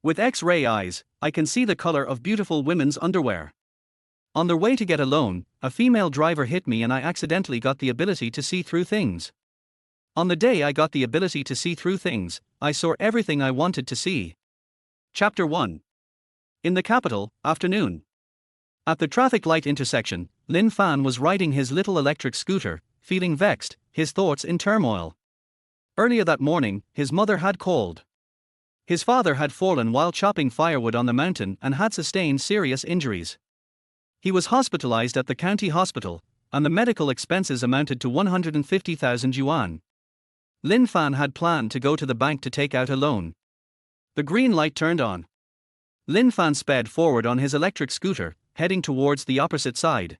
With X-ray eyes, I can see the color of beautiful women's underwear. On their way to get a loan, a female driver hit me and I accidentally got the ability to see through things. On the day I got the ability to see through things, I saw everything I wanted to see. Chapter 1. In the capital, afternoon. At the traffic light intersection, Lin Fan was riding his little electric scooter, feeling vexed, his thoughts in turmoil. Earlier that morning, his mother had called. His father had fallen while chopping firewood on the mountain and had sustained serious injuries. He was hospitalized at the county hospital, and the medical expenses amounted to 150,000 yuan. Lin Fan had planned to go to the bank to take out a loan. The green light turned on. Lin Fan sped forward on his electric scooter, heading towards the opposite side.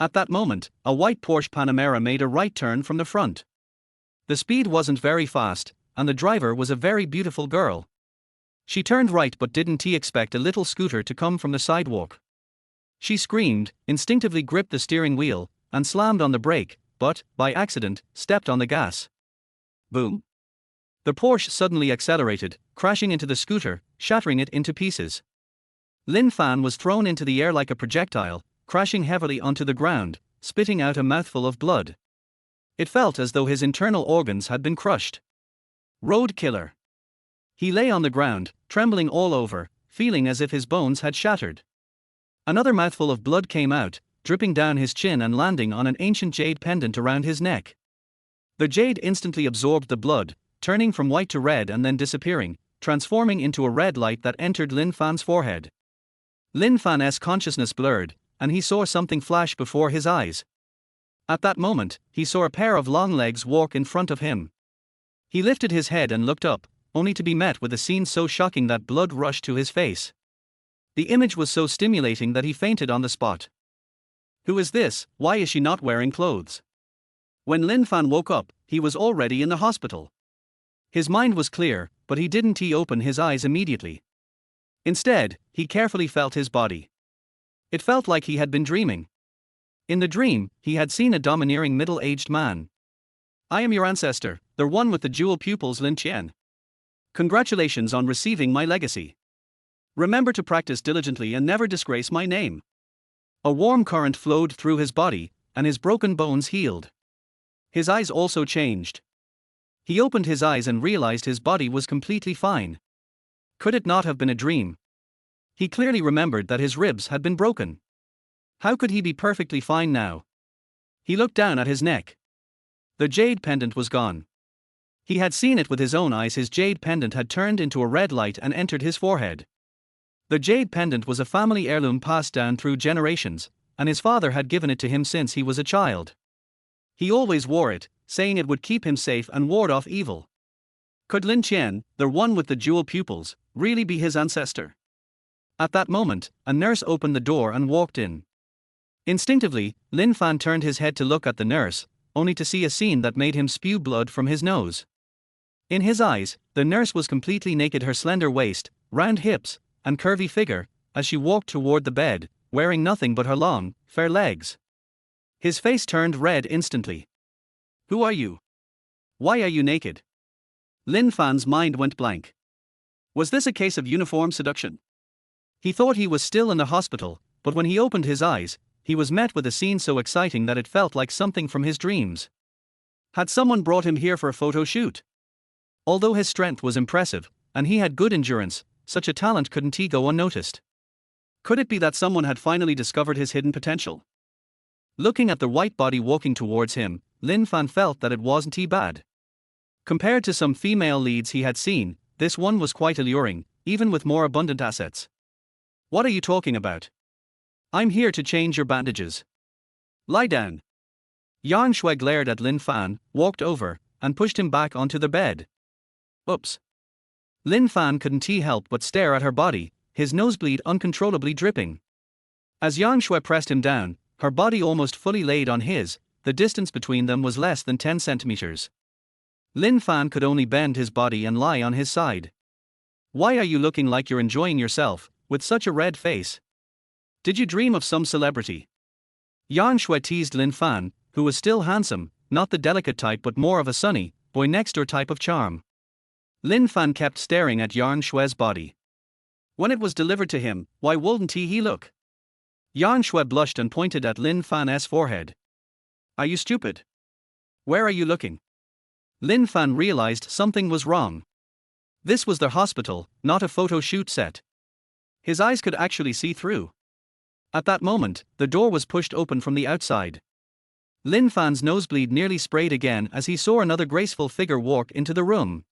At that moment, a white Porsche Panamera made a right turn from the front. The speed wasn't very fast, and the driver was a very beautiful girl. She turned right, but didn't he expect a little scooter to come from the sidewalk? She screamed, instinctively gripped the steering wheel, and slammed on the brake, but, by accident, stepped on the gas. Boom! The Porsche suddenly accelerated, crashing into the scooter, shattering it into pieces. Lin Fan was thrown into the air like a projectile, crashing heavily onto the ground, spitting out a mouthful of blood. It felt as though his internal organs had been crushed. Road killer. He lay on the ground, trembling all over, feeling as if his bones had shattered. Another mouthful of blood came out, dripping down his chin and landing on an ancient jade pendant around his neck. The jade instantly absorbed the blood, turning from white to red and then disappearing, transforming into a red light that entered Lin Fan's forehead. Lin Fan's consciousness blurred, and he saw something flash before his eyes. At that moment, he saw a pair of long legs walk in front of him. He lifted his head and looked up, only to be met with a scene so shocking that blood rushed to his face. The image was so stimulating that he fainted on the spot. Who is this? Why is she not wearing clothes? When Lin Fan woke up, he was already in the hospital. His mind was clear, but he didn't open his eyes immediately. Instead, he carefully felt his body. It felt like he had been dreaming. In the dream, he had seen a domineering middle-aged man. I am your ancestor, the one with the jewel pupils, Lin Qian. Congratulations on receiving my legacy. Remember to practice diligently and never disgrace my name. A warm current flowed through his body, and his broken bones healed. His eyes also changed. He opened his eyes and realized his body was completely fine. Could it not have been a dream? He clearly remembered that his ribs had been broken. How could he be perfectly fine now? He looked down at his neck. The jade pendant was gone. He had seen it with his own eyes. His jade pendant had turned into a red light and entered his forehead. The jade pendant was a family heirloom passed down through generations, and his father had given it to him since he was a child. He always wore it, saying it would keep him safe and ward off evil. Could Lin Qian, the one with the jewel pupils, really be his ancestor? At that moment, a nurse opened the door and walked in. Instinctively, Lin Fan turned his head to look at the nurse, only to see a scene that made him spew blood from his nose. In his eyes, the nurse was completely naked, her slender waist, round hips, and curvy figure, as she walked toward the bed, wearing nothing but her long, fair legs. His face turned red instantly. Who are you? Why are you naked? Lin Fan's mind went blank. Was this a case of uniform seduction? He thought he was still in the hospital, but when he opened his eyes, he was met with a scene so exciting that it felt like something from his dreams. Had someone brought him here for a photo shoot? Although his strength was impressive, and he had good endurance, such a talent couldn't go unnoticed. Could it be that someone had finally discovered his hidden potential? Looking at the white body walking towards him, Lin Fan felt that it wasn't bad. Compared to some female leads he had seen, this one was quite alluring, even with more abundant assets. What are you talking about? I'm here to change your bandages. Lie down. Yang Shui glared at Lin Fan, walked over, and pushed him back onto the bed. Oops. Lin Fan couldn't help but stare at her body, his nosebleed uncontrollably dripping. As Yang Shui pressed him down, her body almost fully laid on his, the distance between them was less than 10 centimeters. Lin Fan could only bend his body and lie on his side. Why are you looking like you're enjoying yourself, with such a red face? Did you dream of some celebrity? Yang Shui teased Lin Fan, who was still handsome, not the delicate type but more of a sunny, boy next door type of charm. Lin Fan kept staring at Yang Shui's body. When it was delivered to him, why wouldn't he look? Yan Shui blushed and pointed at Lin Fan's forehead. Are you stupid? Where are you looking? Lin Fan realized something was wrong. This was their hospital, not a photo shoot set. His eyes could actually see through. At that moment, the door was pushed open from the outside. Lin Fan's nosebleed nearly sprayed again as he saw another graceful figure walk into the room.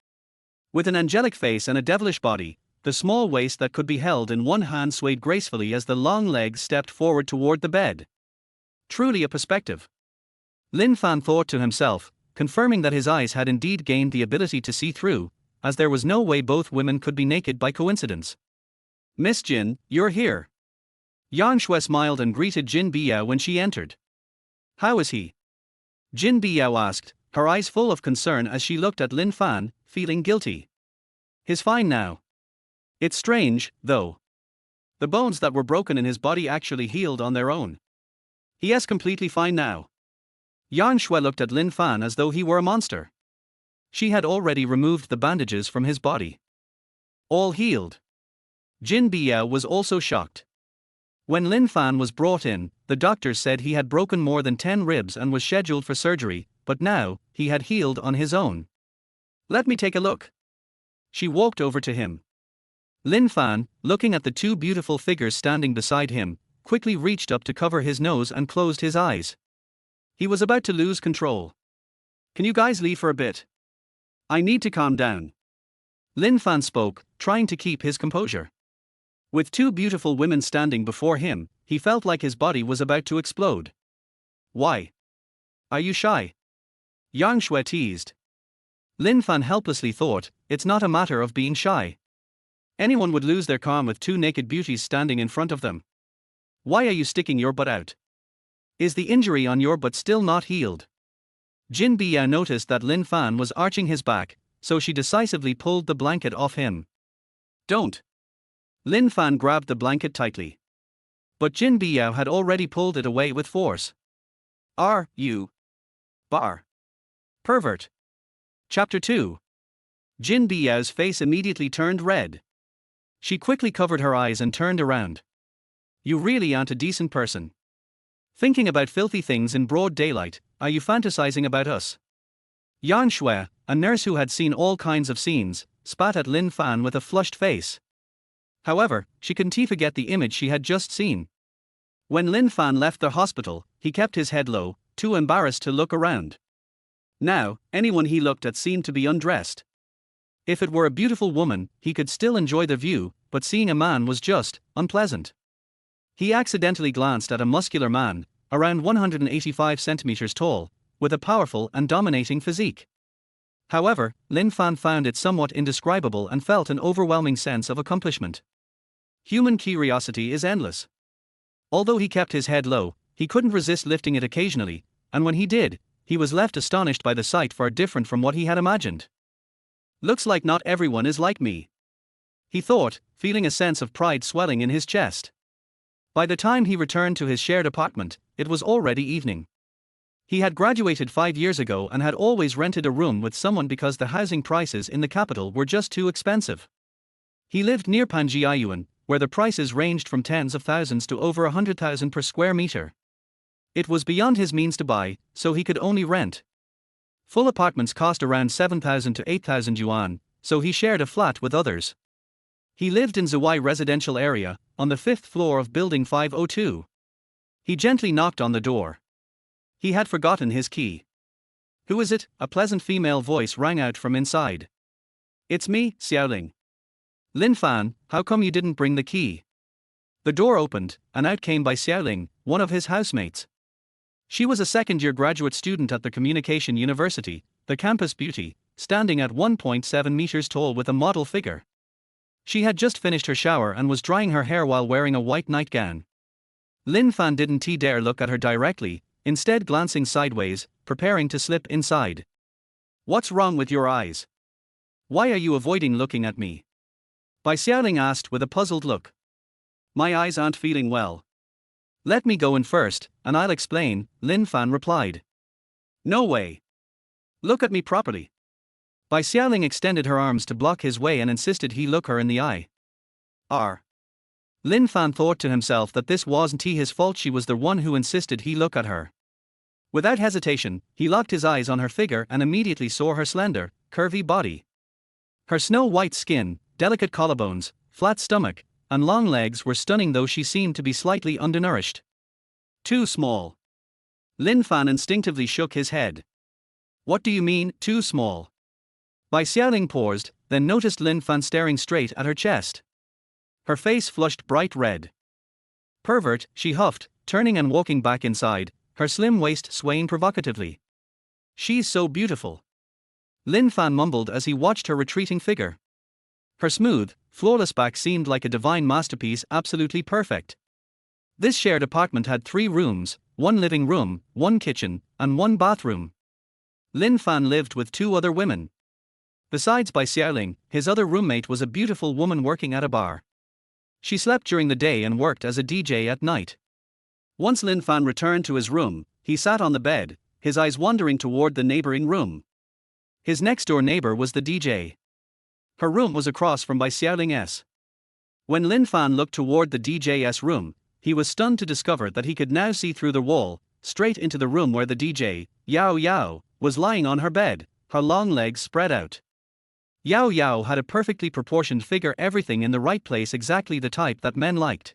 With an angelic face and a devilish body, the small waist that could be held in one hand swayed gracefully as the long legs stepped forward toward the bed. Truly a perspective. Lin Fan thought to himself, confirming that his eyes had indeed gained the ability to see through, as there was no way both women could be naked by coincidence. Miss Jin, you're here. Yan Shui smiled and greeted Jin Biao when she entered. How is he? Jin Biao asked, her eyes full of concern as she looked at Lin Fan, feeling guilty. He's fine now. It's strange, though. The bones that were broken in his body actually healed on their own. He is completely fine now. Yan Shui looked at Lin Fan as though he were a monster. She had already removed the bandages from his body. All healed. Jin Biao was also shocked. When Lin Fan was brought in, the doctors said he had broken more than 10 ribs and was scheduled for surgery, but now, he had healed on his own. Let me take a look. She walked over to him. Lin Fan, looking at the two beautiful figures standing beside him, quickly reached up to cover his nose and closed his eyes. He was about to lose control. Can you guys leave for a bit? I need to calm down. Lin Fan spoke, trying to keep his composure. With two beautiful women standing before him, he felt like his body was about to explode. Why? Are you shy? Yang Shui teased. Lin Fan helplessly thought, it's not a matter of being shy. Anyone would lose their calm with two naked beauties standing in front of them. Why are you sticking your butt out? Is the injury on your butt still not healed? Jin Biao noticed that Lin Fan was arching his back, so she decisively pulled the blanket off him. Don't. Lin Fan grabbed the blanket tightly. But Jin Biao had already pulled it away with force. Are you? Bar. Pervert. Chapter 2. Jin Biao's face immediately turned red. She quickly covered her eyes and turned around. You really aren't a decent person. Thinking about filthy things in broad daylight, are you fantasizing about us? Yan Shui, a nurse who had seen all kinds of scenes, spat at Lin Fan with a flushed face. However, she couldn't forget the image she had just seen. When Lin Fan left the hospital, he kept his head low, too embarrassed to look around. Now, anyone he looked at seemed to be undressed. If it were a beautiful woman, he could still enjoy the view, but seeing a man was just unpleasant. He accidentally glanced at a muscular man, around 185 centimeters tall, with a powerful and dominating physique. However, Lin Fan found it somewhat indescribable and felt an overwhelming sense of accomplishment. Human curiosity is endless. Although he kept his head low, he couldn't resist lifting it occasionally, and when he did, he was left astonished by the sight far different from what he had imagined. Looks like not everyone is like me, he thought, feeling a sense of pride swelling in his chest. By the time he returned to his shared apartment, it was already evening. He had graduated 5 years ago and had always rented a room with someone because the housing prices in the capital were just too expensive. He lived near Panjiayuan, where the prices ranged from tens of thousands to over 100,000 per square meter. It was beyond his means to buy, so he could only rent. Full apartments cost around 7,000 to 8,000 yuan, so he shared a flat with others. He lived in Zuwai residential area, on the 5th floor of building 502. He gently knocked on the door. He had forgotten his key. Who is it? A pleasant female voice rang out from inside. It's me, Xiaoling. Lin Fan, how come you didn't bring the key? The door opened, and out came by Xiaoling, one of his housemates. She was a second-year graduate student at the Communication University, the campus beauty, standing at 1.7 meters tall with a model figure. She had just finished her shower and was drying her hair while wearing a white nightgown. Lin Fan didn't dare look at her directly, instead glancing sideways, preparing to slip inside. What's wrong with your eyes? Why are you avoiding looking at me? Bai Xiaoling asked with a puzzled look. My eyes aren't feeling well. Let me go in first, and I'll explain, Lin Fan replied. No way. Look at me properly. Bai Xiaoling extended her arms to block his way and insisted he look her in the eye. Lin Fan thought to himself that this wasn't his fault, she was the one who insisted he look at her. Without hesitation, he locked his eyes on her figure and immediately saw her slender, curvy body. Her snow-white skin, delicate collarbones, flat stomach, and long legs were stunning, though she seemed to be slightly undernourished. Too small. Lin Fan instinctively shook his head. What do you mean, too small? Bai Xiaoling paused, then noticed Lin Fan staring straight at her chest. Her face flushed bright red. Pervert, she huffed, turning and walking back inside, her slim waist swaying provocatively. She's so beautiful. Lin Fan mumbled as he watched her retreating figure. Her smooth, flawless back seemed like a divine masterpiece, absolutely perfect. This shared apartment had 3 rooms, 1 living room, 1 kitchen, and 1 bathroom. Lin Fan lived with 2 other women. Besides Bai Xiaoling, his other roommate was a beautiful woman working at a bar. She slept during the day and worked as a DJ at night. Once Lin Fan returned to his room, he sat on the bed, his eyes wandering toward the neighboring room. His next-door neighbor was the DJ. Her room was across from Bai Xiaoling's. When Lin Fan looked toward the DJ's room, he was stunned to discover that he could now see through the wall, straight into the room where the DJ, Yao Yao, was lying on her bed, her long legs spread out. Yao Yao had a perfectly proportioned figure, everything in the right place, exactly the type that men liked.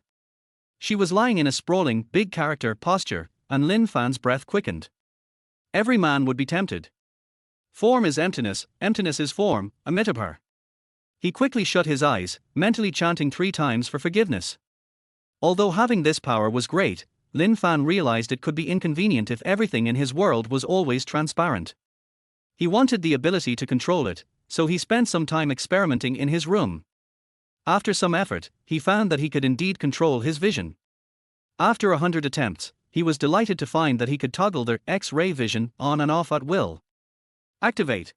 She was lying in a sprawling, big character posture, and Lin Fan's breath quickened. Every man would be tempted. Form is emptiness, emptiness is form, Amitabha. He quickly shut his eyes, mentally chanting 3 times for forgiveness. Although having this power was great, Lin Fan realized it could be inconvenient if everything in his world was always transparent. He wanted the ability to control it, so he spent some time experimenting in his room. After some effort, he found that he could indeed control his vision. After 100 attempts, he was delighted to find that he could toggle the X-ray vision on and off at will. Activate.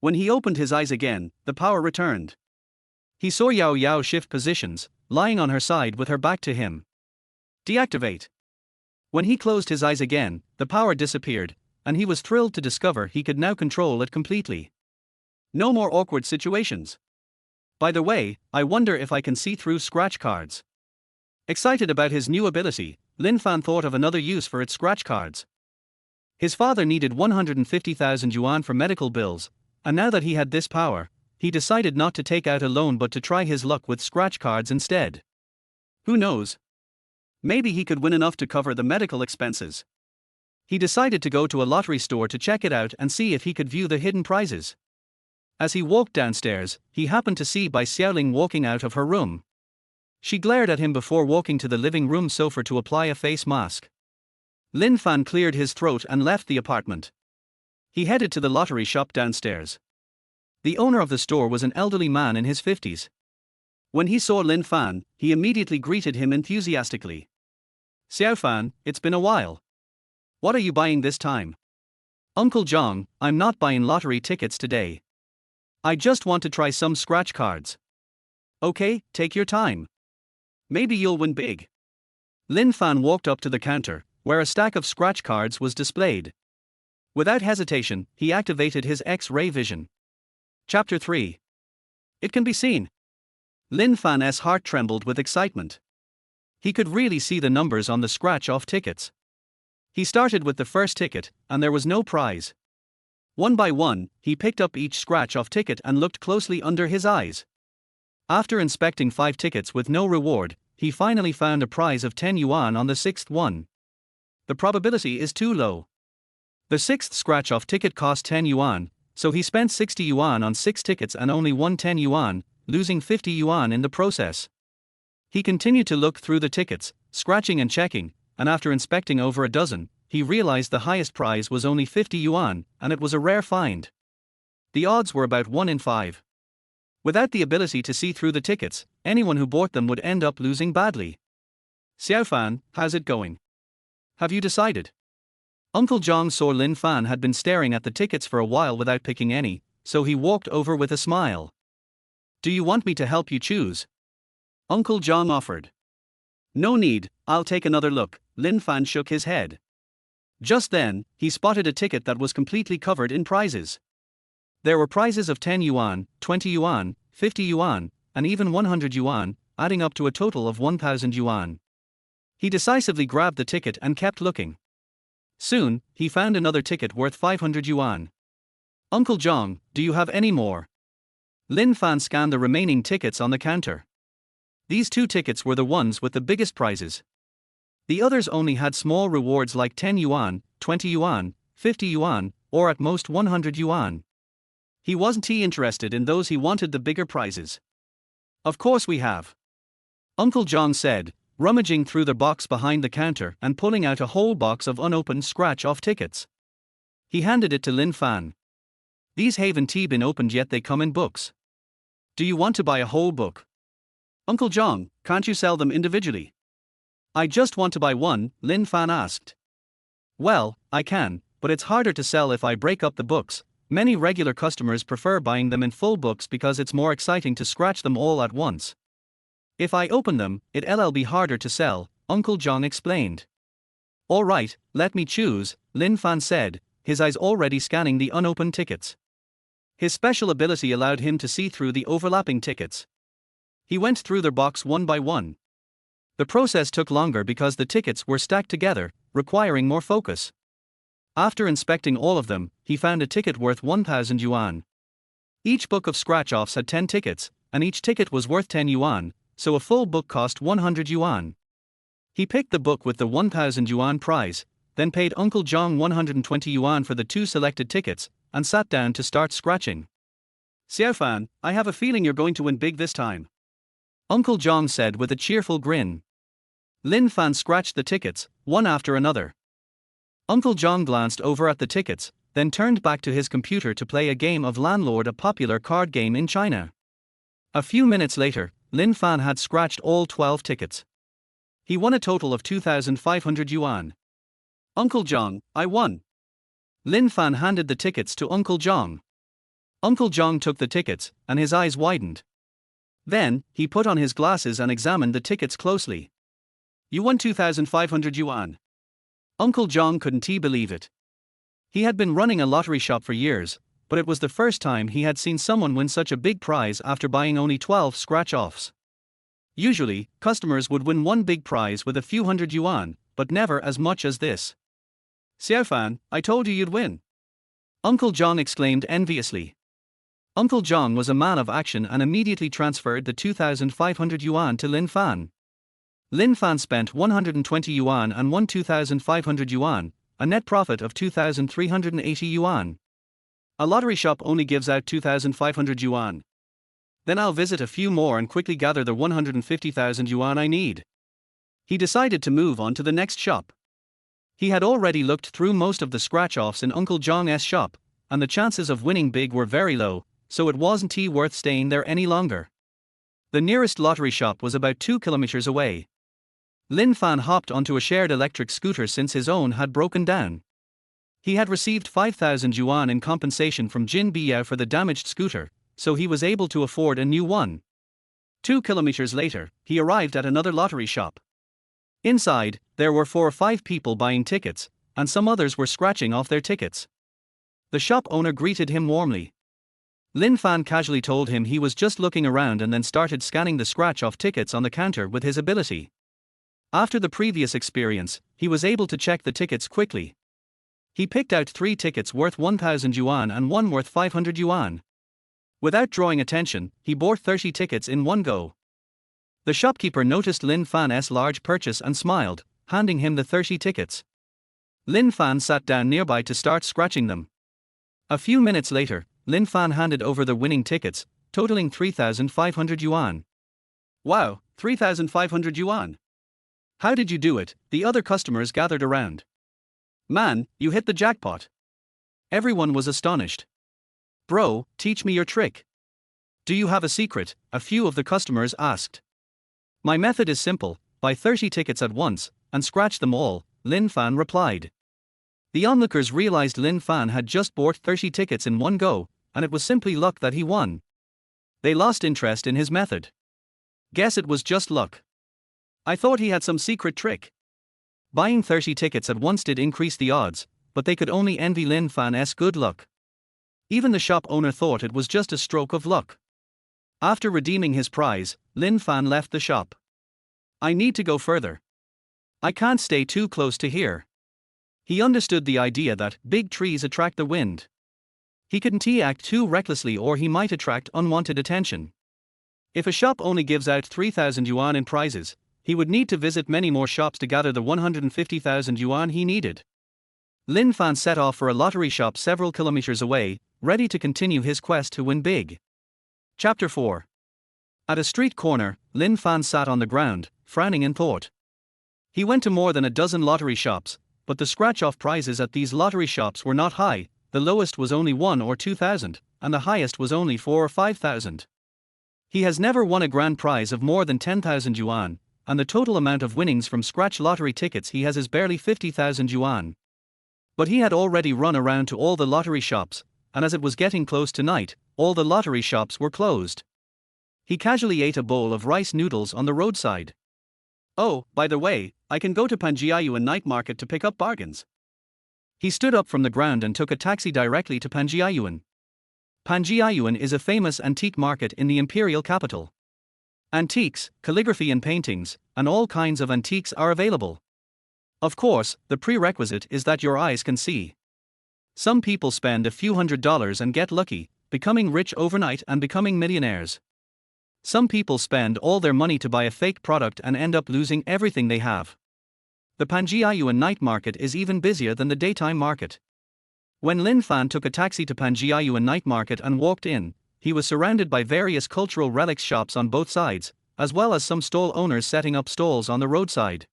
When he opened his eyes again, the power returned. He saw Yao Yao shift positions, lying on her side with her back to him. Deactivate. When he closed his eyes again, the power disappeared, and he was thrilled to discover he could now control it completely. No more awkward situations. By the way, I wonder if I can see through scratch cards. Excited about his new ability, Lin Fan thought of another use for its scratch cards. His father needed 150,000 yuan for medical bills, and now that he had this power, he decided not to take out a loan but to try his luck with scratch cards instead. Who knows? Maybe he could win enough to cover the medical expenses. He decided to go to a lottery store to check it out and see if he could view the hidden prizes. As he walked downstairs, he happened to see Bai Xiaoling walking out of her room. She glared at him before walking to the living room sofa to apply a face mask. Lin Fan cleared his throat and left the apartment. He headed to the lottery shop downstairs. The owner of the store was an elderly man in his 50s. When he saw Lin Fan, he immediately greeted him enthusiastically. Xiao Fan, it's been a while. What are you buying this time? Uncle Zhang, I'm not buying lottery tickets today. I just want to try some scratch cards. Okay, take your time. Maybe you'll win big. Lin Fan walked up to the counter, where a stack of scratch cards was displayed. Without hesitation, he activated his X-ray vision. Chapter 3. It can be seen. Lin Fan's heart trembled with excitement. He could really see the numbers on the scratch-off tickets. He started with the first ticket, and there was no prize. One by one, he picked up each scratch-off ticket and looked closely under his eyes. After inspecting 5 tickets with no reward, he finally found a prize of 10 yuan on the 6th one. The probability is too low. The 6th scratch-off ticket cost 10 yuan, so he spent 60 yuan on 6 tickets and only won 10 yuan, losing 50 yuan in the process. He continued to look through the tickets, scratching and checking, and after inspecting over a dozen, he realized the highest prize was only 50 yuan, and it was a rare find. The odds were about 1 in 5. Without the ability to see through the tickets, anyone who bought them would end up losing badly. Xiao Fan, how's it going? Have you decided? Uncle Zhang saw Lin Fan had been staring at the tickets for a while without picking any, so he walked over with a smile. Do you want me to help you choose? Uncle Zhang offered. No need, I'll take another look. Lin Fan shook his head. Just then, he spotted a ticket that was completely covered in prizes. There were prizes of 10 yuan, 20 yuan, 50 yuan, and even 100 yuan, adding up to a total of 1,000 yuan. He decisively grabbed the ticket and kept looking. Soon, he found another ticket worth 500 yuan. "Uncle Zhang, do you have any more?" Lin Fan scanned the remaining tickets on the counter. These 2 tickets were the ones with the biggest prizes. The others only had small rewards like 10 yuan, 20 yuan, 50 yuan, or at most 100 yuan. He wasn't interested in those, he wanted the bigger prizes. "Of course we have," Uncle Zhang said, rummaging through the box behind the counter and pulling out a whole box of unopened scratch-off tickets. He handed it to Lin Fan. "These haven't been opened yet, they come in books. Do you want to buy a whole book?" "Uncle Zhang, can't you sell them individually?" "I just want to buy one," Lin Fan asked. "Well, I can, but it's harder to sell if I break up the books. Many regular customers prefer buying them in full books because it's more exciting to scratch them all at once. If I open them, it'll be harder to sell," Uncle Zhang explained. "All right, let me choose," Lin Fan said, his eyes already scanning the unopened tickets. His special ability allowed him to see through the overlapping tickets. He went through their box one by one. The process took longer because the tickets were stacked together, requiring more focus. After inspecting all of them, he found a ticket worth 1,000 yuan. Each book of scratch-offs had 10 tickets, and each ticket was worth 10 yuan, so a full book cost 100 yuan. He picked the book with the 1,000 yuan prize, then paid Uncle Zhang 120 yuan for the 2 selected tickets, and sat down to start scratching. "Xiaofan, I have a feeling you're going to win big this time," Uncle Zhang said with a cheerful grin. Lin Fan scratched the tickets, one after another. Uncle Zhang glanced over at the tickets, then turned back to his computer to play a game of Landlord, a popular card game in China. A few minutes later, Lin Fan had scratched all 12 tickets. He won a total of 2,500 yuan. "Uncle Zhang, I won." Lin Fan handed the tickets to Uncle Zhang. Uncle Zhang took the tickets, and his eyes widened. Then, he put on his glasses and examined the tickets closely. "You won 2,500 yuan. Uncle Zhang couldn't believe it. He had been running a lottery shop for years, but it was the first time he had seen someone win such a big prize after buying only 12 scratch-offs. Usually, customers would win one big prize with a few hundred yuan, but never as much as this. "Xiaofan, I told you you'd win," Uncle Zhang exclaimed enviously. Uncle Zhang was a man of action and immediately transferred the 2,500 yuan to Lin Fan. Lin Fan spent 120 yuan and won 2,500 yuan, a net profit of 2,380 yuan. A lottery shop only gives out 2,500 yuan. Then I'll visit a few more and quickly gather the 150,000 yuan I need. He decided to move on to the next shop. He had already looked through most of the scratch-offs in Uncle Zhang's shop, and the chances of winning big were very low, so it wasn't worth staying there any longer. The nearest lottery shop was about 2 kilometers away. Lin Fan hopped onto a shared electric scooter since his own had broken down. He had received 5,000 yuan in compensation from Jin Biao for the damaged scooter, so he was able to afford a new one. 2 kilometers later, he arrived at another lottery shop. Inside, there were 4 or 5 people buying tickets, and some others were scratching off their tickets. The shop owner greeted him warmly. Lin Fan casually told him he was just looking around and then started scanning the scratch-off tickets on the counter with his ability. After the previous experience, he was able to check the tickets quickly. He picked out 3 tickets worth 1,000 yuan and one worth 500 yuan. Without drawing attention, he bought 30 tickets in one go. The shopkeeper noticed Lin Fan's large purchase and smiled, handing him the 30 tickets. Lin Fan sat down nearby to start scratching them. A few minutes later, Lin Fan handed over the winning tickets, totaling 3,500 yuan. "Wow, 3,500 yuan. How did you do it?" the other customers gathered around. "Man, you hit the jackpot." Everyone was astonished. "Bro, teach me your trick." "Do you have a secret?" a few of the customers asked. "My method is simple, buy 30 tickets at once, and scratch them all," Lin Fan replied. The onlookers realized Lin Fan had just bought 30 tickets in one go, and it was simply luck that he won. They lost interest in his method. "Guess it was just luck. I thought he had some secret trick." Buying 30 tickets at once did increase the odds, but they could only envy Lin Fan's good luck. Even the shop owner thought it was just a stroke of luck. After redeeming his prize, Lin Fan left the shop. I need to go further. I can't stay too close to here. He understood the idea that big trees attract the wind. He couldn't act too recklessly or he might attract unwanted attention. If a shop only gives out 3,000 yuan in prizes, he would need to visit many more shops to gather the 150,000 yuan he needed. Lin Fan set off for a lottery shop several kilometers away, ready to continue his quest to win big. Chapter 4. At a street corner, Lin Fan sat on the ground, frowning in thought. He went to more than a dozen lottery shops, but the scratch-off prizes at these lottery shops were not high. The lowest was only 1 or 2,000, and the highest was only 4 or 5,000. He has never won a grand prize of more than 10,000 yuan, and the total amount of winnings from scratch lottery tickets he has is barely 50,000 yuan. But he had already run around to all the lottery shops, and as it was getting close to night, all the lottery shops were closed. He casually ate a bowl of rice noodles on the roadside. Oh, by the way, I can go to Panjiayuan night market to pick up bargains. He stood up from the ground and took a taxi directly to Panjiayuan. Panjiayuan is a famous antique market in the imperial capital. Antiques, calligraphy and paintings, and all kinds of antiques are available. Of course, the prerequisite is that your eyes can see. Some people spend a few $100s and get lucky, becoming rich overnight and becoming millionaires. Some people spend all their money to buy a fake product and end up losing everything they have. The Panjiayuan night market is even busier than the daytime market. When Lin Fan took a taxi to Panjiayuan night market and walked in, he was surrounded by various cultural relics shops on both sides, as well as some stall owners setting up stalls on the roadside.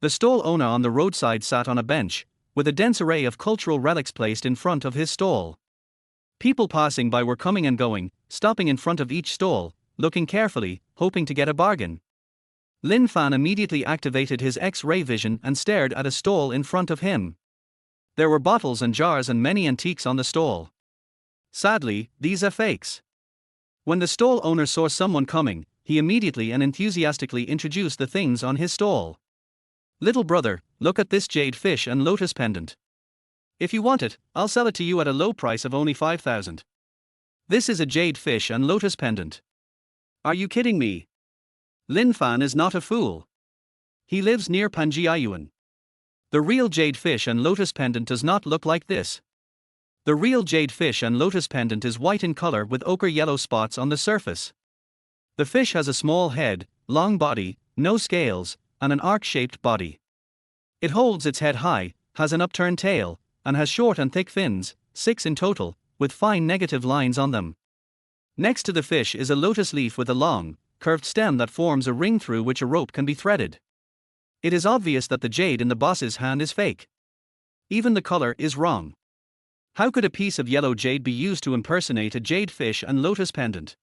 The stall owner on the roadside sat on a bench, with a dense array of cultural relics placed in front of his stall. People passing by were coming and going, stopping in front of each stall, looking carefully, hoping to get a bargain. Lin Fan immediately activated his X-ray vision and stared at a stall in front of him. There were bottles and jars and many antiques on the stall. Sadly, these are fakes. When the stall owner saw someone coming, he immediately and enthusiastically introduced the things on his stall. Little brother, look at this jade fish and lotus pendant. If you want it, I'll sell it to you at a low price of only 5,000. This is a jade fish and lotus pendant. Are you kidding me? Lin Fan is not a fool. He lives near Panjiayuan. The real jade fish and lotus pendant does not look like this. The real jade fish and lotus pendant is white in color with ochre yellow spots on the surface. The fish has a small head, long body, no scales, and an arc-shaped body. It holds its head high, has an upturned tail, and has short and thick fins, 6 in total, with fine negative lines on them. Next to the fish is a lotus leaf with a long, curved stem that forms a ring through which a rope can be threaded. It is obvious that the jade in the boss's hand is fake. Even the color is wrong. How could a piece of yellow jade be used to impersonate a jade fish and lotus pendant?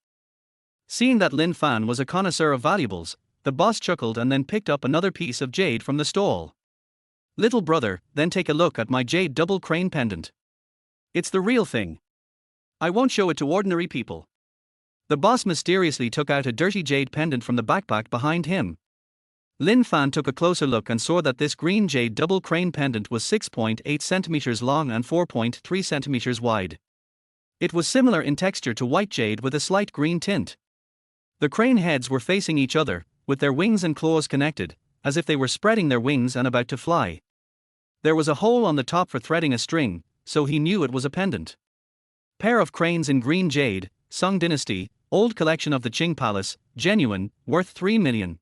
Seeing that Lin Fan was a connoisseur of valuables, the boss chuckled and then picked up another piece of jade from the stall. Little brother, then take a look at my jade double crane pendant. It's the real thing. I won't show it to ordinary people. The boss mysteriously took out a dirty jade pendant from the backpack behind him. Lin Fan took a closer look and saw that this green jade double crane pendant was 6.8 centimeters long and 4.3 centimeters wide. It was similar in texture to white jade with a slight green tint. The crane heads were facing each other, with their wings and claws connected, as if they were spreading their wings and about to fly. There was a hole on the top for threading a string, so he knew it was a pendant. Pair of cranes in green jade, Song Dynasty, old collection of the Qing Palace, genuine, worth 3 million.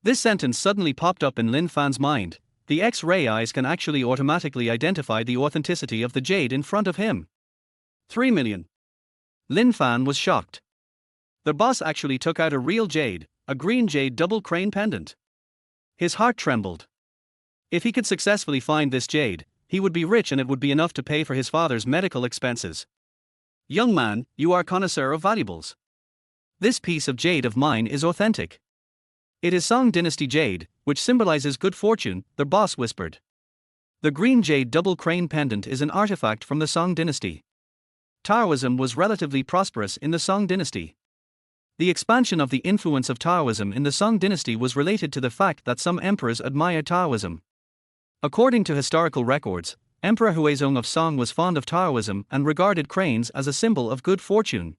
This sentence suddenly popped up in Lin Fan's mind. The X-ray eyes can actually automatically identify the authenticity of the jade in front of him. 3 million. Lin Fan was shocked. The boss actually took out a real jade, a green jade double crane pendant. His heart trembled. If he could successfully find this jade, he would be rich and it would be enough to pay for his father's medical expenses. Young man, you are a connoisseur of valuables. This piece of jade of mine is authentic. It is Song Dynasty jade, which symbolizes good fortune, the boss whispered. The green jade double crane pendant is an artifact from the Song Dynasty. Taoism was relatively prosperous in the Song Dynasty. The expansion of the influence of Taoism in the Song Dynasty was related to the fact that some emperors admired Taoism. According to historical records, Emperor Huizong of Song was fond of Taoism and regarded cranes as a symbol of good fortune.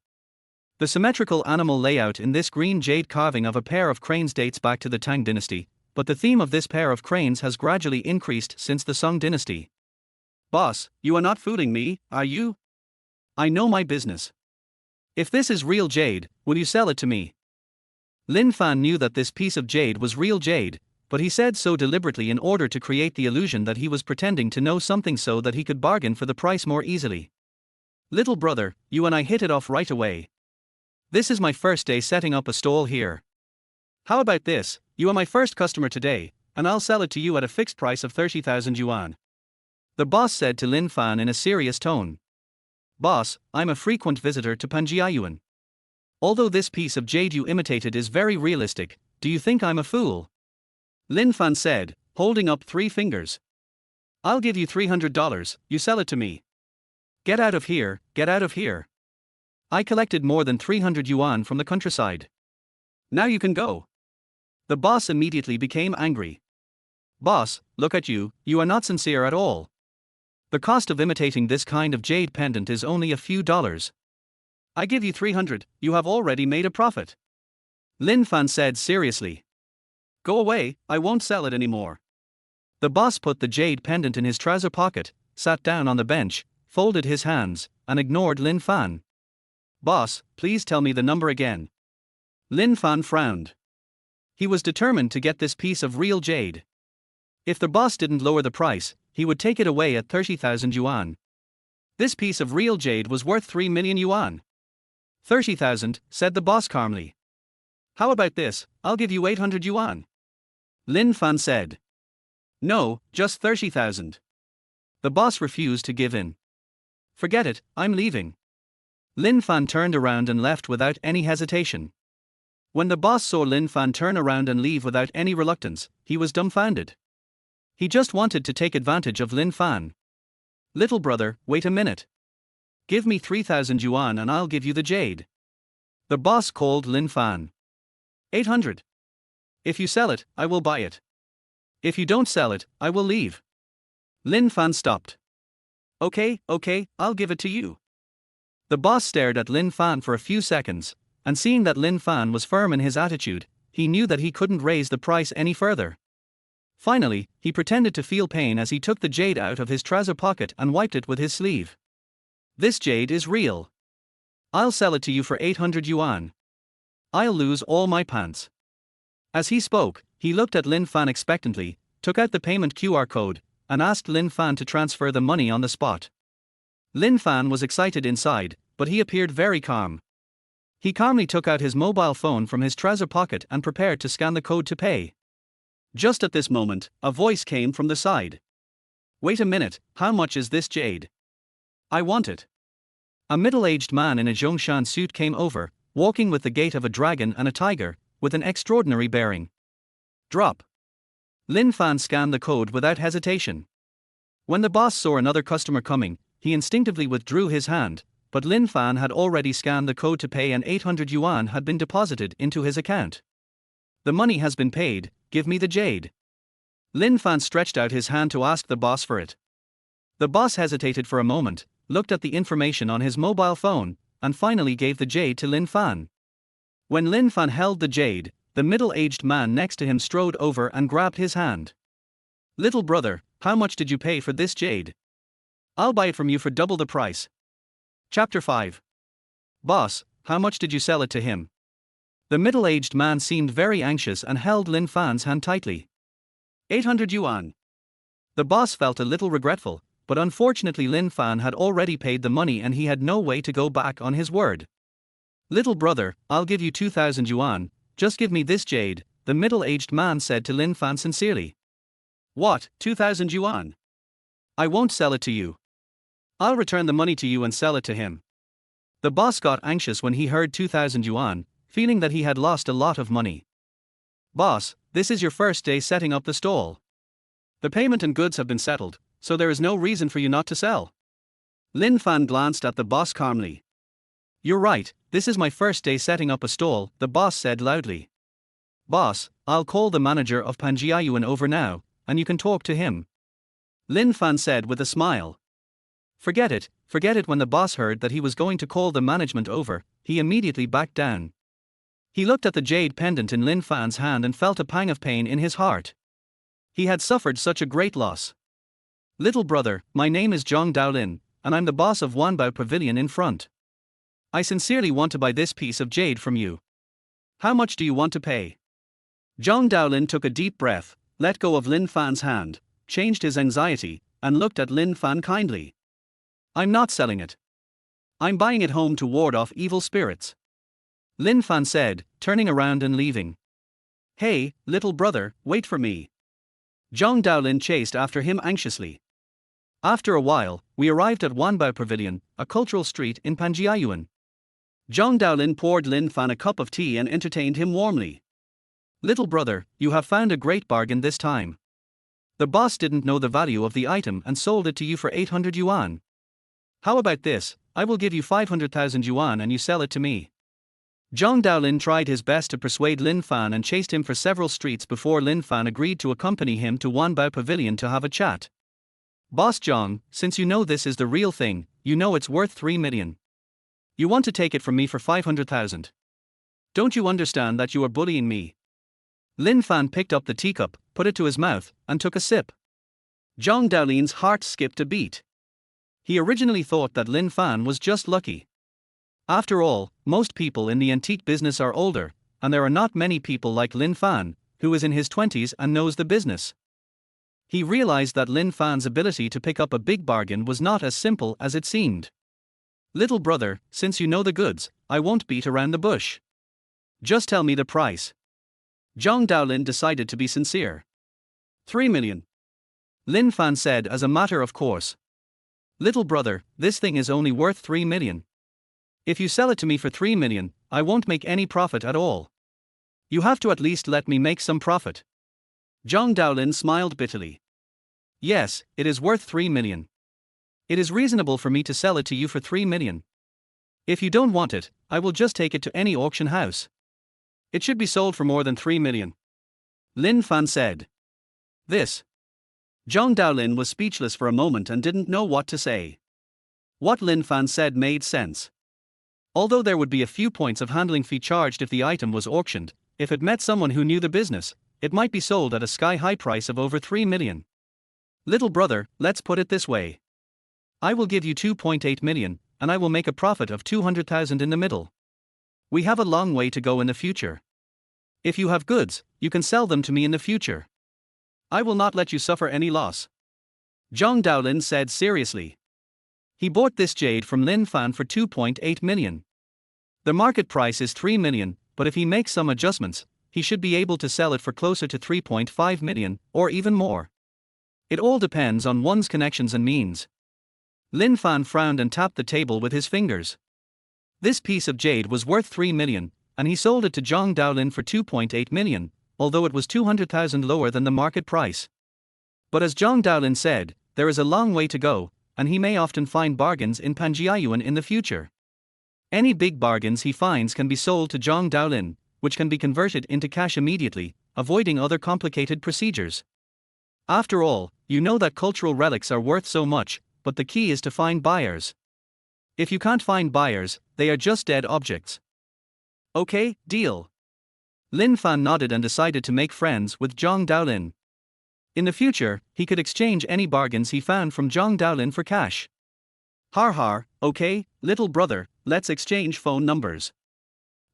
The symmetrical animal layout in this green jade carving of a pair of cranes dates back to the Tang dynasty, but the theme of this pair of cranes has gradually increased since the Song dynasty. Boss, you are not fooling me, are you? I know my business. If this is real jade, will you sell it to me? Lin Fan knew that this piece of jade was real jade, but he said so deliberately in order to create the illusion that he was pretending to know something so that he could bargain for the price more easily. Little brother, you and I hit it off right away. This is my first day setting up a stall here. How about this, you are my first customer today, and I'll sell it to you at a fixed price of 30,000 yuan. The boss said to Lin Fan in a serious tone. Boss, I'm a frequent visitor to Panjiayuan. Although this piece of jade you imitated is very realistic, do you think I'm a fool? Lin Fan said, holding up 3 fingers. I'll give you $300, you sell it to me. Get out of here, get out of here. I collected more than 300 yuan from the countryside. Now you can go. The boss immediately became angry. Boss, look at you, you are not sincere at all. The cost of imitating this kind of jade pendant is only a few dollars. I give you 300, you have already made a profit. Lin Fan said seriously. Go away, I won't sell it anymore. The boss put the jade pendant in his trouser pocket, sat down on the bench, folded his hands, and ignored Lin Fan. Boss, please tell me the number again. Lin Fan frowned. He was determined to get this piece of real jade. If the boss didn't lower the price, he would take it away at 30,000 yuan. This piece of real jade was worth 3 million yuan. 30,000, said the boss calmly. How about this, I'll give you 800 yuan. Lin Fan said. No, just 30,000. The boss refused to give in. Forget it, I'm leaving. Lin Fan turned around and left without any hesitation. When the boss saw Lin Fan turn around and leave without any reluctance, he was dumbfounded. He just wanted to take advantage of Lin Fan. Little brother, wait a minute. Give me 3,000 yuan and I'll give you the jade. The boss called Lin Fan. 800. If you sell it, I will buy it. If you don't sell it, I will leave. Lin Fan stopped. Okay, I'll give it to you. The boss stared at Lin Fan for a few seconds, and seeing that Lin Fan was firm in his attitude, he knew that he couldn't raise the price any further. Finally, he pretended to feel pain as he took the jade out of his trouser pocket and wiped it with his sleeve. This jade is real. I'll sell it to you for 800 yuan. I'll lose all my pants. As he spoke, he looked at Lin Fan expectantly, took out the payment QR code, and asked Lin Fan to transfer the money on the spot. Lin Fan was excited inside, but he appeared very calm. He calmly took out his mobile phone from his trouser pocket and prepared to scan the code to pay. Just at this moment, a voice came from the side. Wait a minute, how much is this jade? I want it. A middle-aged man in a Zhongshan suit came over, walking with the gait of a dragon and a tiger, with an extraordinary bearing. Drop. Lin Fan scanned the code without hesitation. When the boss saw another customer coming, he instinctively withdrew his hand, but Lin Fan had already scanned the code to pay and 800 yuan had been deposited into his account. The money has been paid, give me the jade. Lin Fan stretched out his hand to ask the boss for it. The boss hesitated for a moment, looked at the information on his mobile phone, and finally gave the jade to Lin Fan. When Lin Fan held the jade, the middle-aged man next to him strode over and grabbed his hand. Little brother, how much did you pay for this jade? I'll buy it from you for double the price. Chapter 5. Boss, how much did you sell it to him? The middle-aged man seemed very anxious and held Lin Fan's hand tightly. 800 yuan. The boss felt a little regretful, but unfortunately Lin Fan had already paid the money and he had no way to go back on his word. Little brother, I'll give you 2,000 yuan, just give me this jade, the middle-aged man said to Lin Fan sincerely. What, 2,000 yuan? I won't sell it to you. I'll return the money to you and sell it to him. The boss got anxious when he heard 2,000 yuan, feeling that he had lost a lot of money. Boss, this is your first day setting up the stall. The payment and goods have been settled, so there is no reason for you not to sell. Lin Fan glanced at the boss calmly. You're right, this is my first day setting up a stall, the boss said loudly. Boss, I'll call the manager of Panjiayuan over now, and you can talk to him. Lin Fan said with a smile. Forget it. When the boss heard that he was going to call the management over, he immediately backed down. He looked at the jade pendant in Lin Fan's hand and felt a pang of pain in his heart. He had suffered such a great loss. Little brother, my name is Zhang Daolin, and I'm the boss of Wanbao Pavilion in front. I sincerely want to buy this piece of jade from you. How much do you want to pay? Zhang Daolin took a deep breath, let go of Lin Fan's hand, changed his anxiety, and looked at Lin Fan kindly. I'm not selling it. I'm buying it home to ward off evil spirits. Lin Fan said, turning around and leaving. Hey, little brother, wait for me. Zhang Daolin chased after him anxiously. After a while, we arrived at Wanbao Pavilion, a cultural street in Panjiayuan. Zhang Daolin poured Lin Fan a cup of tea and entertained him warmly. Little brother, you have found a great bargain this time. The boss didn't know the value of the item and sold it to you for 800 yuan. How about this? I will give you 500,000 yuan and you sell it to me. Zhang Daolin tried his best to persuade Lin Fan and chased him for several streets before Lin Fan agreed to accompany him to Wanbao Pavilion to have a chat. Boss Zhang, since you know this is the real thing, you know it's worth 3 million. You want to take it from me for 500,000. Don't you understand that you are bullying me? Lin Fan picked up the teacup, put it to his mouth, and took a sip. Zhang Daolin's heart skipped a beat. He originally thought that Lin Fan was just lucky. After all, most people in the antique business are older, and there are not many people like Lin Fan, who is in his 20s and knows the business. He realized that Lin Fan's ability to pick up a big bargain was not as simple as it seemed. Little brother, since you know the goods, I won't beat around the bush. Just tell me the price. Zhang Daolin decided to be sincere. 3 million. Lin Fan said as a matter of course. Little brother, this thing is only worth 3 million. If you sell it to me for 3 million, I won't make any profit at all. You have to at least let me make some profit. Zhang Daolin smiled bitterly. Yes, it is worth 3 million. It is reasonable for me to sell it to you for 3 million. If you don't want it, I will just take it to any auction house. It should be sold for more than 3 million. Lin Fan said. This. Zhang Daolin was speechless for a moment and didn't know what to say. What Lin Fan said made sense. Although there would be a few points of handling fee charged if the item was auctioned, if it met someone who knew the business, it might be sold at a sky-high price of over 3 million. Little brother, let's put it this way. I will give you 2.8 million, and I will make a profit of 200,000 in the middle. We have a long way to go in the future. If you have goods, you can sell them to me in the future. I will not let you suffer any loss. Zhang Daolin said seriously. He bought this jade from Lin Fan for 2.8 million. The market price is 3 million, but if he makes some adjustments, he should be able to sell it for closer to 3.5 million, or even more. It all depends on one's connections and means. Lin Fan frowned and tapped the table with his fingers. This piece of jade was worth 3 million, and he sold it to Zhang Daolin for 2.8 million, although it was 200,000 lower than the market price. But as Zhang Daolin said, there is a long way to go, and he may often find bargains in Panjiayuan in the future. Any big bargains he finds can be sold to Zhang Daolin, which can be converted into cash immediately, avoiding other complicated procedures. After all, you know that cultural relics are worth so much, but the key is to find buyers. If you can't find buyers, they are just dead objects. Okay, deal. Lin Fan nodded and decided to make friends with Zhang Daolin. In the future, he could exchange any bargains he found from Zhang Daolin for cash. Har har, okay, little brother, let's exchange phone numbers.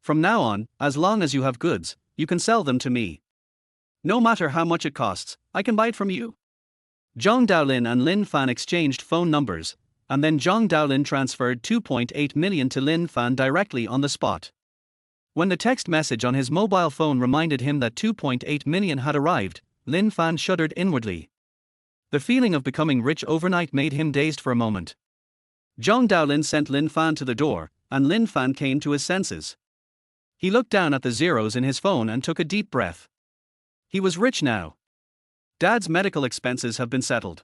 From now on, as long as you have goods, you can sell them to me. No matter how much it costs, I can buy it from you. Zhang Daolin and Lin Fan exchanged phone numbers, and then Zhang Daolin transferred 2.8 million to Lin Fan directly on the spot. When the text message on his mobile phone reminded him that 2.8 million had arrived, Lin Fan shuddered inwardly. The feeling of becoming rich overnight made him dazed for a moment. Zhang Daolin sent Lin Fan to the door, and Lin Fan came to his senses. He looked down at the zeros in his phone and took a deep breath. He was rich now. Dad's medical expenses have been settled.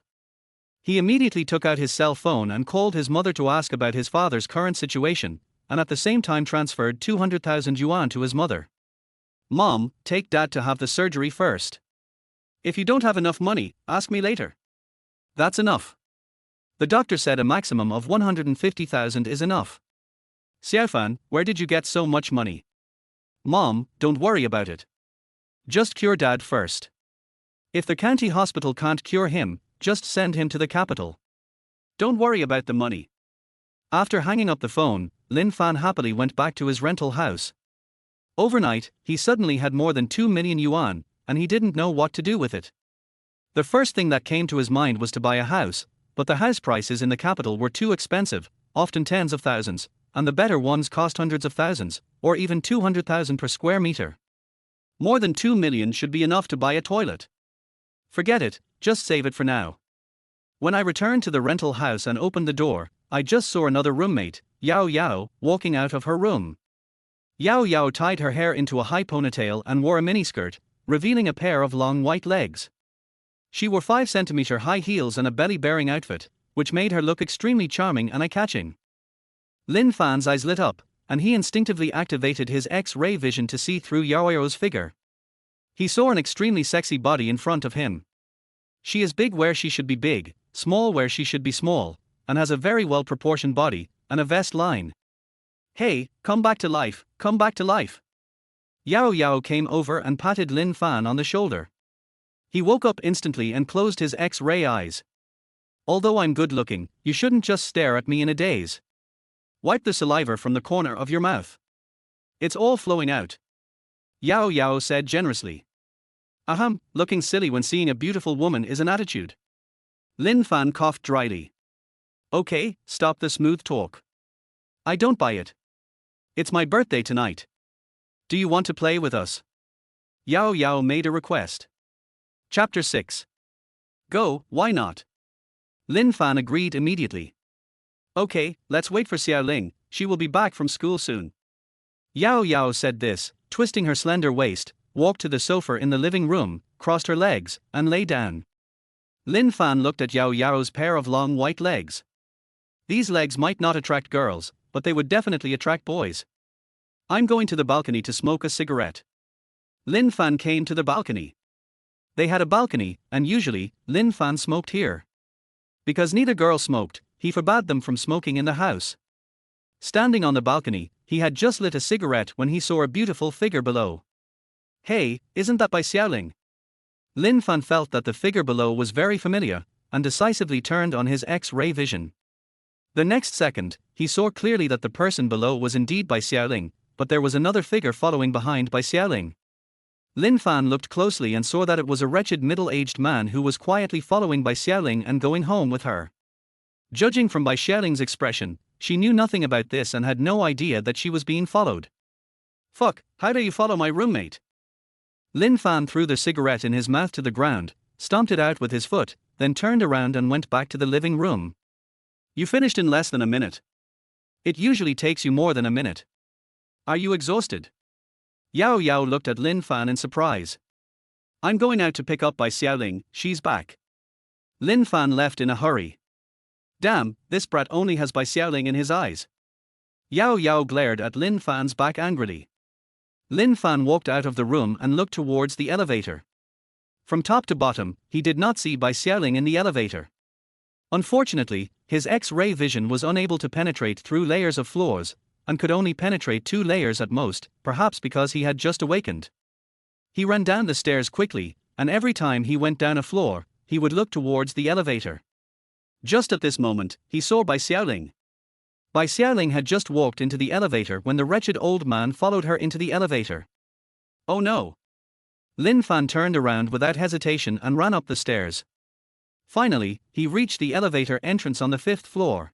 He immediately took out his cell phone and called his mother to ask about his father's current situation, and at the same time transferred 200,000 yuan to his mother. Mom, take Dad to have the surgery first. If you don't have enough money, ask me later. That's enough. The doctor said a maximum of 150,000 is enough. Xiaofan, where did you get so much money? Mom, don't worry about it. Just cure dad first. If the county hospital can't cure him, just send him to the capital. Don't worry about the money. After hanging up the phone, Lin Fan happily went back to his rental house. Overnight, he suddenly had more than 2 million yuan, and he didn't know what to do with it. The first thing that came to his mind was to buy a house, but the house prices in the capital were too expensive, often tens of thousands, and the better ones cost hundreds of thousands, or even 200,000 per square meter. More than 2 million should be enough to buy a toilet. Forget it, just save it for now. When I returned to the rental house and opened the door, I just saw another roommate, Yao Yao, walking out of her room. Yao Yao tied her hair into a high ponytail and wore a miniskirt, revealing a pair of long white legs. She wore 5 cm high heels and a belly-bearing outfit, which made her look extremely charming and eye-catching. Lin Fan's eyes lit up, and he instinctively activated his X-ray vision to see through Yao Yao's figure. He saw an extremely sexy body in front of him. She is big where she should be big, small where she should be small, and has a very well-proportioned body, and a vest line. Hey, come back to life, come back to life. Yao Yao came over and patted Lin Fan on the shoulder. He woke up instantly and closed his X-ray eyes. Although I'm good looking, you shouldn't just stare at me in a daze. Wipe the saliva from the corner of your mouth. It's all flowing out. Yao Yao said generously. Ahem, looking silly when seeing a beautiful woman is an attitude. Lin Fan coughed dryly. Okay, stop the smooth talk. I don't buy it. It's my birthday tonight. Do you want to play with us? Yao Yao made a request. Chapter 6. Go, why not? Lin Fan agreed immediately. Okay, let's wait for Xiaoling, she will be back from school soon. Yao Yao said this, twisting her slender waist, walked to the sofa in the living room, crossed her legs, and lay down. Lin Fan looked at Yao Yao's pair of long white legs. These legs might not attract girls, but they would definitely attract boys. I'm going to the balcony to smoke a cigarette. Lin Fan came to the balcony. They had a balcony, and usually, Lin Fan smoked here. Because neither girl smoked, he forbade them from smoking in the house. Standing on the balcony, he had just lit a cigarette when he saw a beautiful figure below. Hey, isn't that by Xiaoling? Lin Fan felt that the figure below was very familiar, and decisively turned on his X-ray vision. The next second, he saw clearly that the person below was indeed by Xiaoling, but there was another figure following behind by Xiaoling. Lin Fan looked closely and saw that it was a wretched middle-aged man who was quietly following by Xiaoling and going home with her. Judging from Bai Xiaoling's expression, she knew nothing about this and had no idea that she was being followed. Fuck, how do you follow my roommate? Lin Fan threw the cigarette in his mouth to the ground, stomped it out with his foot, then turned around and went back to the living room. You finished in less than a minute. It usually takes you more than a minute. Are you exhausted? Yao Yao looked at Lin Fan in surprise. I'm going out to pick up Bai Xiaoling, she's back. Lin Fan left in a hurry. Damn, this brat only has Bai Xiaoling in his eyes. Yao Yao glared at Lin Fan's back angrily. Lin Fan walked out of the room and looked towards the elevator. From top to bottom, he did not see Bai Xiaoling in the elevator. Unfortunately, his X-ray vision was unable to penetrate through layers of floors, and could only penetrate 2 layers at most, perhaps because he had just awakened. He ran down the stairs quickly, and every time he went down a floor, he would look towards the elevator. Just at this moment, he saw Bai Xiaoling. Bai Xiaoling had just walked into the elevator when the wretched old man followed her into the elevator. Oh no! Lin Fan turned around without hesitation and ran up the stairs. Finally, he reached the elevator entrance on the 5th floor.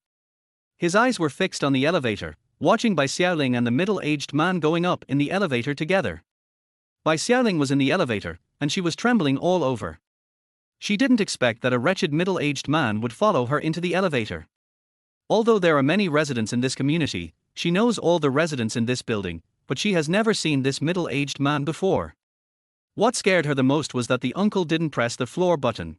His eyes were fixed on the elevator, watching Bai Xiaoling and the middle-aged man going up in the elevator together. Bai Xiaoling was in the elevator, and she was trembling all over. She didn't expect that a wretched middle-aged man would follow her into the elevator. Although there are many residents in this community, she knows all the residents in this building, but she has never seen this middle-aged man before. What scared her the most was that the uncle didn't press the floor button.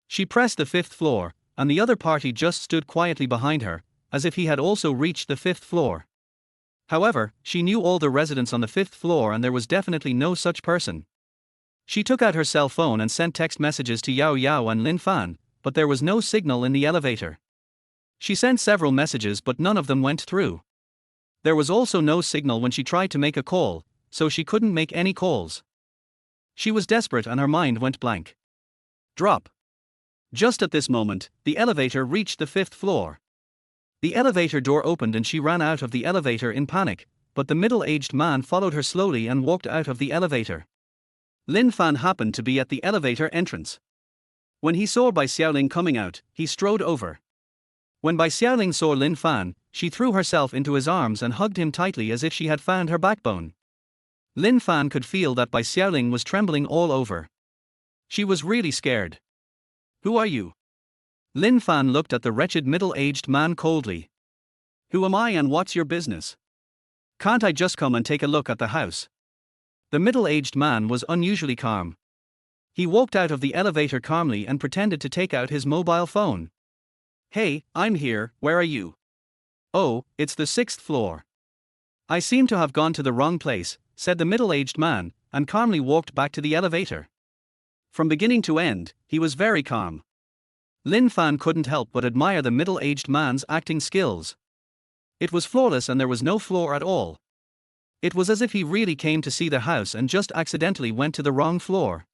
She pressed the 5th floor, and the other party just stood quietly behind her, as if he had also reached the 5th floor. However, she knew all the residents on the 5th floor and there was definitely no such person. She took out her cell phone and sent text messages to Yao Yao and Lin Fan, but there was no signal in the elevator. She sent several messages but none of them went through. There was also no signal when she tried to make a call, so she couldn't make any calls. She was desperate and her mind went blank. Drop. Just at this moment, the elevator reached the 5th floor. The elevator door opened and she ran out of the elevator in panic, but the middle-aged man followed her slowly and walked out of the elevator. Lin Fan happened to be at the elevator entrance. When he saw Bai Xiaoling coming out, he strode over. When Bai Xiaoling saw Lin Fan, she threw herself into his arms and hugged him tightly as if she had found her backbone. Lin Fan could feel that Bai Xiaoling was trembling all over. She was really scared. Who are you? Lin Fan looked at the wretched middle-aged man coldly. Who am I and what's your business? Can't I just come and take a look at the house? The middle-aged man was unusually calm. He walked out of the elevator calmly and pretended to take out his mobile phone. Hey, I'm here, where are you? Oh, it's the 6th floor. I seem to have gone to the wrong place, said the middle-aged man, and calmly walked back to the elevator. From beginning to end, he was very calm. Lin Fan couldn't help but admire the middle-aged man's acting skills. It was flawless and there was no flaw at all. It was as if he really came to see the house and just accidentally went to the wrong floor.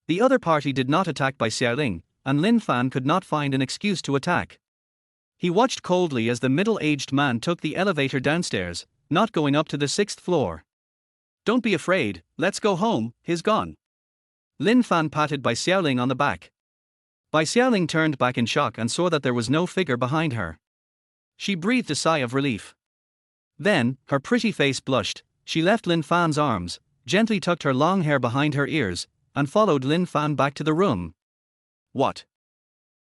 The other party did not attack Bai Xiaoling, and Lin Fan could not find an excuse to attack. He watched coldly as the middle-aged man took the elevator downstairs, not going up to the 6th floor. Don't be afraid, let's go home, he's gone. Lin Fan patted Bai Xiaoling on the back. Bai Xiaoling turned back in shock and saw that there was no figure behind her. She breathed a sigh of relief. Then, her pretty face blushed, she left Lin Fan's arms, gently tucked her long hair behind her ears, and followed Lin Fan back to the room. What?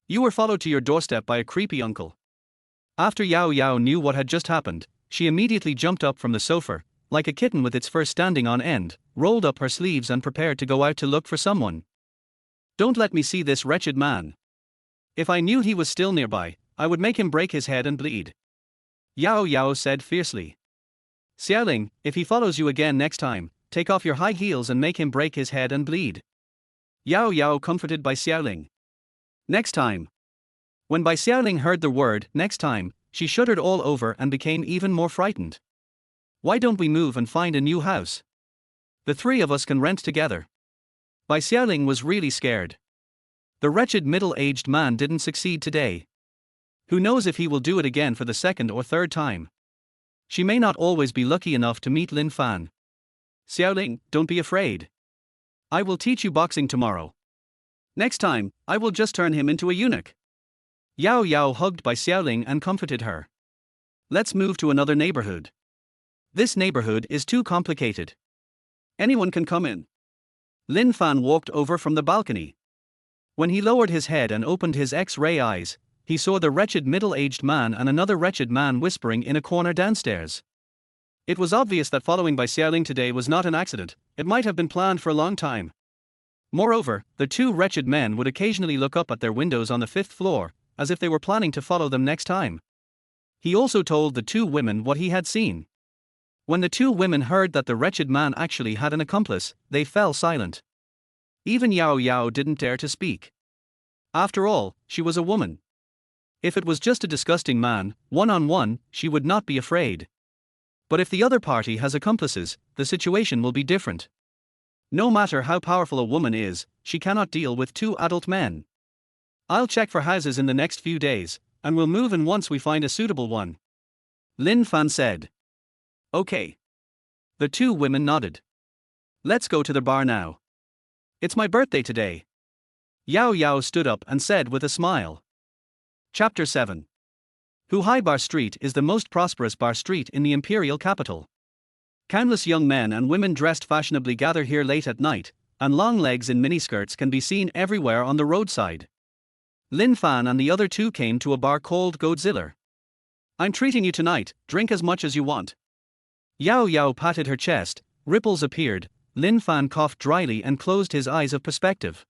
You were followed to your doorstep by a creepy uncle. After Yao Yao knew what had just happened, she immediately jumped up from the sofa, like a kitten with its fur standing on end, rolled up her sleeves and prepared to go out to look for someone. Don't let me see this wretched man. If I knew he was still nearby, I would make him break his head and bleed. Yao Yao said fiercely. Xiaoling, if he follows you again next time, take off your high heels and make him break his head and bleed. Yao Yao comforted Bai Xiaoling. Next time. When Bai Xiaoling heard the word next time, she shuddered all over and became even more frightened. Why don't we move and find a new house? The three of us can rent together. Bai Xiaoling was really scared. The wretched middle-aged man didn't succeed today. Who knows if he will do it again for the 2nd or 3rd time. She may not always be lucky enough to meet Lin Fan. Xiaoling, don't be afraid. I will teach you boxing tomorrow. Next time, I will just turn him into a eunuch. Yao Yao hugged Bai Xiaoling and comforted her. Let's move to another neighborhood. This neighborhood is too complicated. Anyone can come in. Lin Fan walked over from the balcony. When he lowered his head and opened his X-ray eyes, he saw the wretched middle-aged man and another wretched man whispering in a corner downstairs. It was obvious that following Bai Xiaoling today was not an accident, it might have been planned for a long time. Moreover, the two wretched men would occasionally look up at their windows on the 5th floor, as if they were planning to follow them next time. He also told the two women what he had seen. When the two women heard that the wretched man actually had an accomplice, they fell silent. Even Yao Yao didn't dare to speak. After all, she was a woman. If it was just a disgusting man, one-on-one, she would not be afraid. But if the other party has accomplices, the situation will be different. No matter how powerful a woman is, she cannot deal with two adult men. I'll check for houses in the next few days, and we'll move in once we find a suitable one. Lin Fan said. Okay. The two women nodded. Let's go to the bar now. It's my birthday today. Yao Yao stood up and said with a smile. Chapter 7. Huhai Bar Street is the most prosperous bar street in the imperial capital. Countless young men and women dressed fashionably gather here late at night, and long legs in miniskirts can be seen everywhere on the roadside. Lin Fan and the other two came to a bar called Godzilla. I'm treating you tonight, drink as much as you want. Yao Yao patted her chest, ripples appeared, Lin Fan coughed dryly and closed his eyes of perspective.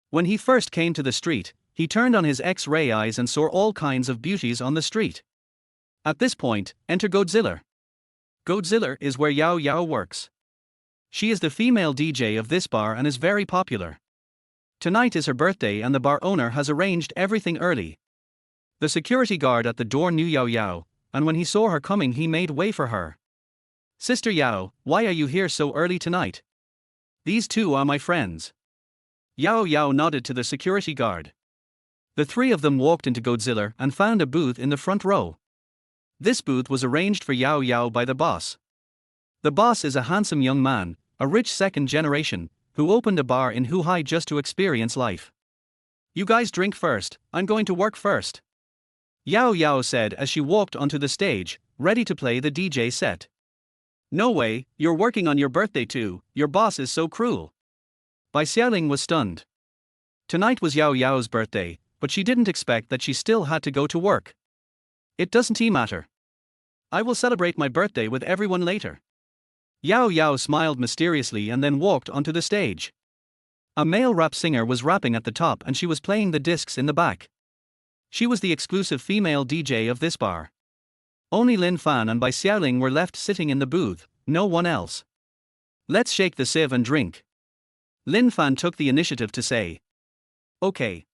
When he first came to the street, he turned on his X-ray eyes and saw all kinds of beauties on the street. At this point, enter Godzilla. Godzilla is where Yao Yao works. She is the female DJ of this bar and is very popular. Tonight is her birthday and the bar owner has arranged everything early. The security guard at the door knew Yao Yao, and when he saw her coming he made way for her. Sister Yao, why are you here so early tonight? These two are my friends. Yao Yao nodded to the security guard. The three of them walked into Godzilla and found a booth in the front row. This booth was arranged for Yao Yao by the boss. The boss is a handsome young man, a rich second generation, who opened a bar in Huhai just to experience life. You guys drink first, I'm going to work first. Yao Yao said as she walked onto the stage, ready to play the DJ set. No way, you're working on your birthday too, your boss is so cruel. Bai Xiaoling was stunned. Tonight was Yao Yao's birthday, but she didn't expect that she still had to go to work. It doesn't matter. I will celebrate my birthday with everyone later. Yao Yao smiled mysteriously and then walked onto the stage. A male rap singer was rapping at the top and she was playing the discs in the back. She was the exclusive female DJ of this bar. Only Lin Fan and Bai Xiaoling were left sitting in the booth, no one else. Let's shake the sieve and drink. Lin Fan took the initiative to say. Okay.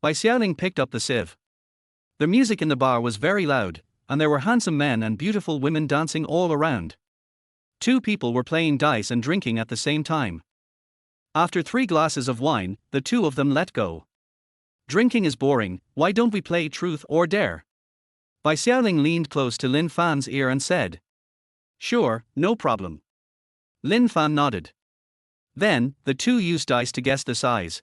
Bai Xiaoling picked up the sieve. The music in the bar was very loud, and there were handsome men and beautiful women dancing all around. Two people were playing dice and drinking at the same time. After 3 glasses of wine, the two of them let go. Drinking is boring, why don't we play truth or dare? Bai Xiaoling leaned close to Lin Fan's ear and said. Sure, no problem. Lin Fan nodded. Then, the two used dice to guess the size.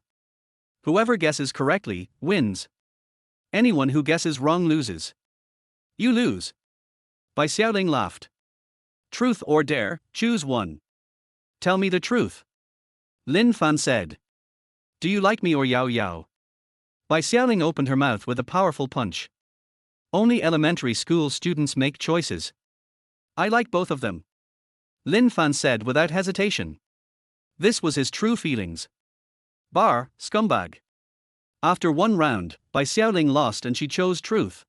Whoever guesses correctly, wins. Anyone who guesses wrong loses. You lose. Bai Xiaoling laughed. Truth or dare, choose one. Tell me the truth. Lin Fan said. Do you like me or Yao Yao? Bai Xiaoling opened her mouth with a powerful punch. Only elementary school students make choices. I like both of them. Lin Fan said without hesitation. This was his true feelings. Bar, scumbag. After 1 round, Bai Xiaoling lost and she chose truth.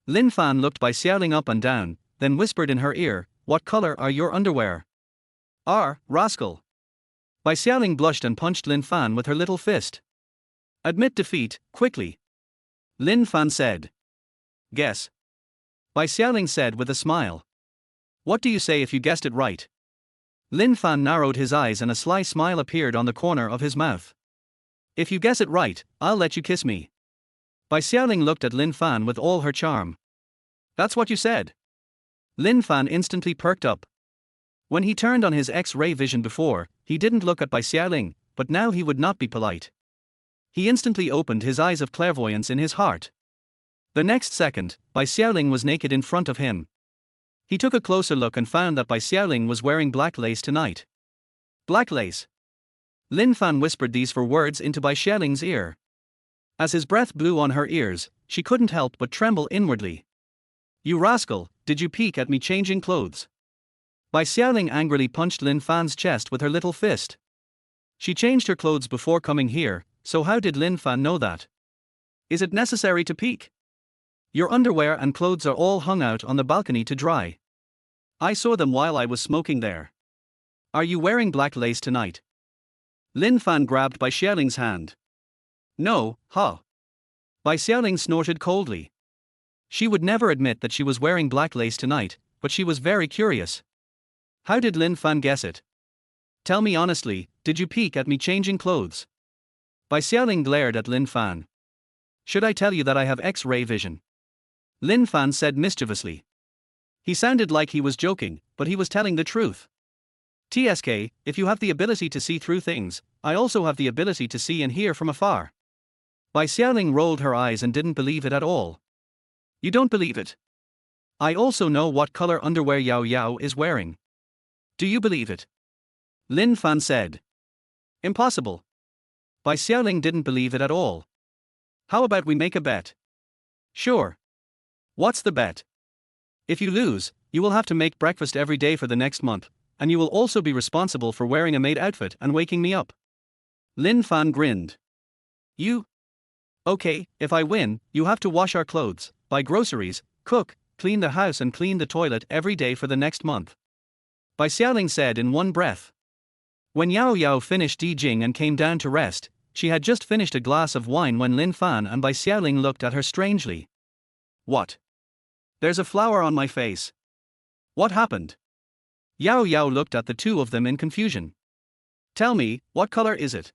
Lin Fan looked Bai Xiaoling up and down, then whispered in her ear, what color are your underwear? Rascal. Bai Xiaoling blushed and punched Lin Fan with her little fist. Admit defeat, quickly. Lin Fan said. Guess. Bai Xiaoling said with a smile. What do you say if you guessed it right? Lin Fan narrowed his eyes and a sly smile appeared on the corner of his mouth. If you guess it right, I'll let you kiss me. Bai Xiaoling looked at Lin Fan with all her charm. That's what you said. Lin Fan instantly perked up. When he turned on his X-ray vision before, he didn't look at Bai Xiaoling, but now he would not be polite. He instantly opened his eyes of clairvoyance in his heart. The next second, Bai Xiaoling was naked in front of him. He took a closer look and found that Bai Xiaoling was wearing black lace tonight. Black lace. Lin Fan whispered these 4 words into Bai Xiaoling's ear. As his breath blew on her ears, she couldn't help but tremble inwardly. You rascal, did you peek at me changing clothes? Bai Xiaoling angrily punched Lin Fan's chest with her little fist. She changed her clothes before coming here, so how did Lin Fan know that? Is it necessary to peek? Your underwear and clothes are all hung out on the balcony to dry. I saw them while I was smoking there. Are you wearing black lace tonight? Lin Fan grabbed Bai Xiaoling's hand. No, huh? Bai Xiaoling snorted coldly. She would never admit that she was wearing black lace tonight, but she was very curious. How did Lin Fan guess it? Tell me honestly, did you peek at me changing clothes? Bai Xiaoling glared at Lin Fan. Should I tell you that I have X-ray vision? Lin Fan said mischievously. He sounded like he was joking, but he was telling the truth. TSK, if you have the ability to see through things, I also have the ability to see and hear from afar. Bai Xiaoling rolled her eyes and didn't believe it at all. You don't believe it? I also know what color underwear Yao Yao is wearing. Do you believe it? Lin Fan said. Impossible. Bai Xiaoling didn't believe it at all. How about we make a bet? Sure. What's the bet? If you lose, you will have to make breakfast every day for the next month, and you will also be responsible for wearing a maid outfit and waking me up. Lin Fan grinned. You? Okay, if I win, you have to wash our clothes, buy groceries, cook, clean the house and clean the toilet every day for the next month. Bai Xiaoling said in one breath. When Yao Yao finished DJing and came down to rest, she had just finished a glass of wine when Lin Fan and Bai Xiaoling looked at her strangely. What? There's a flower on my face. What happened? Yao Yao looked at the two of them in confusion. Tell me, what color is it?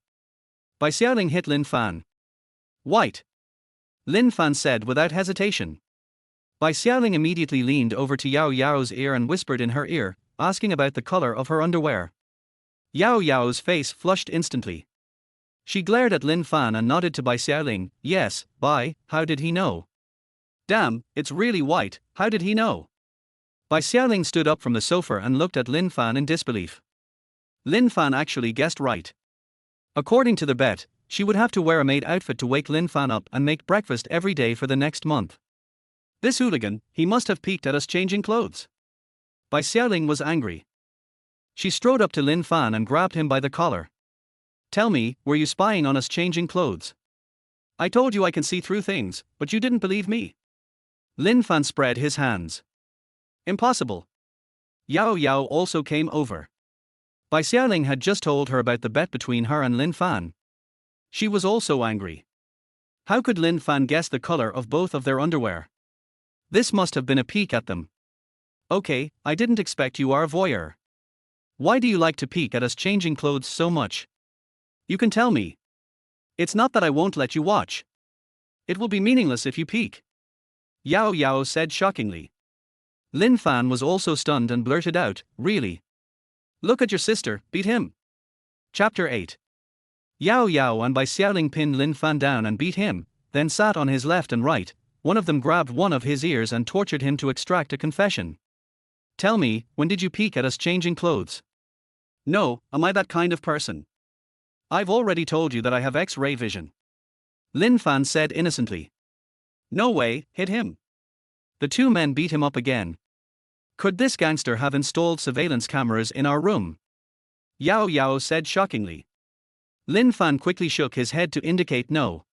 Bai Xiaoling hit Lin Fan. White. Lin Fan said without hesitation. Bai Xiaoling immediately leaned over to Yao Yao's ear and whispered in her ear, asking about the color of her underwear. Yao Yao's face flushed instantly. She glared at Lin Fan and nodded to Bai Xiaoling. Yes, Bai, how did he know? Damn, it's really white, how did he know? Bai Xiaoling stood up from the sofa and looked at Lin Fan in disbelief. Lin Fan actually guessed right. According to the bet, she would have to wear a maid outfit to wake Lin Fan up and make breakfast every day for the next month. This hooligan, he must have peeked at us changing clothes. Bai Xiaoling was angry. She strode up to Lin Fan and grabbed him by the collar. Tell me, were you spying on us changing clothes? I told you I can see through things, but you didn't believe me. Lin Fan spread his hands. Impossible. Yao Yao also came over. Bai Xiaoling had just told her about the bet between her and Lin Fan. She was also angry. How could Lin Fan guess the color of both of their underwear? This must have been a peek at them. Okay, I didn't expect you are a voyeur. Why do you like to peek at us changing clothes so much? You can tell me. It's not that I won't let you watch. It will be meaningless if you peek. Yao Yao said shockingly. Lin Fan was also stunned and blurted out, really? Look at your sister, beat him. Chapter 8. Yao Yao and Bai Xiaoling pinned Lin Fan down and beat him, then sat on his left and right. One of them grabbed one of his ears and tortured him to extract a confession. Tell me, when did you peek at us changing clothes? No, am I that kind of person? I've already told you that I have X-ray vision. Lin Fan said innocently. No way, hit him. The two men beat him up again. Could this gangster have installed surveillance cameras in our room? Yao Yao said shockingly. Lin Fan quickly shook his head to indicate no.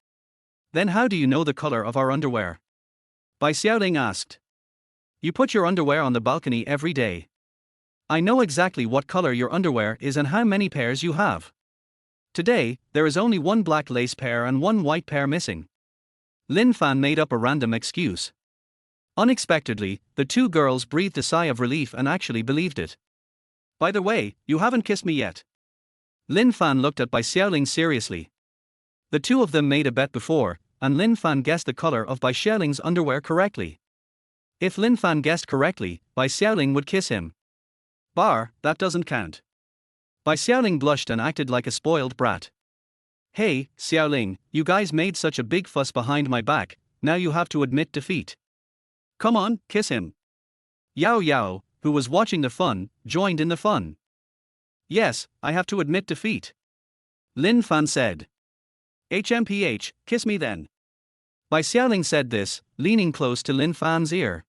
Then how do you know the color of our underwear? Bai Xiaoling asked. You put your underwear on the balcony every day. I know exactly what color your underwear is and how many pairs you have. Today, there is only one black lace pair and one white pair missing. Lin Fan made up a random excuse. Unexpectedly, the two girls breathed a sigh of relief and actually believed it. By the way, you haven't kissed me yet. Lin Fan looked at Bai Xiaoling seriously. The two of them made a bet before, and Lin Fan guessed the color of Bai Xiaoling's underwear correctly. If Lin Fan guessed correctly, Bai Xiaoling would kiss him. That doesn't count. Bai Xiaoling blushed and acted like a spoiled brat. Hey, Xiaoling, you guys made such a big fuss behind my back, now you have to admit defeat. Come on, kiss him. Yao Yao, who was watching the fun, joined in the fun. Yes, I have to admit defeat. Lin Fan said. HMPH, kiss me then. Bai Xiaoling said this, leaning close to Lin Fan's ear.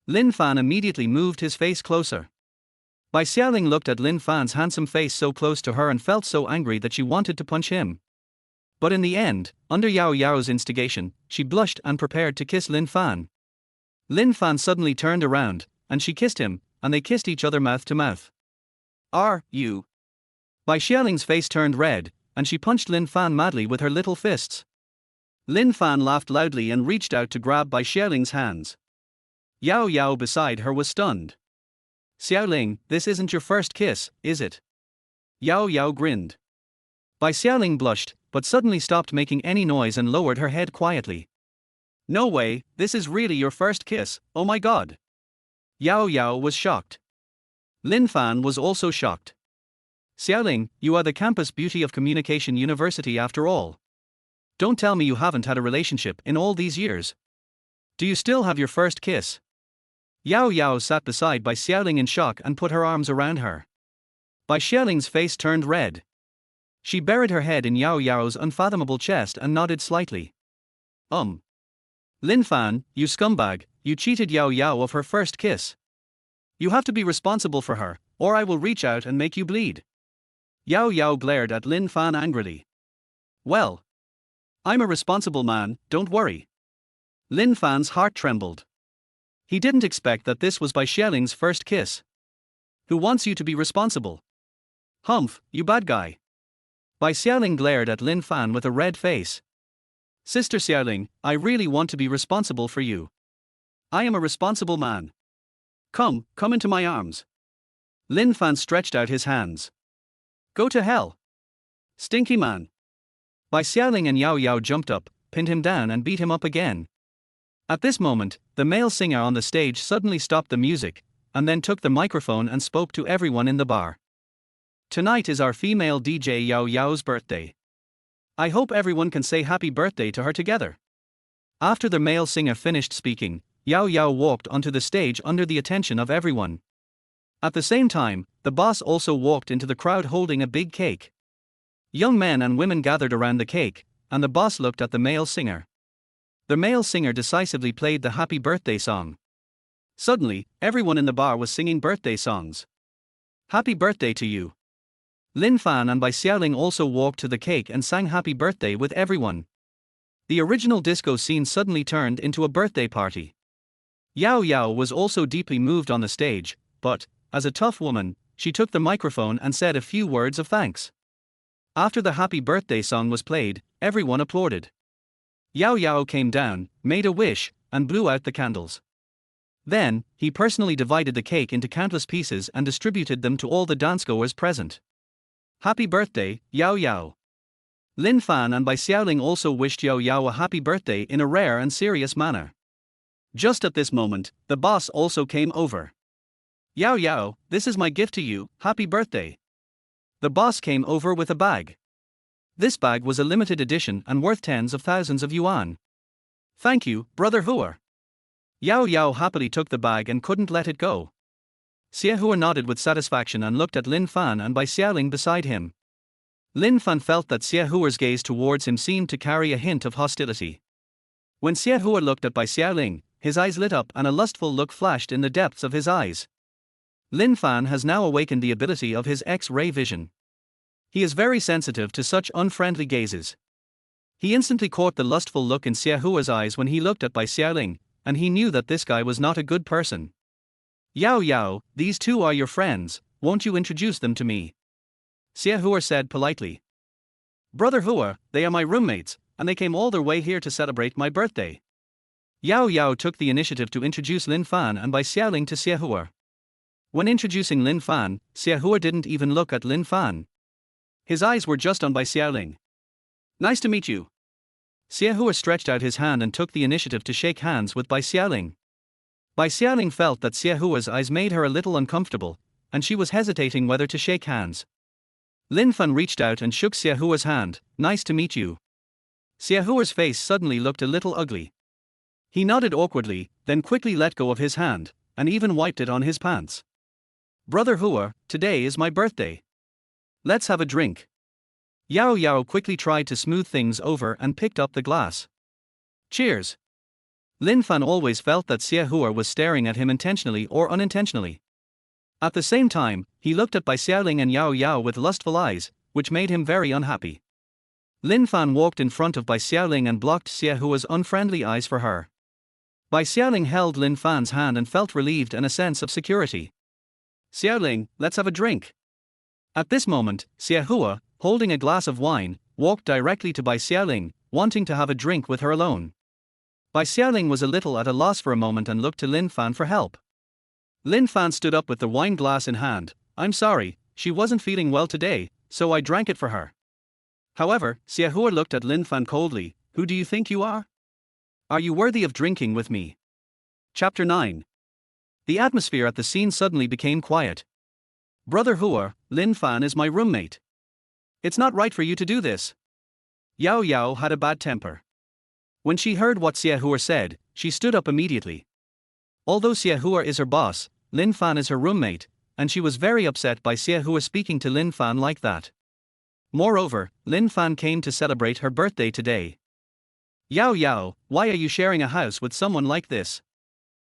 Lin Fan immediately moved his face closer. Bai Xiaoling looked at Lin Fan's handsome face so close to her and felt so angry that she wanted to punch him. But in the end, under Yao Yao's instigation, she blushed and prepared to kiss Lin Fan. Lin Fan suddenly turned around, and she kissed him, and they kissed each other mouth to mouth. Are you? Bai Xiaoling's face turned red, and she punched Lin Fan madly with her little fists. Lin Fan laughed loudly and reached out to grab Bai Xiaoling's hands. Yao Yao beside her was stunned. Xiaoling, this isn't your first kiss, is it? Yao Yao grinned. Bai Xiaoling blushed, but suddenly stopped making any noise and lowered her head quietly. No way, this is really your first kiss, oh my god. Yao Yao was shocked. Lin Fan was also shocked. Xiaoling, you are the campus beauty of Communication University after all. Don't tell me you haven't had a relationship in all these years. Do you still have your first kiss? Yao Yao sat beside Bai Xiaoling in shock and put her arms around her. Bai Xiaoling's face turned red. She buried her head in Yao Yao's unfathomable chest and nodded slightly. Lin Fan, you scumbag, you cheated Yao Yao of her first kiss. You have to be responsible for her, or I will reach out and make you bleed. Yao Yao glared at Lin Fan angrily. Well, I'm a responsible man, don't worry. Lin Fan's heart trembled. He didn't expect that this was Bai Xiaoling's first kiss. Who wants you to be responsible? Humph, you bad guy. Bai Xiaoling glared at Lin Fan with a red face. Sister Xiaoling, I really want to be responsible for you. I am a responsible man. Come into my arms. Lin Fan stretched out his hands. Go to hell. Stinky man. Bai Xiaoling and Yao Yao jumped up, pinned him down and beat him up again. At this moment, the male singer on the stage suddenly stopped the music, and then took the microphone and spoke to everyone in the bar. Tonight is our female DJ Yao Yao's birthday. I hope everyone can say happy birthday to her together. After the male singer finished speaking, Yao Yao walked onto the stage under the attention of everyone. At the same time, the boss also walked into the crowd holding a big cake. Young men and women gathered around the cake, and the boss looked at the male singer. The male singer decisively played the happy birthday song. Suddenly, everyone in the bar was singing birthday songs. Happy birthday to you. Lin Fan and Bai Xiaoling also walked to the cake and sang happy birthday with everyone. The original disco scene suddenly turned into a birthday party. Yao Yao was also deeply moved on the stage, but, as a tough woman, she took the microphone and said a few words of thanks. After the happy birthday song was played, everyone applauded. Yao Yao came down, made a wish, and blew out the candles. Then, he personally divided the cake into countless pieces and distributed them to all the dancegoers present. Happy birthday, Yao Yao. Lin Fan and Bai Xiaoling also wished Yao Yao a happy birthday in a rare and serious manner. Just at this moment, the boss also came over. Yao Yao, this is my gift to you, happy birthday. The boss came over with a bag. This bag was a limited edition and worth tens of thousands of yuan. Thank you, brother Hua. Yao Yao happily took the bag and couldn't let it go. Xie Hua nodded with satisfaction and looked at Lin Fan and Bai Xiaoling beside him. Lin Fan felt that Xie Hua's gaze towards him seemed to carry a hint of hostility. When Xie Hua looked at Bai Xiaoling, his eyes lit up and a lustful look flashed in the depths of his eyes. Lin Fan has now awakened the ability of his X-ray vision. He is very sensitive to such unfriendly gazes. He instantly caught the lustful look in Xie Hua's eyes when he looked at Bai Xiaoling, and he knew that this guy was not a good person. Yao Yao, these two are your friends, won't you introduce them to me? Xie Hua said politely. Brother Hua, they are my roommates, and they came all their way here to celebrate my birthday. Yao Yao took the initiative to introduce Lin Fan and Bai Xiaoling to Xie Hua. When introducing Lin Fan, Xie Hua didn't even look at Lin Fan. His eyes were just on Bai Xiaoling. Nice to meet you. Xie Hua stretched out his hand and took the initiative to shake hands with Bai Xiaoling. Bai Xiaoling felt that Xie Hua's eyes made her a little uncomfortable, and she was hesitating whether to shake hands. Lin Fan reached out and shook Xie Hua's hand. Nice to meet you. Xie Hua's face suddenly looked a little ugly. He nodded awkwardly, then quickly let go of his hand, and even wiped it on his pants. Brother Hua, today is my birthday. Let's have a drink. Yao Yao quickly tried to smooth things over and picked up the glass. Cheers. Lin Fan always felt that Xie Hua was staring at him intentionally or unintentionally. At the same time, he looked at Bai Xiaoling and Yao Yao with lustful eyes, which made him very unhappy. Lin Fan walked in front of Bai Xiaoling and blocked Xie Hua's unfriendly eyes for her. Bai Xiaoling held Lin Fan's hand and felt relieved and a sense of security. Xiaoling, let's have a drink. At this moment, Xie Hua, holding a glass of wine, walked directly to Bai Xiaoling, wanting to have a drink with her alone. Bai Xiaoling was a little at a loss for a moment and looked to Lin Fan for help. Lin Fan stood up with the wine glass in hand. I'm sorry, she wasn't feeling well today, so I drank it for her. However, Xie Hua looked at Lin Fan coldly. Who do you think you are? Are you worthy of drinking with me? Chapter 9. The atmosphere at the scene suddenly became quiet. Brother Hua, Lin Fan is my roommate. It's not right for you to do this. Yao Yao had a bad temper. When she heard what Xie Hua said, she stood up immediately. Although Xie Hua is her boss, Lin Fan is her roommate, and she was very upset by Xie Hua speaking to Lin Fan like that. Moreover, Lin Fan came to celebrate her birthday today. Yao Yao, why are you sharing a house with someone like this?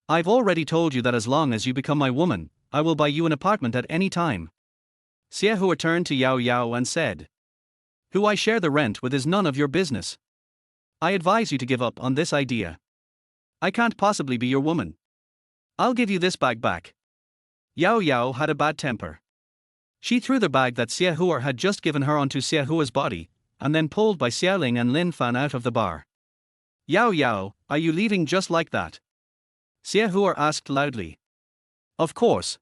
I've already told you that as long as you become my woman, I will buy you an apartment at any time. Xie Hua turned to Yao Yao and said. Who I share the rent with is none of your business. I advise you to give up on this idea. I can't possibly be your woman. I'll give you this bag back. Yao Yao had a bad temper. She threw the bag that Xie Hua had just given her onto Xie Hua's body, and then pulled Bai Xiaoling and Lin Fan out of the bar. Yao Yao, are you leaving just like that? Xie Huo asked loudly. Of course.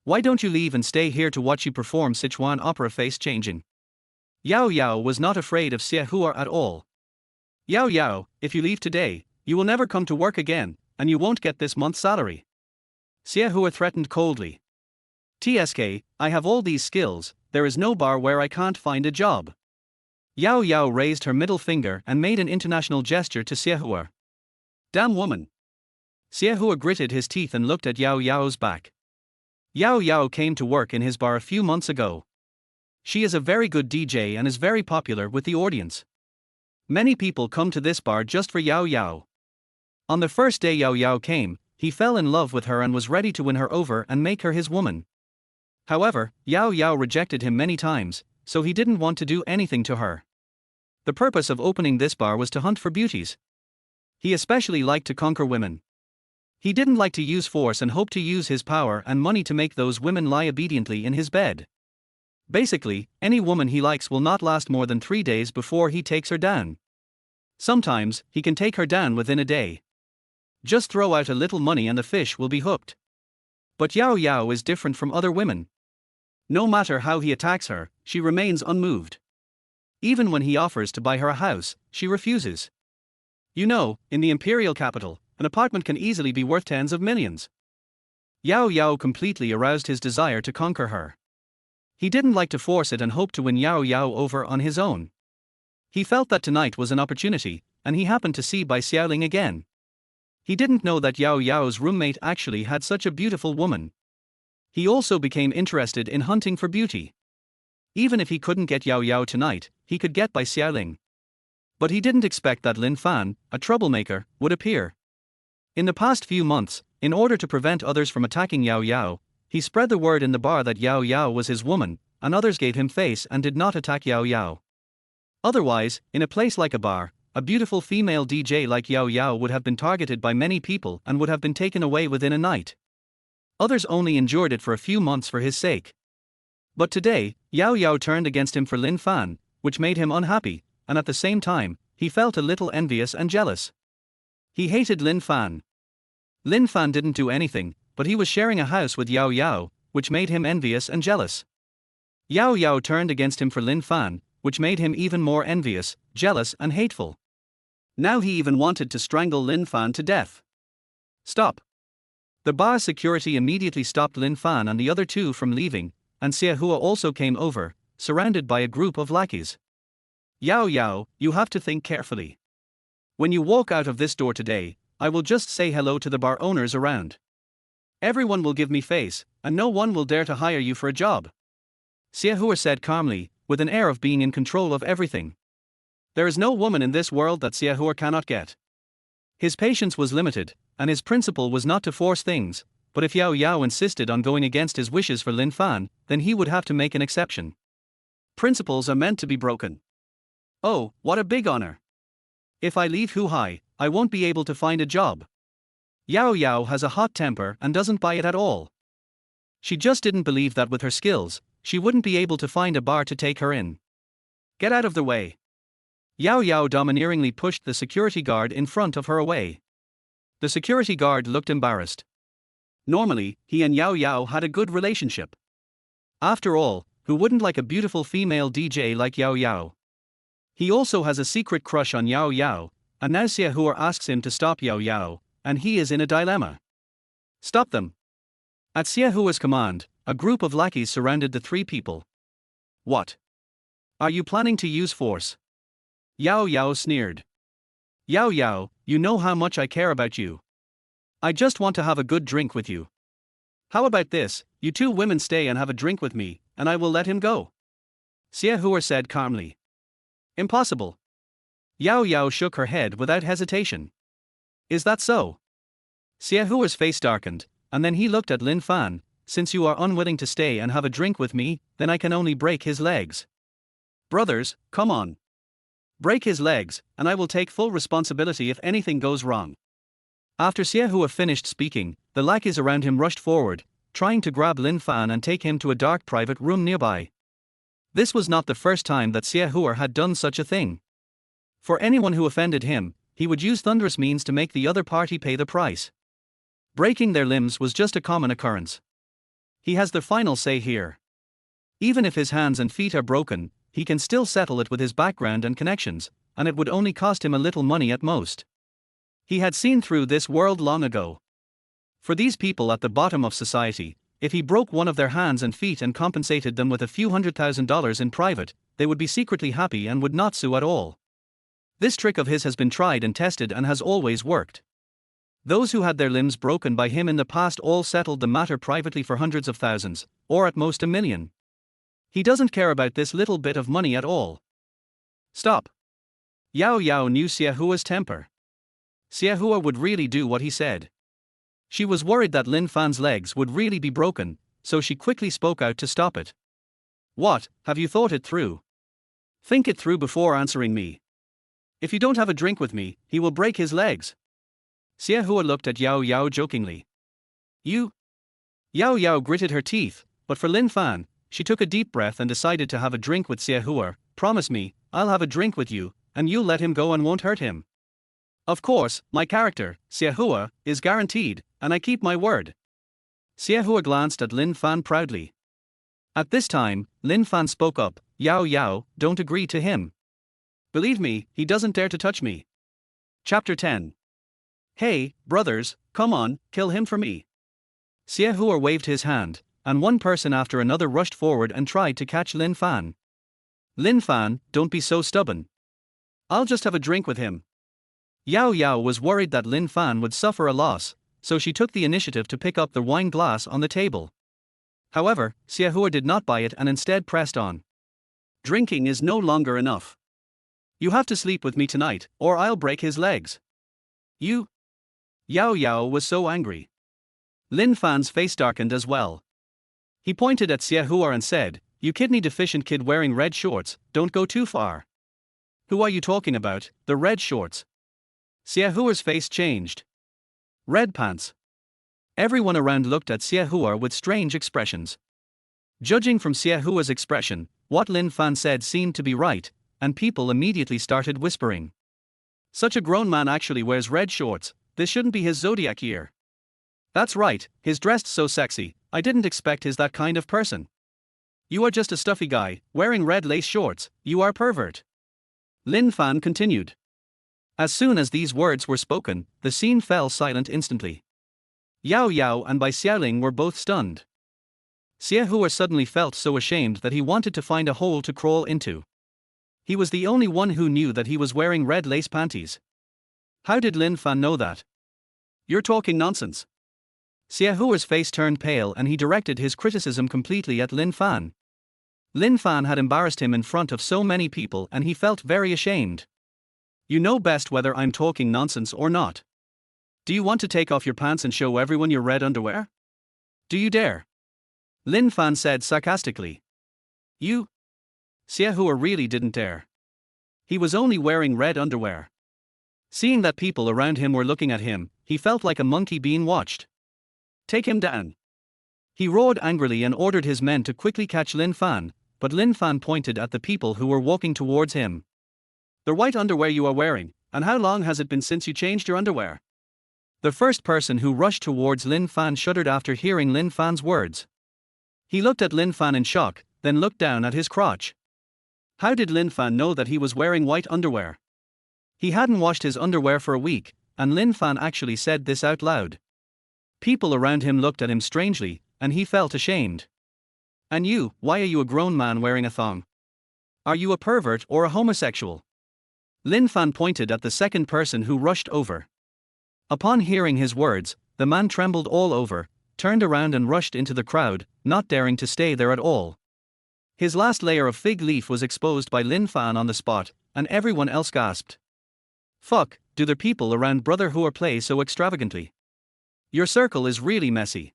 Why don't you leave and stay here to watch you perform Sichuan opera face changing? Yao Yao was not afraid of Xie Huo at all. Yao Yao, if you leave today, you will never come to work again, and you won't get this month's salary. Xie Huo threatened coldly. TSK, I have all these skills, there is no bar where I can't find a job. Yao Yao raised her middle finger and made an international gesture to Xie Huo. Damn woman. Xie Huo gritted his teeth and looked at Yao Yao's back. Yao Yao came to work in his bar a few months ago. She is a very good DJ and is very popular with the audience. Many people come to this bar just for Yao Yao. On the first day Yao Yao came, he fell in love with her and was ready to win her over and make her his woman. However, Yao Yao rejected him many times, so he didn't want to do anything to her. The purpose of opening this bar was to hunt for beauties. He especially liked to conquer women. He didn't like to use force and hoped to use his power and money to make those women lie obediently in his bed. Basically, any woman he likes will not last more than 3 days before he takes her down. Sometimes, he can take her down within a day. Just throw out a little money and the fish will be hooked. But Yao Yao is different from other women. No matter how he attacks her, she remains unmoved. Even when he offers to buy her a house, she refuses. You know, in the imperial capital, an apartment can easily be worth tens of millions. Yao Yao completely aroused his desire to conquer her. He didn't like to force it and hoped to win Yao Yao over on his own. He felt that tonight was an opportunity, and he happened to see Bai Xiaoling again. He didn't know that Yao Yao's roommate actually had such a beautiful woman. He also became interested in hunting for beauty. Even if he couldn't get Yao Yao tonight, he could get Bai Xiaoling. But he didn't expect that Lin Fan, a troublemaker, would appear. In the past few months, in order to prevent others from attacking Yao Yao, he spread the word in the bar that Yao Yao was his woman, and others gave him face and did not attack Yao Yao. Otherwise, in a place like a bar, a beautiful female DJ like Yao Yao would have been targeted by many people and would have been taken away within a night. Others only endured it for a few months for his sake. But today, Yao Yao turned against him for Lin Fan, which made him unhappy, and at the same time, he felt a little envious and jealous. He hated Lin Fan. Lin Fan didn't do anything, but he was sharing a house with Yao Yao, which made him envious and jealous. Yao Yao turned against him for Lin Fan, which made him even more envious, jealous and hateful. Now he even wanted to strangle Lin Fan to death. Stop. The bar's security immediately stopped Lin Fan and the other two from leaving, and Xie Huo also came over, surrounded by a group of lackeys. Yao Yao, you have to think carefully. When you walk out of this door today, I will just say hello to the bar owners around. Everyone will give me face, and no one will dare to hire you for a job. Xie Huo said calmly, with an air of being in control of everything. There is no woman in this world that Xie Huo cannot get. His patience was limited, and his principle was not to force things, but if Yao Yao insisted on going against his wishes for Lin Fan, then he would have to make an exception. Principles are meant to be broken. Oh, what a big honor. If I leave Huhai, I won't be able to find a job. Yao Yao has a hot temper and doesn't buy it at all. She just didn't believe that with her skills, she wouldn't be able to find a bar to take her in. Get out of the way. Yao Yao domineeringly pushed the security guard in front of her away. The security guard looked embarrassed. Normally, he and Yao Yao had a good relationship. After all, who wouldn't like a beautiful female DJ like Yao Yao? He also has a secret crush on Yao Yao, and now Xie Huo asks him to stop Yao Yao, and he is in a dilemma. Stop them. At Xie Huo's command, a group of lackeys surrounded the three people. What? Are you planning to use force? Yao Yao sneered. Yao Yao, you know how much I care about you. I just want to have a good drink with you. How about this, you two women stay and have a drink with me, and I will let him go. Xie Huo said calmly. Impossible. Yao Yao shook her head without hesitation. Is that so? Xie Huo's face darkened, and then he looked at Lin Fan. Since you are unwilling to stay and have a drink with me, then I can only break his legs. Brothers, come on. Break his legs, and I will take full responsibility if anything goes wrong. After Xie Huo finished speaking, the lackeys around him rushed forward, trying to grab Lin Fan and take him to a dark private room nearby. This was not the first time that Xie Huo had done such a thing. For anyone who offended him, he would use thunderous means to make the other party pay the price. Breaking their limbs was just a common occurrence. He has the final say here. Even if his hands and feet are broken, he can still settle it with his background and connections, and it would only cost him a little money at most. He had seen through this world long ago. For these people at the bottom of society, if he broke one of their hands and feet and compensated them with a few $100,000 in private, they would be secretly happy and would not sue at all. This trick of his has been tried and tested and has always worked. Those who had their limbs broken by him in the past all settled the matter privately for hundreds of thousands, or at most $1 million. He doesn't care about this little bit of money at all. Stop. Yao Yao knew Xiaohua's temper. Xiaohua would really do what he said. She was worried that Lin Fan's legs would really be broken, so she quickly spoke out to stop it. What, have you thought it through? Think it through before answering me. If you don't have a drink with me, he will break his legs. Xiaohua looked at Yao Yao jokingly. You? Yao Yao gritted her teeth, but for Lin Fan, she took a deep breath and decided to have a drink with Xiaohua. Promise me, I'll have a drink with you, and you'll let him go and won't hurt him. Of course, my character, Xiaohua, is guaranteed, and I keep my word. Xiaohua glanced at Lin Fan proudly. At this time, Lin Fan spoke up. Yao Yao, don't agree to him. Believe me, he doesn't dare to touch me. Chapter 10. Hey, brothers, come on, kill him for me. Xiaohua waved his hand, and one person after another rushed forward and tried to catch Lin Fan. Lin Fan, don't be so stubborn. I'll just have a drink with him. Yao Yao was worried that Lin Fan would suffer a loss, so she took the initiative to pick up the wine glass on the table. However, Xiaohua did not buy it and instead pressed on. Drinking is no longer enough. You have to sleep with me tonight, or I'll break his legs. You? Yao Yao was so angry. Lin Fan's face darkened as well. He pointed at Xiaohua and said, "You kidney-deficient kid wearing red shorts, don't go too far." Who are you talking about, the red shorts? Xiaohua's face changed. Red pants. Everyone around looked at Xiaohua with strange expressions. Judging from Xiaohua's expression, what Lin Fan said seemed to be right, and people immediately started whispering. Such a grown man actually wears red shorts, this shouldn't be his zodiac year. That's right, he's dressed so sexy, I didn't expect he's that kind of person. You are just a stuffy guy, wearing red lace shorts, you are pervert. Lin Fan continued. As soon as these words were spoken, the scene fell silent instantly. Yao Yao and Bai Xiaoling were both stunned. Xiaohua suddenly felt so ashamed that he wanted to find a hole to crawl into. He was the only one who knew that he was wearing red lace panties. How did Lin Fan know that? You're talking nonsense. Xiaohua's face turned pale and he directed his criticism completely at Lin Fan. Lin Fan had embarrassed him in front of so many people and he felt very ashamed. You know best whether I'm talking nonsense or not. Do you want to take off your pants and show everyone your red underwear? Do you dare? Lin Fan said sarcastically. You? Xiaohua really didn't dare. He was only wearing red underwear. Seeing that people around him were looking at him, he felt like a monkey being watched. Take him down. He roared angrily and ordered his men to quickly catch Lin Fan, but Lin Fan pointed at the people who were walking towards him. The white underwear you are wearing, and how long has it been since you changed your underwear? The first person who rushed towards Lin Fan shuddered after hearing Lin Fan's words. He looked at Lin Fan in shock, then looked down at his crotch. How did Lin Fan know that he was wearing white underwear? He hadn't washed his underwear for a week, and Lin Fan actually said this out loud. People around him looked at him strangely, and he felt ashamed. And you, why are you a grown man wearing a thong? Are you a pervert or a homosexual? Lin Fan pointed at the second person who rushed over. Upon hearing his words, the man trembled all over, turned around and rushed into the crowd, not daring to stay there at all. His last layer of fig leaf was exposed by Lin Fan on the spot, and everyone else gasped. Fuck, do the people around Brother Hua play so extravagantly? Your circle is really messy.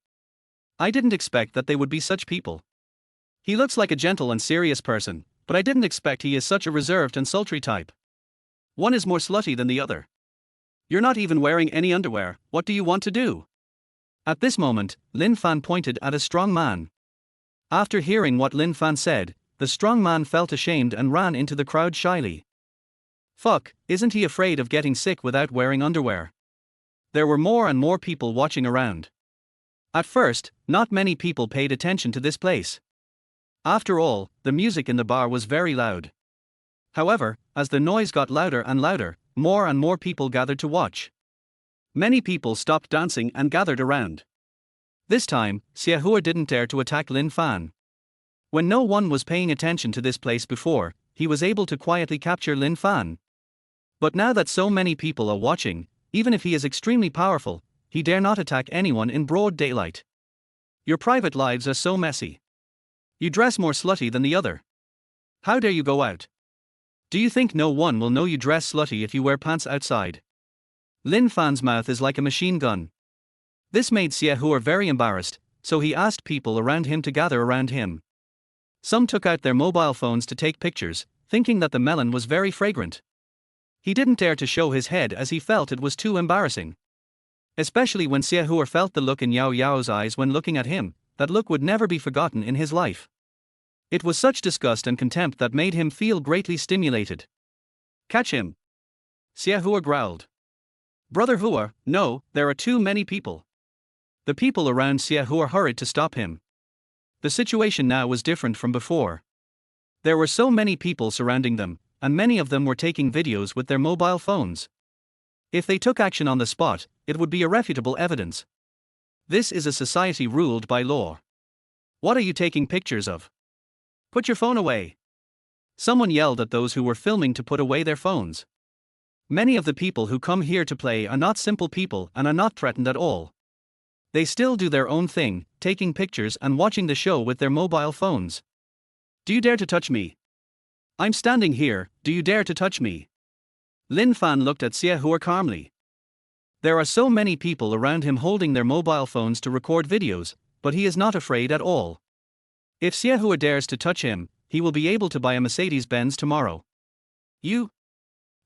I didn't expect that they would be such people. He looks like a gentle and serious person, but I didn't expect he is such a reserved and sultry type. One is more slutty than the other. You're not even wearing any underwear, what do you want to do? At this moment, Lin Fan pointed at a strong man. After hearing what Lin Fan said, the strong man felt ashamed and ran into the crowd shyly. Fuck, isn't he afraid of getting sick without wearing underwear? There were more and more people watching around. At first, not many people paid attention to this place. After all, the music in the bar was very loud. However, as the noise got louder and louder, more and more people gathered to watch. Many people stopped dancing and gathered around. This time, Xiahua didn't dare to attack Lin Fan. When no one was paying attention to this place before, he was able to quietly capture Lin Fan. But now that so many people are watching, even if he is extremely powerful, he dare not attack anyone in broad daylight. Your private lives are so messy. You dress more slutty than the other. How dare you go out? Do you think no one will know you dress slutty if you wear pants outside? Lin Fan's mouth is like a machine gun. This made Xiahua very embarrassed, so he asked people around him to gather around him. Some took out their mobile phones to take pictures, thinking that the melon was very fragrant. He didn't dare to show his head as he felt it was too embarrassing. Especially when Xiahua felt the look in Yao Yao's eyes when looking at him, that look would never be forgotten in his life. It was such disgust and contempt that made him feel greatly stimulated. Catch him! Xiahua growled. Brother Hua, no, there are too many people. The people around Xiahua hurried to stop him. The situation now was different from before. There were so many people surrounding them, and many of them were taking videos with their mobile phones. If they took action on the spot, it would be irrefutable evidence. This is a society ruled by law. What are you taking pictures of? Put your phone away. Someone yelled at those who were filming to put away their phones. Many of the people who come here to play are not simple people and are not threatened at all. They still do their own thing, taking pictures and watching the show with their mobile phones. Do you dare to touch me? I'm standing here, do you dare to touch me? Lin Fan looked at Xiahua calmly. There are so many people around him holding their mobile phones to record videos, but he is not afraid at all. If Xiahua dares to touch him, he will be able to buy a Mercedes-Benz tomorrow. You?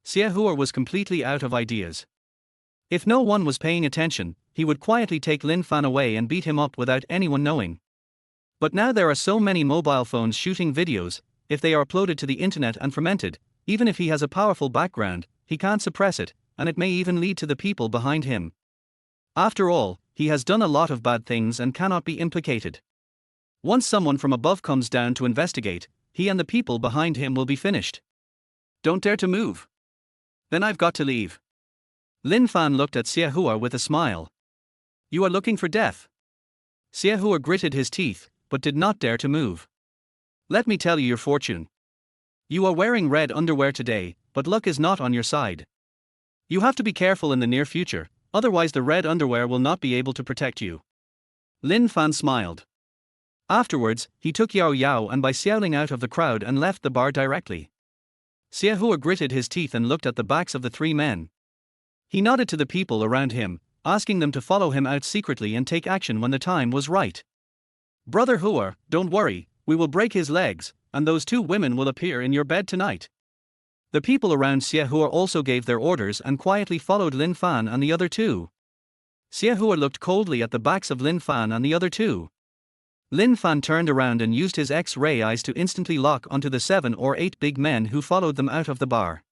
Xiahua was completely out of ideas. If no one was paying attention, he would quietly take Lin Fan away and beat him up without anyone knowing. But now there are so many mobile phones shooting videos, if they are uploaded to the internet and fermented, even if he has a powerful background, he can't suppress it, and it may even lead to the people behind him. After all, he has done a lot of bad things and cannot be implicated. Once someone from above comes down to investigate, he and the people behind him will be finished. Don't dare to move. Then I've got to leave. Lin Fan looked at Xiahua with a smile. You are looking for death. Xiahua gritted his teeth, but did not dare to move. Let me tell you your fortune. You are wearing red underwear today, but luck is not on your side. You have to be careful in the near future, otherwise the red underwear will not be able to protect you. Lin Fan smiled. Afterwards, he took Yao Yao and by xiaoling out of the crowd and left the bar directly. Xiahua gritted his teeth and looked at the backs of the three men. He nodded to the people around him, asking them to follow him out secretly and take action when the time was right. Brother Hua, don't worry, we will break his legs, and those two women will appear in your bed tonight. The people around Xiahua also gave their orders and quietly followed Lin Fan and the other two. Xiahua looked coldly at the backs of Lin Fan and the other two. Lin Fan turned around and used his X-ray eyes to instantly lock onto the 7 or 8 big men who followed them out of the bar.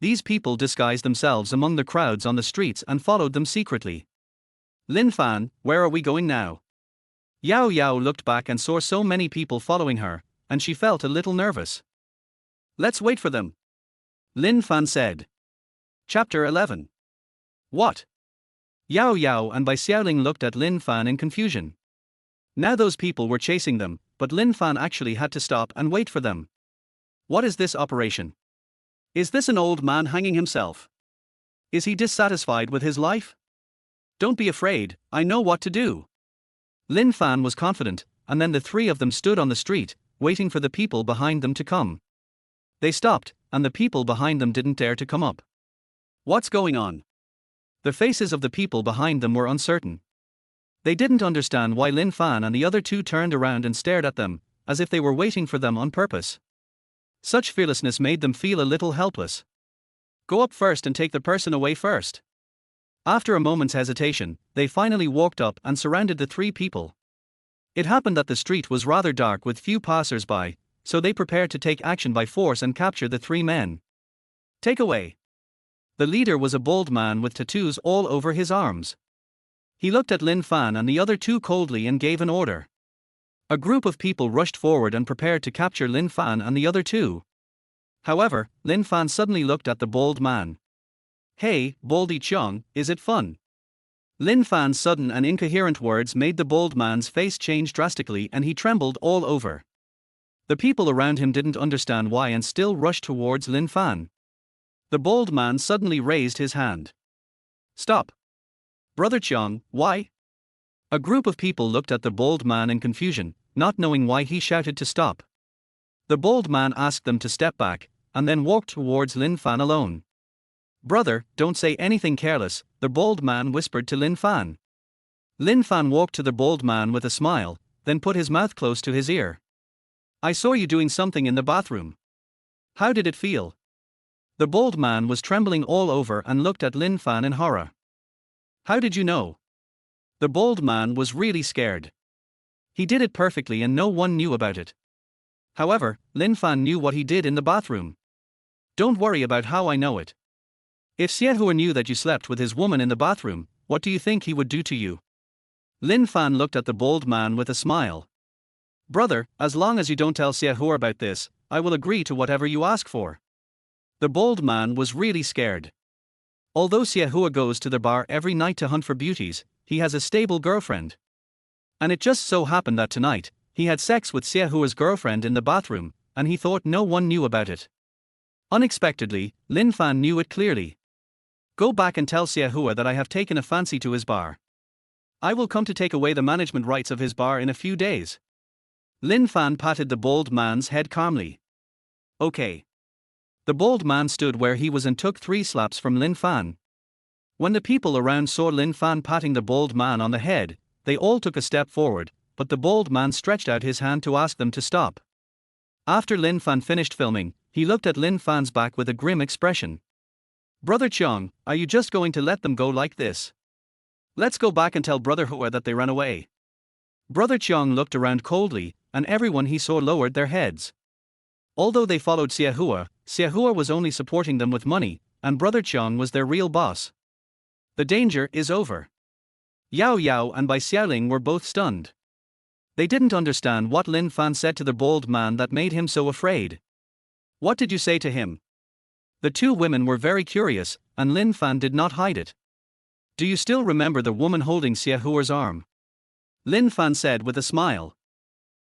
These people disguised themselves among the crowds on the streets and followed them secretly. Lin Fan, where are we going now? Yao Yao looked back and saw so many people following her, and she felt a little nervous. Let's wait for them. Lin Fan said. Chapter 11. What? Yao Yao and Bai Xiaoling looked at Lin Fan in confusion. Now those people were chasing them, but Lin Fan actually had to stop and wait for them. What is this operation? Is this an old man hanging himself? Is he dissatisfied with his life? Don't be afraid, I know what to do. Lin Fan was confident, and then the three of them stood on the street, waiting for the people behind them to come. They stopped, and the people behind them didn't dare to come up. What's going on? The faces of the people behind them were uncertain. They didn't understand why Lin Fan and the other two turned around and stared at them, as if they were waiting for them on purpose. Such fearlessness made them feel a little helpless. Go up first and take the person away first. After a moment's hesitation, they finally walked up and surrounded the three people. It happened that the street was rather dark with few passers-by, so they prepared to take action by force and capture the three men. Take away. The leader was a bald man with tattoos all over his arms. He looked at Lin Fan and the other two coldly and gave an order. A group of people rushed forward and prepared to capture Lin Fan and the other two. However, Lin Fan suddenly looked at the bald man. "Hey, Baldy Chung, is it fun?" Lin Fan's sudden and incoherent words made the bald man's face change drastically and he trembled all over. The people around him didn't understand why and still rushed towards Lin Fan. The bald man suddenly raised his hand. "Stop. Brother Chung, why?" A group of people looked at the bald man in confusion, not knowing why he shouted to stop. The bald man asked them to step back, and then walked towards Lin Fan alone. "Brother, don't say anything careless," the bald man whispered to Lin Fan. Lin Fan walked to the bald man with a smile, then put his mouth close to his ear. "I saw you doing something in the bathroom. How did it feel?" The bald man was trembling all over and looked at Lin Fan in horror. "How did you know?" The bald man was really scared. He did it perfectly and no one knew about it. However, Lin Fan knew what he did in the bathroom. "Don't worry about how I know it. If Xiehua knew that you slept with his woman in the bathroom, what do you think he would do to you?" Lin Fan looked at the bald man with a smile. "Brother, as long as you don't tell Xiehua about this, I will agree to whatever you ask for." The bald man was really scared. Although Xiehua goes to the bar every night to hunt for beauties, he has a stable girlfriend. And it just so happened that tonight, he had sex with Xiehua's girlfriend in the bathroom, and he thought no one knew about it. Unexpectedly, Lin Fan knew it clearly. "Go back and tell Xiehua that I have taken a fancy to his bar. I will come to take away the management rights of his bar in a few days." Lin Fan patted the bald man's head calmly. "Okay." The bald man stood where he was and took 3 slaps from Lin Fan. When the people around saw Lin Fan patting the bald man on the head, they all took a step forward, but the bald man stretched out his hand to ask them to stop. After Lin Fan finished filming, he looked at Lin Fan's back with a grim expression. "Brother Chung, are you just going to let them go like this? Let's go back and tell Brother Hua that they ran away." Brother Chung looked around coldly, and everyone he saw lowered their heads. Although they followed Xiehua, Xiehua was only supporting them with money, and Brother Chung was their real boss. The danger is over. Yao Yao and Bai Xiaoling were both stunned. They didn't understand what Lin Fan said to the bald man that made him so afraid. "What did you say to him?" The two women were very curious, and Lin Fan did not hide it. "Do you still remember the woman holding Xiahua's arm?" Lin Fan said with a smile.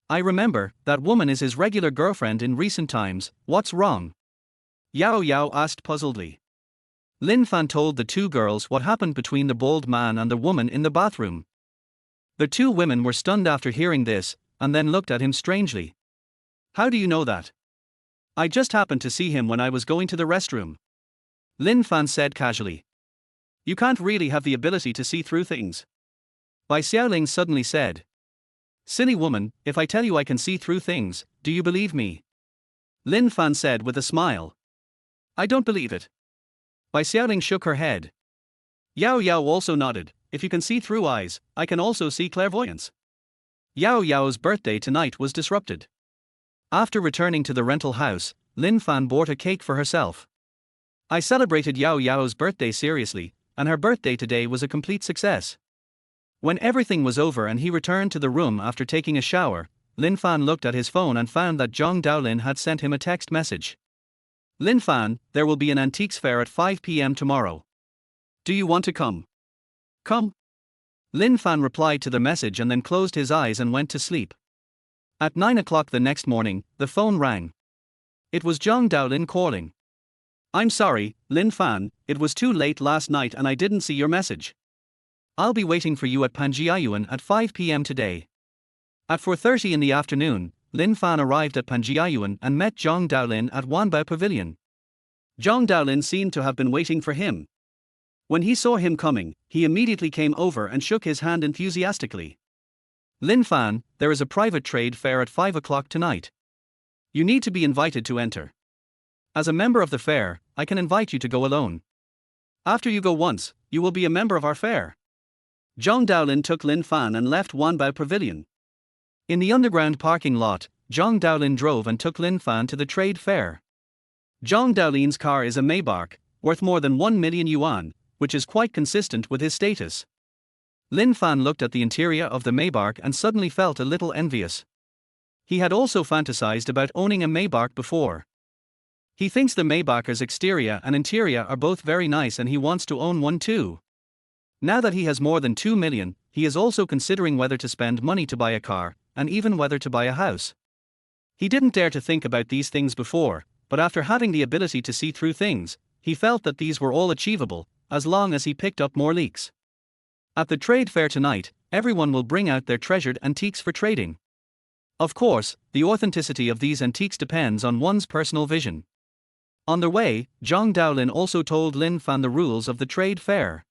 "I remember, that woman is his regular girlfriend in recent times, what's wrong?" Yao Yao asked puzzledly. Lin Fan told the two girls what happened between the bald man and the woman in the bathroom. The two women were stunned after hearing this, and then looked at him strangely. "How do you know that?" "I just happened to see him when I was going to the restroom," Lin Fan said casually. "You can't really have the ability to see through things," Bai Xiaoling suddenly said. "Silly woman, if I tell you I can see through things, do you believe me?" Lin Fan said with a smile. "I don't believe it." Bai Xiaoling shook her head. Yao Yao also nodded. "If you can see through eyes, I can also see clairvoyance." Yao Yao's birthday tonight was disrupted. After returning to the rental house, Lin Fan bought a cake for herself. "I celebrated Yao Yao's birthday seriously, and her birthday today was a complete success." When everything was over and he returned to the room after taking a shower, Lin Fan looked at his phone and found that Zhang Daolin had sent him a text message. "Lin Fan, there will be an antiques fair at 5 p.m. tomorrow. Do you want to come?" "Come." Lin Fan replied to the message and then closed his eyes and went to sleep. At 9 o'clock the next morning, the phone rang. It was Zhang Daolin calling. "I'm sorry, Lin Fan, it was too late last night and I didn't see your message. I'll be waiting for you at Panjiayuan at 5 p.m. today." At 4:30 in the afternoon, Lin Fan arrived at Panjiayuan and met Zhang Daolin at Wanbao Pavilion. Zhang Daolin seemed to have been waiting for him. When he saw him coming, he immediately came over and shook his hand enthusiastically. "Lin Fan, there is a private trade fair at 5 o'clock tonight. You need to be invited to enter. As a member of the fair, I can invite you to go alone. After you go once, you will be a member of our fair." Zhang Daolin took Lin Fan and left Wanbao Pavilion. In the underground parking lot, Zhang Daolin drove and took Lin Fan to the trade fair. Zhang Daolin's car is a Maybach, worth more than 1 million yuan, which is quite consistent with his status. Lin Fan looked at the interior of the Maybach and suddenly felt a little envious. He had also fantasized about owning a Maybach before. He thinks the Maybach's exterior and interior are both very nice and he wants to own one too. Now that he has more than 2 million, he is also considering whether to spend money to buy a car, and even whether to buy a house. He didn't dare to think about these things before, but after having the ability to see through things, he felt that these were all achievable, as long as he picked up more leaks. At the trade fair tonight, everyone will bring out their treasured antiques for trading. Of course, the authenticity of these antiques depends on one's personal vision. On their way, Zhang Daolin also told Lin Fan the rules of the trade fair.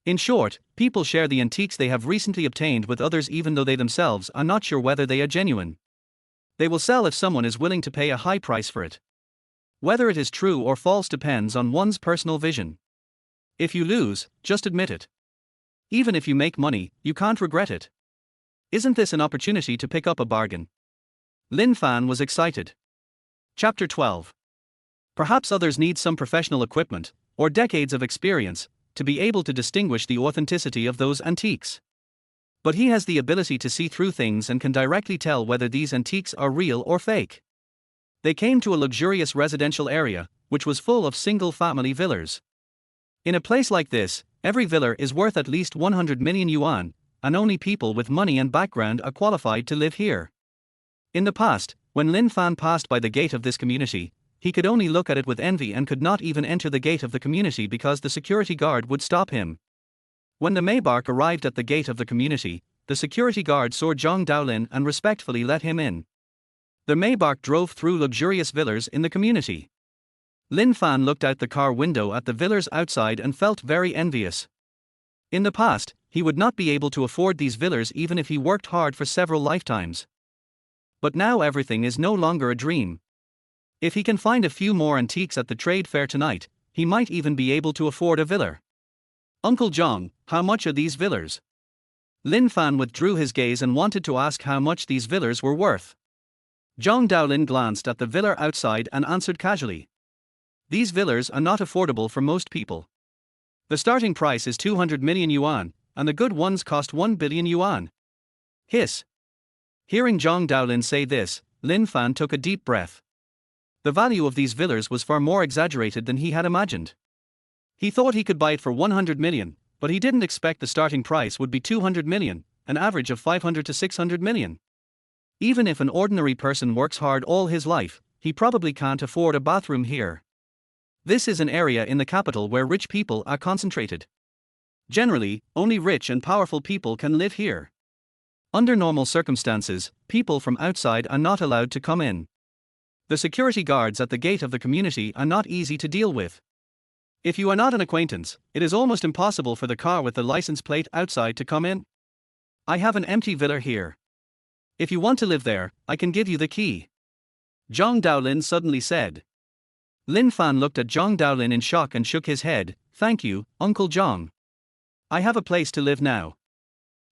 In short, people share the antiques they have recently obtained with others even though they themselves are not sure whether they are genuine. They will sell if someone is willing to pay a high price for it. Whether it is true or false depends on one's personal vision. If you lose, just admit it. Even if you make money, you can't regret it. Isn't this an opportunity to pick up a bargain? Lin Fan was excited. Chapter 12. Perhaps others need some professional equipment, or decades of experience, to be able to distinguish the authenticity of those antiques. But he has the ability to see through things and can directly tell whether these antiques are real or fake. They came to a luxurious residential area, which was full of single-family villas. In a place like this, every villa is worth at least 100 million yuan, and only people with money and background are qualified to live here. In the past, when Lin Fan passed by the gate of this community, he could only look at it with envy and could not even enter the gate of the community because the security guard would stop him. When the Maybach arrived at the gate of the community, the security guard saw Zhang Daolin and respectfully let him in. The Maybach drove through luxurious villas in the community. Lin Fan looked out the car window at the villas outside and felt very envious. In the past, he would not be able to afford these villas even if he worked hard for several lifetimes. But now everything is no longer a dream. If he can find a few more antiques at the trade fair tonight, he might even be able to afford a villa. Uncle Zhang, how much are these villas? Lin Fan withdrew his gaze and wanted to ask how much these villas were worth. Zhang Daolin glanced at the villa outside and answered casually. These villas are not affordable for most people. The starting price is 200 million yuan, and the good ones cost 1 billion yuan. Hiss. Hearing Zhang Daolin say this, Lin Fan took a deep breath. The value of these villas was far more exaggerated than he had imagined. He thought he could buy it for 100 million, but he didn't expect the starting price would be 200 million, an average of 500 to 600 million. Even if an ordinary person works hard all his life, he probably can't afford a bathroom here. This is an area in the capital where rich people are concentrated. Generally, only rich and powerful people can live here. Under normal circumstances, people from outside are not allowed to come in. The security guards at the gate of the community are not easy to deal with. If you are not an acquaintance, it is almost impossible for the car with the license plate outside to come in. I have an empty villa here. If you want to live there, I can give you the key. Zhang Daolin suddenly said. Lin Fan looked at Zhang Daolin in shock and shook his head. Thank you, Uncle Zhang. I have a place to live now.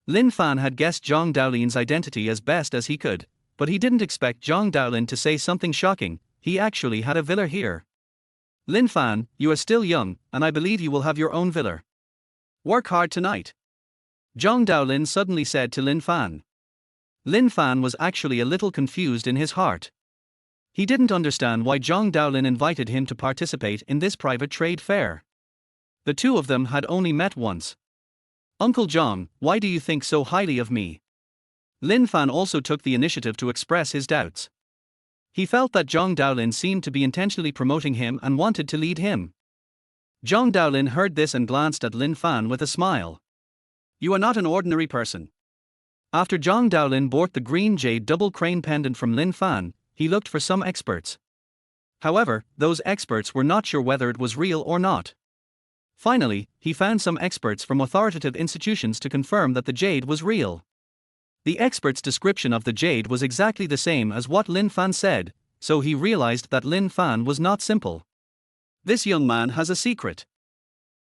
Lin Fan had guessed Zhang Daolin's identity as best as he could, but he didn't expect Zhang Daolin to say something shocking. He actually had a villa here. Lin Fan, you are still young, and I believe you will have your own villa. Work hard tonight. Zhang Daolin suddenly said to Lin Fan. Lin Fan was actually a little confused in his heart. He didn't understand why Zhang Daolin invited him to participate in this private trade fair. The two of them had only met once. Uncle Zhang, why do you think so highly of me? Lin Fan also took the initiative to express his doubts. He felt that Zhang Daolin seemed to be intentionally promoting him and wanted to lead him. Zhang Daolin heard this and glanced at Lin Fan with a smile. You are not an ordinary person. After Zhang Daolin bought the green jade double crane pendant from Lin Fan, he looked for some experts. However, those experts were not sure whether it was real or not. Finally, he found some experts from authoritative institutions to confirm that the jade was real. The expert's description of the jade was exactly the same as what Lin Fan said, so he realized that Lin Fan was not simple. This young man has a secret.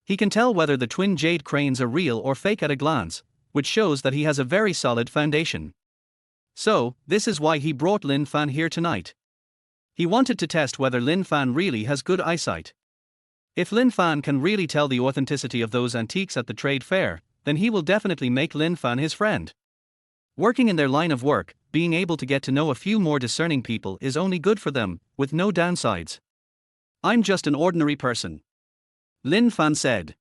He can tell whether the twin jade cranes are real or fake at a glance, which shows that he has a very solid foundation. So, this is why he brought Lin Fan here tonight. He wanted to test whether Lin Fan really has good eyesight. If Lin Fan can really tell the authenticity of those antiques at the trade fair, then he will definitely make Lin Fan his friend. Working in their line of work, being able to get to know a few more discerning people is only good for them, with no downsides. I'm just an ordinary person, Lin Fan said.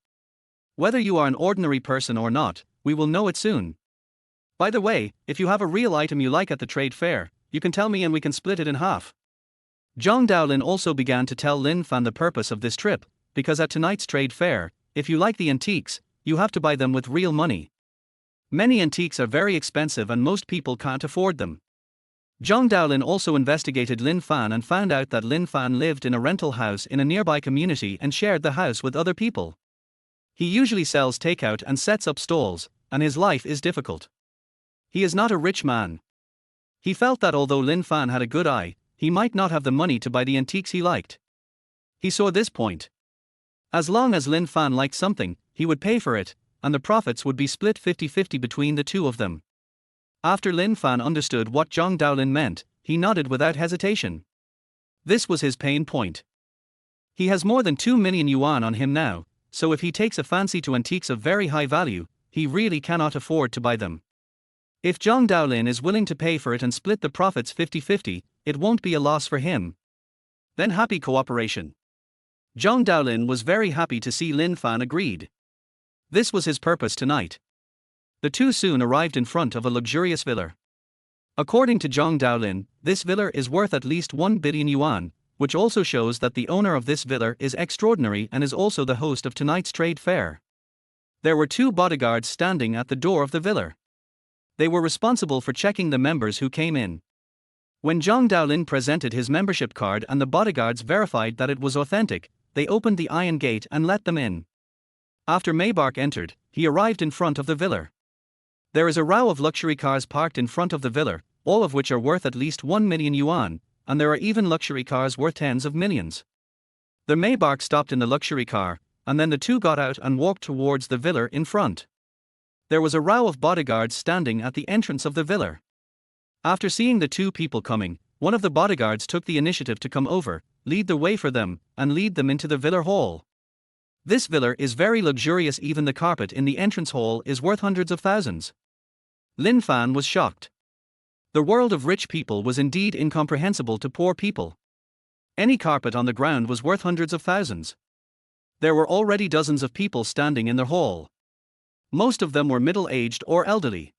Whether you are an ordinary person or not, we will know it soon. By the way, if you have a real item you like at the trade fair, you can tell me and we can split it in half. Zhang Daolin also began to tell Lin Fan the purpose of this trip, because at tonight's trade fair, if you like the antiques, you have to buy them with real money. Many antiques are very expensive and most people can't afford them. Zhang Daolin also investigated Lin Fan and found out that Lin Fan lived in a rental house in a nearby community and shared the house with other people. He usually sells takeout and sets up stalls, and his life is difficult. He is not a rich man. He felt that although Lin Fan had a good eye, he might not have the money to buy the antiques he liked. He saw this point. As long as Lin Fan liked something, he would pay for it, and the profits would be split 50-50 between the two of them. After Lin Fan understood what Zhang Daolin meant, he nodded without hesitation. This was his pain point. He has more than 2 million yuan on him now, so if he takes a fancy to antiques of very high value, he really cannot afford to buy them. If Zhang Daolin is willing to pay for it and split the profits 50-50, it won't be a loss for him. Then happy cooperation. Zhang Daolin was very happy to see Lin Fan agreed. This was his purpose tonight. The two soon arrived in front of a luxurious villa. According to Zhang Daolin, this villa is worth at least 1 billion yuan, which also shows that the owner of this villa is extraordinary and is also the host of tonight's trade fair. There were 2 bodyguards standing at the door of the villa. They were responsible for checking the members who came in. When Zhang Daolin presented his membership card and the bodyguards verified that it was authentic, they opened the iron gate and let them in. After Maybark entered, he arrived in front of the villa. There is a row of luxury cars parked in front of the villa, all of which are worth at least 1 million yuan, and there are even luxury cars worth tens of millions. The Maybark stopped in the luxury car, and then the two got out and walked towards the villa in front. There was a row of bodyguards standing at the entrance of the villa. After seeing the two people coming, one of the bodyguards took the initiative to come over, lead the way for them, and lead them into the villa hall. This villa is very luxurious, even the carpet in the entrance hall is worth hundreds of thousands. Lin Fan was shocked. The world of rich people was indeed incomprehensible to poor people. Any carpet on the ground was worth hundreds of thousands. There were already dozens of people standing in the hall. Most of them were middle-aged or elderly.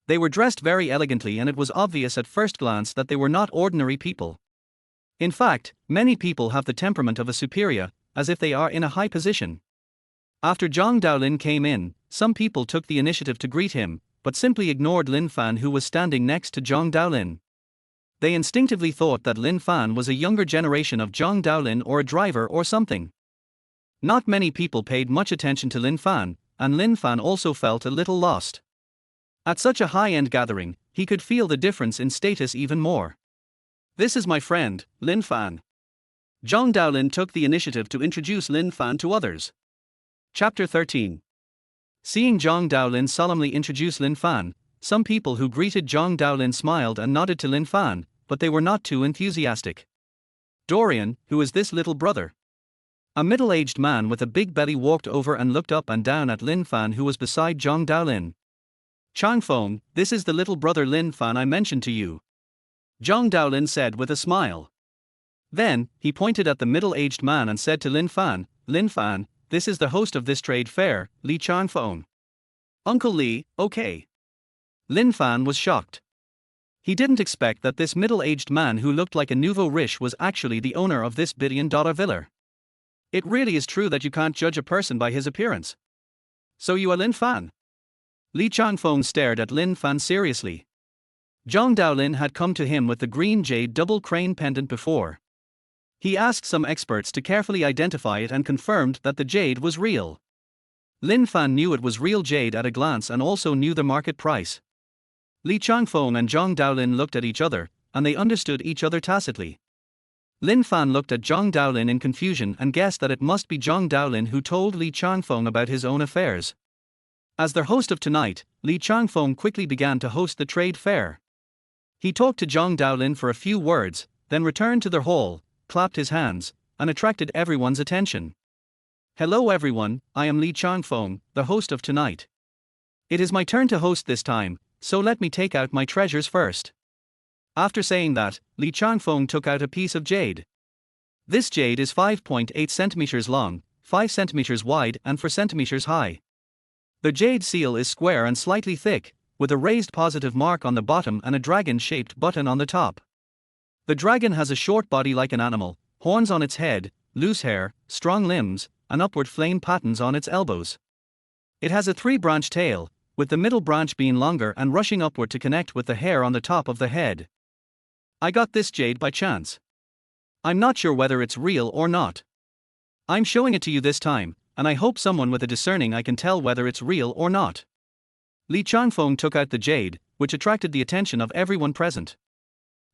They were dressed very elegantly and it was obvious at first glance that they were not ordinary people. In fact, many people have the temperament of a superior, as if they are in a high position. After Zhang Daolin came in, some people took the initiative to greet him, but simply ignored Lin Fan, who was standing next to Zhang Daolin. They instinctively thought that Lin Fan was a younger generation of Zhang Daolin or a driver or something. Not many people paid much attention to Lin Fan, and Lin Fan also felt a little lost. At such a high-end gathering, he could feel the difference in status even more. "This is my friend, Lin Fan." Zhang Daolin took the initiative to introduce Lin Fan to others. Chapter 13. Seeing Zhang Daolin solemnly introduce Lin Fan, some people who greeted Zhang Daolin smiled and nodded to Lin Fan, but they were not too enthusiastic. "Dorian, who is this little brother?" A middle-aged man with a big belly walked over and looked up and down at Lin Fan, who was beside Zhang Daolin. "Chang Feng, this is the little brother Lin Fan I mentioned to you," Zhang Daolin said with a smile. Then, he pointed at the middle-aged man and said to Lin Fan, "Lin Fan, this is the host of this trade fair, Li Changfeng." "Uncle Li, okay." Lin Fan was shocked. He didn't expect that this middle-aged man who looked like a nouveau riche was actually the owner of this billion-dollar villa. It really is true that you can't judge a person by his appearance. "So you are Lin Fan?" Li Changfeng stared at Lin Fan seriously. Zhang Daolin had come to him with the green jade double crane pendant before. He asked some experts to carefully identify it and confirmed that the jade was real. Lin Fan knew it was real jade at a glance and also knew the market price. Li Changfeng and Zhang Daolin looked at each other, and they understood each other tacitly. Lin Fan looked at Zhang Daolin in confusion and guessed that it must be Zhang Daolin who told Li Changfeng about his own affairs. As their host of tonight, Li Changfeng quickly began to host the trade fair. He talked to Zhang Daolin for a few words, then returned to their hall, clapped his hands, and attracted everyone's attention. Hello everyone, I am Li Changfeng, the host of tonight. It is my turn to host this time, so let me take out my treasures first. After saying that, Li Changfeng took out a piece of jade. This jade is 5.8 centimeters long, 5 centimeters wide and 4 centimeters high. The jade seal is square and slightly thick, with a raised positive mark on the bottom and a dragon-shaped button on the top. The dragon has a short body like an animal, horns on its head, loose hair, strong limbs, and upward flame patterns on its elbows. It has a 3-branch tail, with the middle branch being longer and rushing upward to connect with the hair on the top of the head. I got this jade by chance. I'm not sure whether it's real or not. I'm showing it to you this time, and I hope someone with a discerning eye can tell whether it's real or not. Li Changfeng took out the jade, which attracted the attention of everyone present.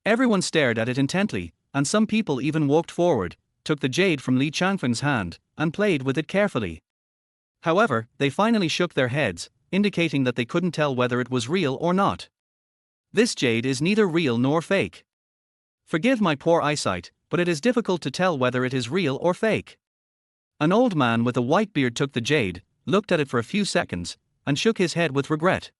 Everyone stared at it intently, and some people even walked forward, took the jade from Li Changfeng's hand, and played with it carefully. However, they finally shook their heads, indicating that they couldn't tell whether it was real or not. This jade is neither real nor fake. Forgive my poor eyesight, but it is difficult to tell whether it is real or fake. An old man with a white beard took the jade, looked at it for a few seconds, and shook his head with regret.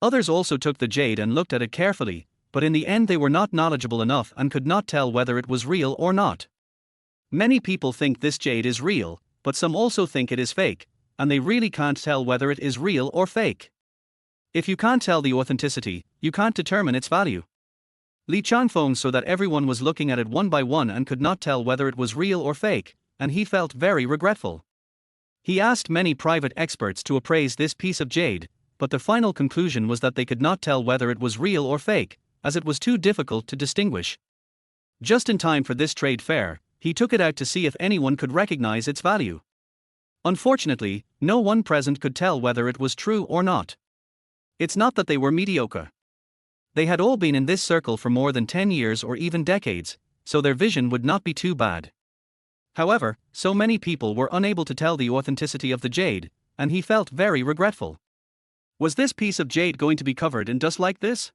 Others also took the jade and looked at it carefully, but in the end they were not knowledgeable enough and could not tell whether it was real or not. Many people think this jade is real, but some also think it is fake, and they really can't tell whether it is real or fake. If you can't tell the authenticity, you can't determine its value. Li Changfeng saw that everyone was looking at it one by one and could not tell whether it was real or fake, and he felt very regretful. He asked many private experts to appraise this piece of jade, but the final conclusion was that they could not tell whether it was real or fake, as it was too difficult to distinguish. Just in time for this trade fair, he took it out to see if anyone could recognize its value. Unfortunately, no one present could tell whether it was true or not. It's not that they were mediocre. They had all been in this circle for more than 10 years or even decades, so their vision would not be too bad. However, so many people were unable to tell the authenticity of the jade, and he felt very regretful. Was this piece of jade going to be covered in dust like this?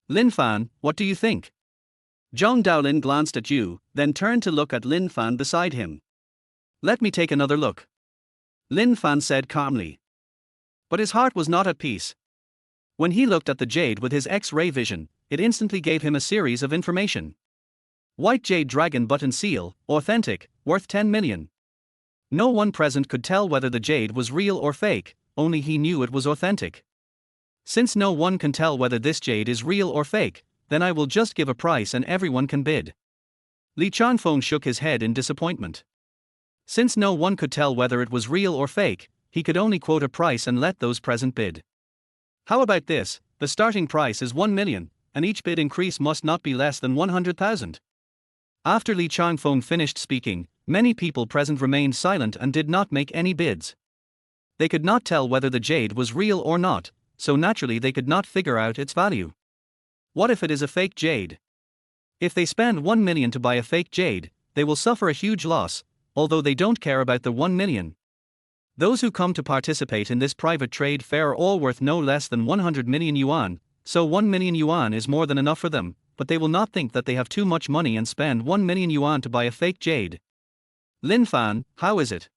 Lin Fan, what do you think? Zhang Daolin glanced at you, then turned to look at Lin Fan beside him. Let me take another look. Lin Fan said calmly. But his heart was not at peace. When he looked at the jade with his X-ray vision, it instantly gave him a series of information. White jade dragon button seal, authentic, worth 10 million. No one present could tell whether the jade was real or fake, only he knew it was authentic. Since no one can tell whether this jade is real or fake, then I will just give a price and everyone can bid. Li Changfeng shook his head in disappointment. Since no one could tell whether it was real or fake, he could only quote a price and let those present bid. How about this? The starting price is 1 million, and each bid increase must not be less than 100,000. After Li Changfeng finished speaking, many people present remained silent and did not make any bids. They could not tell whether the jade was real or not, so naturally they could not figure out its value. What if it is a fake jade? If they spend 1 million to buy a fake jade, they will suffer a huge loss, although they don't care about the 1 million. Those who come to participate in this private trade fair are all worth no less than 100 million yuan, so 1 million yuan is more than enough for them, but they will not think that they have too much money and spend 1 million yuan to buy a fake jade. Lin Fan, how is it?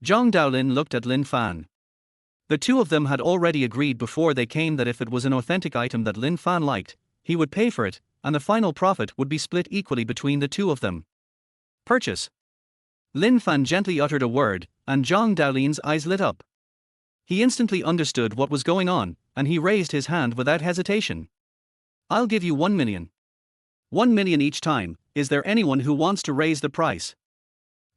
Zhang Daolin looked at Lin Fan. The two of them had already agreed before they came that if it was an authentic item that Lin Fan liked, he would pay for it, and the final profit would be split equally between the two of them. Purchase. Lin Fan gently uttered a word, and Zhang Daolin's eyes lit up. He instantly understood what was going on, and he raised his hand without hesitation. I'll give you 1 million. 1 million each time. Is there anyone who wants to raise the price?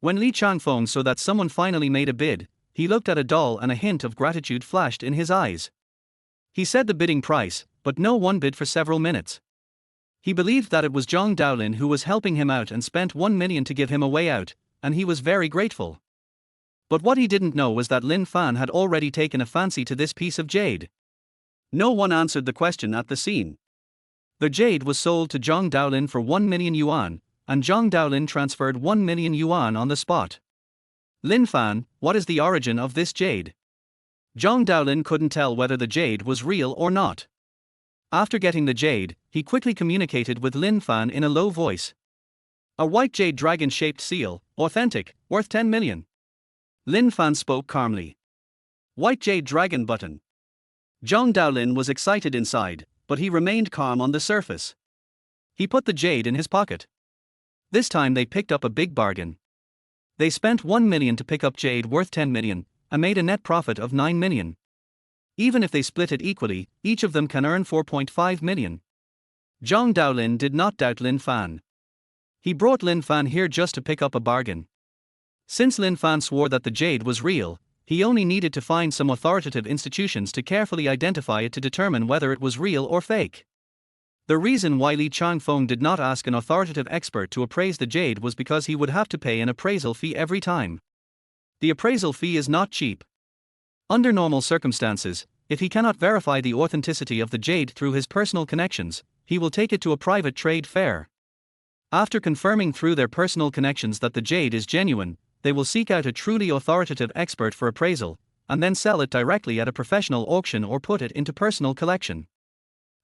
When Li Changfeng saw that someone finally made a bid, he looked at a doll and a hint of gratitude flashed in his eyes. He said the bidding price, but no one bid for several minutes. He believed that it was Zhang Daolin who was helping him out and spent 1 million to give him a way out, and he was very grateful. But what he didn't know was that Lin Fan had already taken a fancy to this piece of jade. No one answered the question at the scene. The jade was sold to Zhang Daolin for 1 million yuan, and Zhang Daolin transferred 1 million yuan on the spot. Lin Fan, what is the origin of this jade? Zhang Daolin couldn't tell whether the jade was real or not. After getting the jade, he quickly communicated with Lin Fan in a low voice. A white jade dragon-shaped seal, authentic, worth 10 million. Lin Fan spoke calmly. White jade dragon button. Zhang Daolin was excited inside, but he remained calm on the surface. He put the jade in his pocket. This time they picked up a big bargain. They spent 1 million to pick up jade worth 10 million, and made a net profit of 9 million. Even if they split it equally, each of them can earn 4.5 million. Zhang Daolin did not doubt Lin Fan. He brought Lin Fan here just to pick up a bargain. Since Lin Fan swore that the jade was real, he only needed to find some authoritative institutions to carefully identify it to determine whether it was real or fake. The reason why Li Changfeng did not ask an authoritative expert to appraise the jade was because he would have to pay an appraisal fee every time. The appraisal fee is not cheap. Under normal circumstances, if he cannot verify the authenticity of the jade through his personal connections, he will take it to a private trade fair. After confirming through their personal connections that the jade is genuine, they will seek out a truly authoritative expert for appraisal, and then sell it directly at a professional auction or put it into personal collection.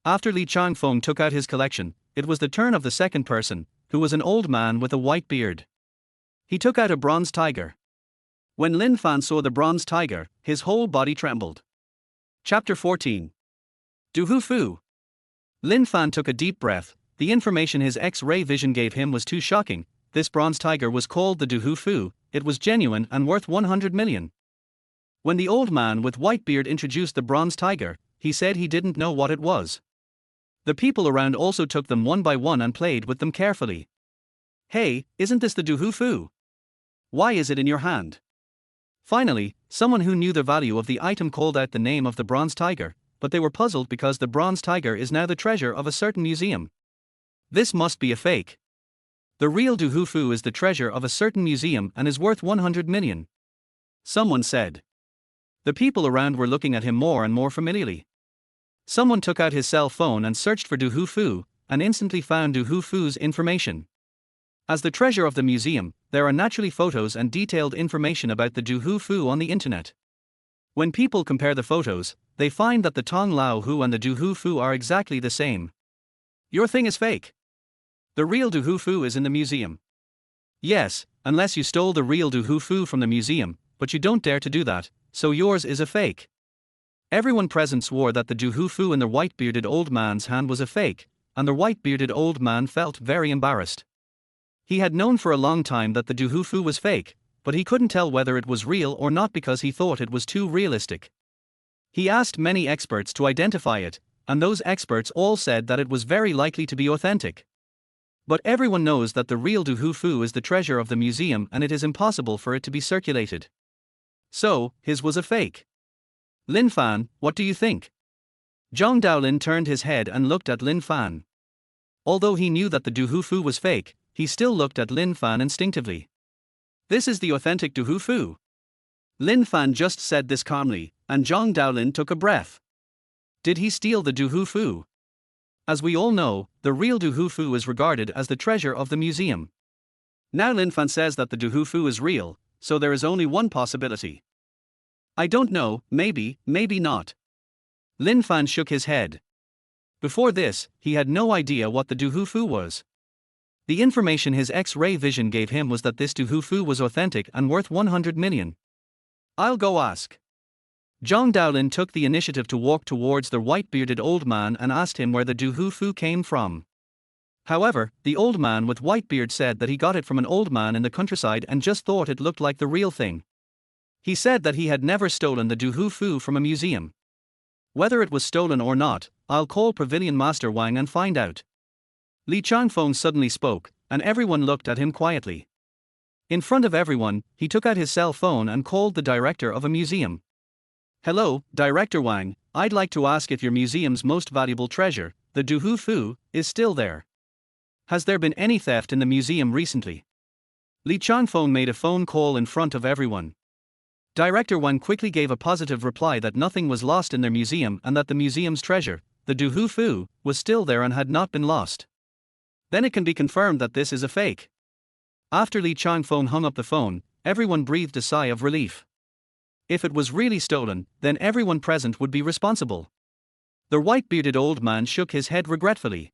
After Li Changfeng took out his collection, it was the turn of the second person, who was an old man with a white beard. He took out a bronze tiger. When Lin Fan saw the bronze tiger, his whole body trembled. Chapter 14. Duhu Fu. Lin Fan took a deep breath. The information his X-ray vision gave him was too shocking. This bronze tiger was called the Duhu Fu. It was genuine and worth 100 million. When the old man with white beard introduced the bronze tiger, he said he didn't know what it was. The people around also took them one by one and played with them carefully. Hey, isn't this the Duhu Fu? Why is it in your hand? Finally, someone who knew the value of the item called out the name of the bronze tiger, but they were puzzled because the bronze tiger is now the treasure of a certain museum. This must be a fake. The real Duhu Fu is the treasure of a certain museum and is worth 100 million. Someone said. The people around were looking at him more and more familiarly. Someone took out his cell phone and searched for Duhu Fu, and instantly found Duhu Fu's information. As the treasure of the museum, there are naturally photos and detailed information about the Duhu Fu on the internet. When people compare the photos, they find that the Tong Lao Hu and the Duhu Fu are exactly the same. Your thing is fake. The real Duhu Fu is in the museum. Yes, unless you stole the real Duhu Fu from the museum, but you don't dare to do that, so yours is a fake. Everyone present swore that the Duhu Fu in the white-bearded old man's hand was a fake, and the white-bearded old man felt very embarrassed. He had known for a long time that the Duhu Fu was fake, but he couldn't tell whether it was real or not because he thought it was too realistic. He asked many experts to identify it, and those experts all said that it was very likely to be authentic. But everyone knows that the real Duhu Fu is the treasure of the museum and it is impossible for it to be circulated. So, his was a fake. Lin Fan, what do you think? Zhang Daolin turned his head and looked at Lin Fan. Although he knew that the Duhu Fu was fake, he still looked at Lin Fan instinctively. This is the authentic Duhu Fu. Lin Fan just said this calmly, and Zhang Daolin took a breath. Did he steal the Duhu Fu? As we all know, the real Duhu Fu is regarded as the treasure of the museum. Now Lin Fan says that the Duhu Fu is real, so there is only one possibility. I don't know, maybe not. Lin Fan shook his head. Before this, he had no idea what the Duhu Fu was. The information his X-ray vision gave him was that this Duhu Fu was authentic and worth 100 million. I'll go ask. Zhang Daolin took the initiative to walk towards the white-bearded old man and asked him where the Duhu Fu came from. However, the old man with white beard said that he got it from an old man in the countryside and just thought it looked like the real thing. He said that he had never stolen the Duhu Fu from a museum. Whether it was stolen or not, I'll call Pavilion Master Wang and find out. Li Changfeng suddenly spoke, and everyone looked at him quietly. In front of everyone, he took out his cell phone and called the director of a museum. Hello, Director Wang, I'd like to ask if your museum's most valuable treasure, the Duhu Fu, is still there. Has there been any theft in the museum recently? Li Changfeng made a phone call in front of everyone. Director Wang quickly gave a positive reply that nothing was lost in their museum and that the museum's treasure, the Duhu Fu, was still there and had not been lost. Then it can be confirmed that this is a fake. After Li Changfeng hung up the phone, everyone breathed a sigh of relief. If it was really stolen, then everyone present would be responsible. The white-bearded old man shook his head regretfully.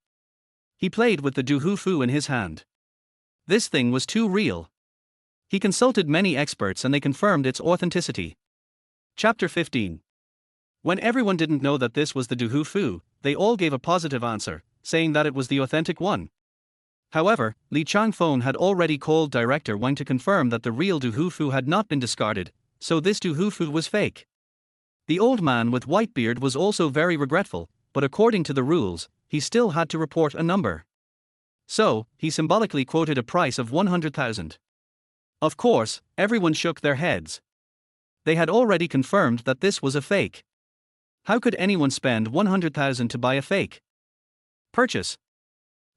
He played with the Duhu Fu in his hand. This thing was too real. He consulted many experts and they confirmed its authenticity. Chapter 15. When everyone didn't know that this was the Duhu Fu, they all gave a positive answer, saying that it was the authentic one. However, Li Changfeng had already called Director Wang to confirm that the real Duhu Fu had not been discarded, so this Duhu Fu was fake. The old man with white beard was also very regretful, but according to the rules, he still had to report a number. So, he symbolically quoted a price of 100,000. Of course, everyone shook their heads. They had already confirmed that this was a fake. How could anyone spend 100,000 to buy a fake? Purchase.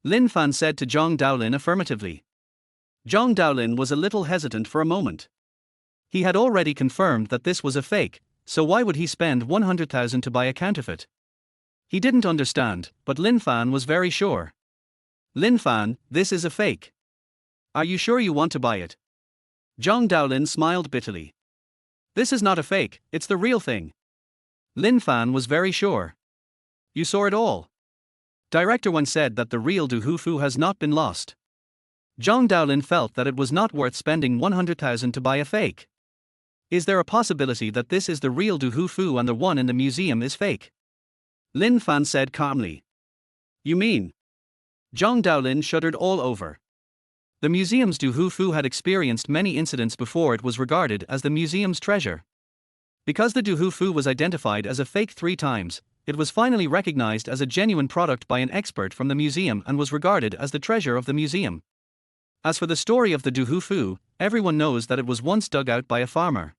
Lin Fan said to Zhang Daolin affirmatively. Zhang Daolin was a little hesitant for a moment. He had already confirmed that this was a fake, so why would he spend 100,000 to buy a counterfeit? He didn't understand, but Lin Fan was very sure. Lin Fan, this is a fake. Are you sure you want to buy it? Zhang Daolin smiled bitterly. This is not a fake, it's the real thing. Lin Fan was very sure. You saw it all. Director Wen said that the real Duhu Fu has not been lost. Zhang Daolin felt that it was not worth spending 100,000 to buy a fake. Is there a possibility that this is the real Duhu Fu and the one in the museum is fake? Lin Fan said calmly. You mean? Zhang Daolin shuddered all over. The museum's Duhu Fu had experienced many incidents before it was regarded as the museum's treasure. Because the Duhu Fu was identified as a fake 3 times, it was finally recognized as a genuine product by an expert from the museum and was regarded as the treasure of the museum. As for the story of the Duhu Fu, everyone knows that it was once dug out by a farmer.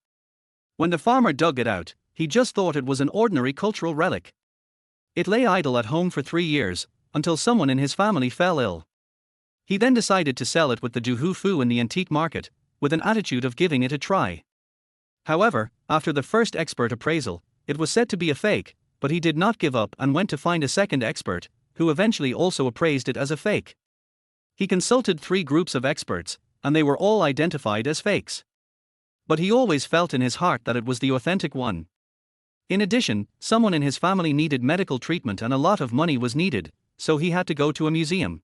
When the farmer dug it out, he just thought it was an ordinary cultural relic. It lay idle at home for 3 years, until someone in his family fell ill. He then decided to sell it with the Duhu Fu in the antique market, with an attitude of giving it a try. However, after the first expert appraisal, it was said to be a fake, but he did not give up and went to find a second expert, who eventually also appraised it as a fake. He consulted 3 groups of experts, and they were all identified as fakes. But he always felt in his heart that it was the authentic one. In addition, someone in his family needed medical treatment and a lot of money was needed, so he had to go to a museum.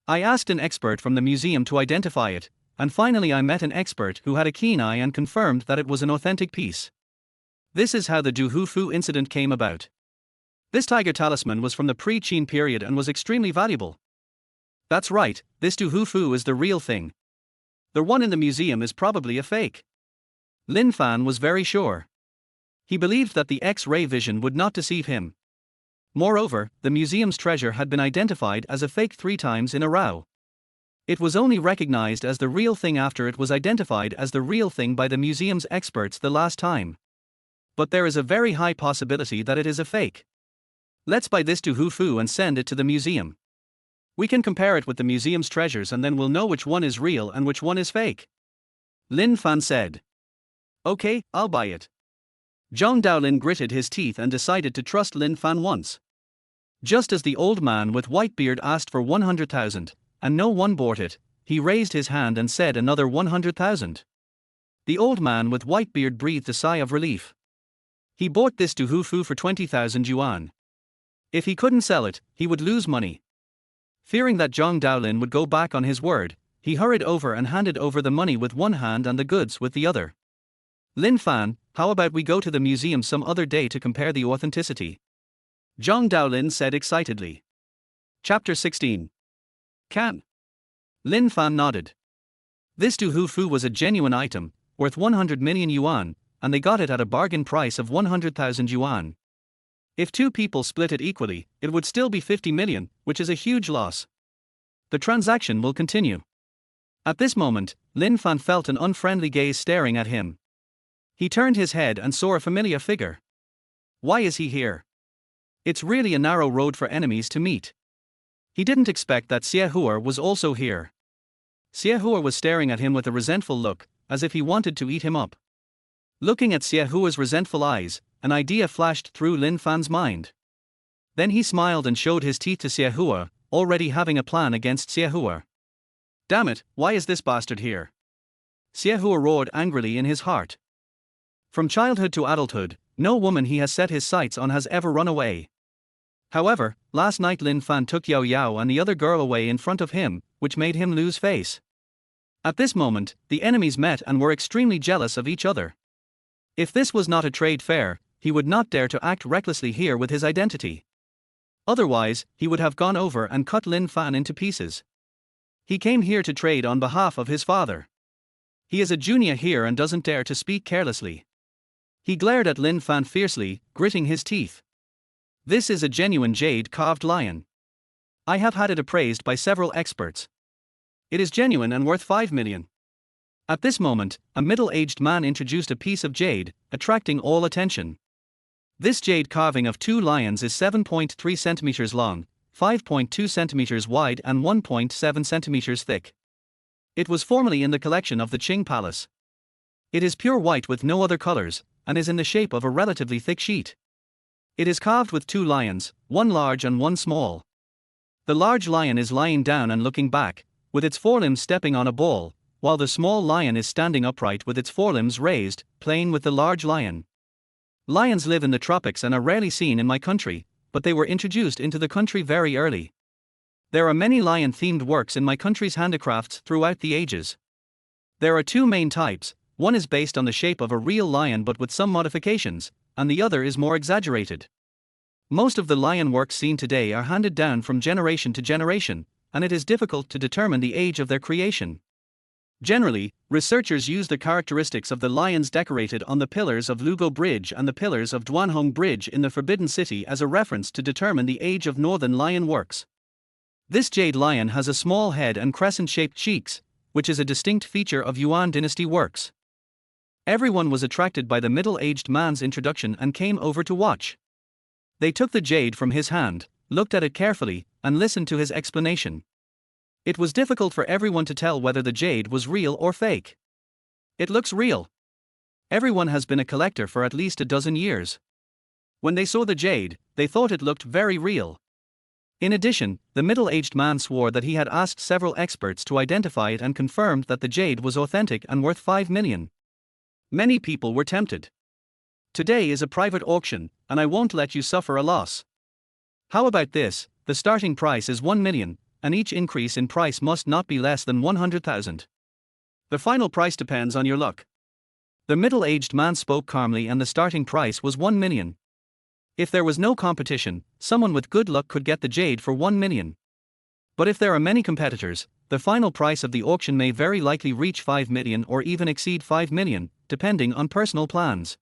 I asked an expert from the museum to identify it, and finally I met an expert who had a keen eye and confirmed that it was an authentic piece. This is how the Duhu Fu incident came about. This tiger talisman was from the pre-Qin period and was extremely valuable. That's right, this Duhu Fu is the real thing. The one in the museum is probably a fake. Lin Fan was very sure. He believed that the X-ray vision would not deceive him. Moreover, the museum's treasure had been identified as a fake 3 times in a row. It was only recognized as the real thing after it was identified as the real thing by the museum's experts the last time. But there is a very high possibility that it is a fake. Let's buy this Duhu Fu and send it to the museum. We can compare it with the museum's treasures and then we'll know which one is real and which one is fake. Lin Fan said. Okay, I'll buy it. Zhang Daolin gritted his teeth and decided to trust Lin Fan once. Just as the old man with white beard asked for 100,000, and no one bought it, he raised his hand and said another 100,000. The old man with white beard breathed a sigh of relief. He bought this Duhu Fu for 20,000 yuan. If he couldn't sell it, he would lose money. Fearing that Zhang Daolin would go back on his word, he hurried over and handed over the money with one hand and the goods with the other. Lin Fan, how about we go to the museum some other day to compare the authenticity? Zhang Daolin said excitedly. Chapter 16. Can. Lin Fan nodded. This Duhu Fu was a genuine item, worth 100 million yuan, and they got it at a bargain price of 100,000 yuan. If 2 people split it equally, it would still be 50 million, which is a huge loss. The transaction will continue. At this moment, Lin Fan felt an unfriendly gaze staring at him. He turned his head and saw a familiar figure. Why is he here? It's really a narrow road for enemies to meet. He didn't expect that Xie Huo was also here. Xie Huo was staring at him with a resentful look, as if he wanted to eat him up. Looking at Xie Huo's resentful eyes, an idea flashed through Lin Fan's mind. Then he smiled and showed his teeth to Xie Huo, already having a plan against Xie Huo. Damn it, why is this bastard here? Xie Huo roared angrily in his heart. From childhood to adulthood, no woman he has set his sights on has ever run away. However, last night Lin Fan took Yao Yao and the other girl away in front of him, which made him lose face. At this moment, the enemies met and were extremely jealous of each other. If this was not a trade fair, he would not dare to act recklessly here with his identity. Otherwise, he would have gone over and cut Lin Fan into pieces. He came here to trade on behalf of his father. He is a junior here and doesn't dare to speak carelessly. He glared at Lin Fan fiercely, gritting his teeth. This is a genuine jade-carved lion. I have had it appraised by several experts. It is genuine and worth 5 million. At this moment, a middle-aged man introduced a piece of jade, attracting all attention. This jade carving of 2 lions is 7.3 centimeters long, 5.2 centimeters wide and 1.7 centimeters thick. It was formerly in the collection of the Qing Palace. It is pure white with no other colors, and is in the shape of a relatively thick sheet. It is carved with 2 lions, one large and one small. The large lion is lying down and looking back, with its forelimbs stepping on a ball, while the small lion is standing upright with its forelimbs raised, playing with the large lion. Lions live in the tropics and are rarely seen in my country, but they were introduced into the country very early. There are many lion-themed works in my country's handicrafts throughout the ages. There are 2 main types, one is based on the shape of a real lion but with some modifications, and the other is more exaggerated. Most of the lion works seen today are handed down from generation to generation, and it is difficult to determine the age of their creation. Generally, researchers use the characteristics of the lions decorated on the pillars of Lugo Bridge and the pillars of Duanhong Bridge in the Forbidden City as a reference to determine the age of northern lion works. This jade lion has a small head and crescent-shaped cheeks, which is a distinct feature of Yuan dynasty works. Everyone was attracted by the middle-aged man's introduction and came over to watch. They took the jade from his hand, looked at it carefully, and listened to his explanation. It was difficult for everyone to tell whether the jade was real or fake. It looks real. Everyone has been a collector for at least a dozen years. When they saw the jade, they thought it looked very real. In addition, the middle-aged man swore that he had asked several experts to identify it and confirmed that the jade was authentic and worth 5 million. Many people were tempted. Today is a private auction, and I won't let you suffer a loss. How about this? The starting price is 1 million, and each increase in price must not be less than 100,000. The final price depends on your luck. The middle-aged man spoke calmly and the starting price was 1 million. If there was no competition, someone with good luck could get the jade for 1 million. But if there are many competitors, the final price of the auction may very likely reach 5 million or even exceed 5 million, depending on personal plans.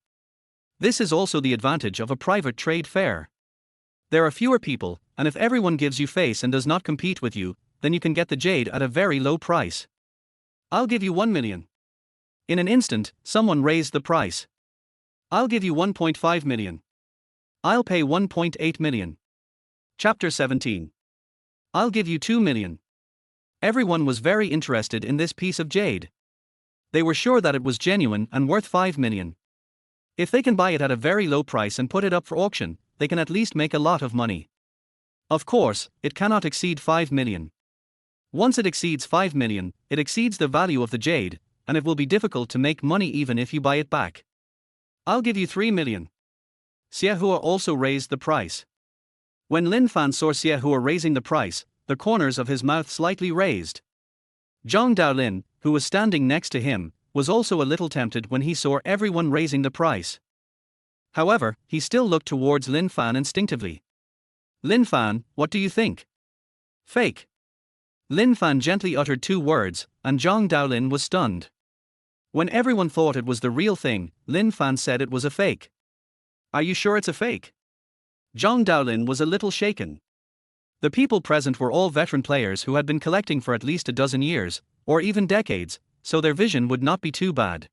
This is also the advantage of a private trade fair. There are fewer people, and if everyone gives you face and does not compete with you, then you can get the jade at a very low price. I'll give you 1 million. In an instant, someone raised the price. I'll give you 1.5 million. I'll pay 1.8 million. Chapter 17. I'll give you 2 million. Everyone was very interested in this piece of jade. They were sure that it was genuine and worth 5 million. If they can buy it at a very low price and put it up for auction, they can at least make a lot of money. Of course, it cannot exceed 5 million. Once it exceeds 5 million, it exceeds the value of the jade, and it will be difficult to make money even if you buy it back. I'll give you 3 million. Xiahua also raised the price. When Lin Fan saw Xiahua raising the price, the corners of his mouth slightly raised. Zhang Daolin, who was standing next to him, was also a little tempted when he saw everyone raising the price. However, he still looked towards Lin Fan instinctively. Lin Fan, what do you think? Fake. Lin Fan gently uttered 2 words, and Zhang Daolin was stunned. When everyone thought it was the real thing, Lin Fan said it was a fake. Are you sure it's a fake? Zhang Daolin was a little shaken. The people present were all veteran players who had been collecting for at least a dozen years, or even decades, so their vision would not be too bad.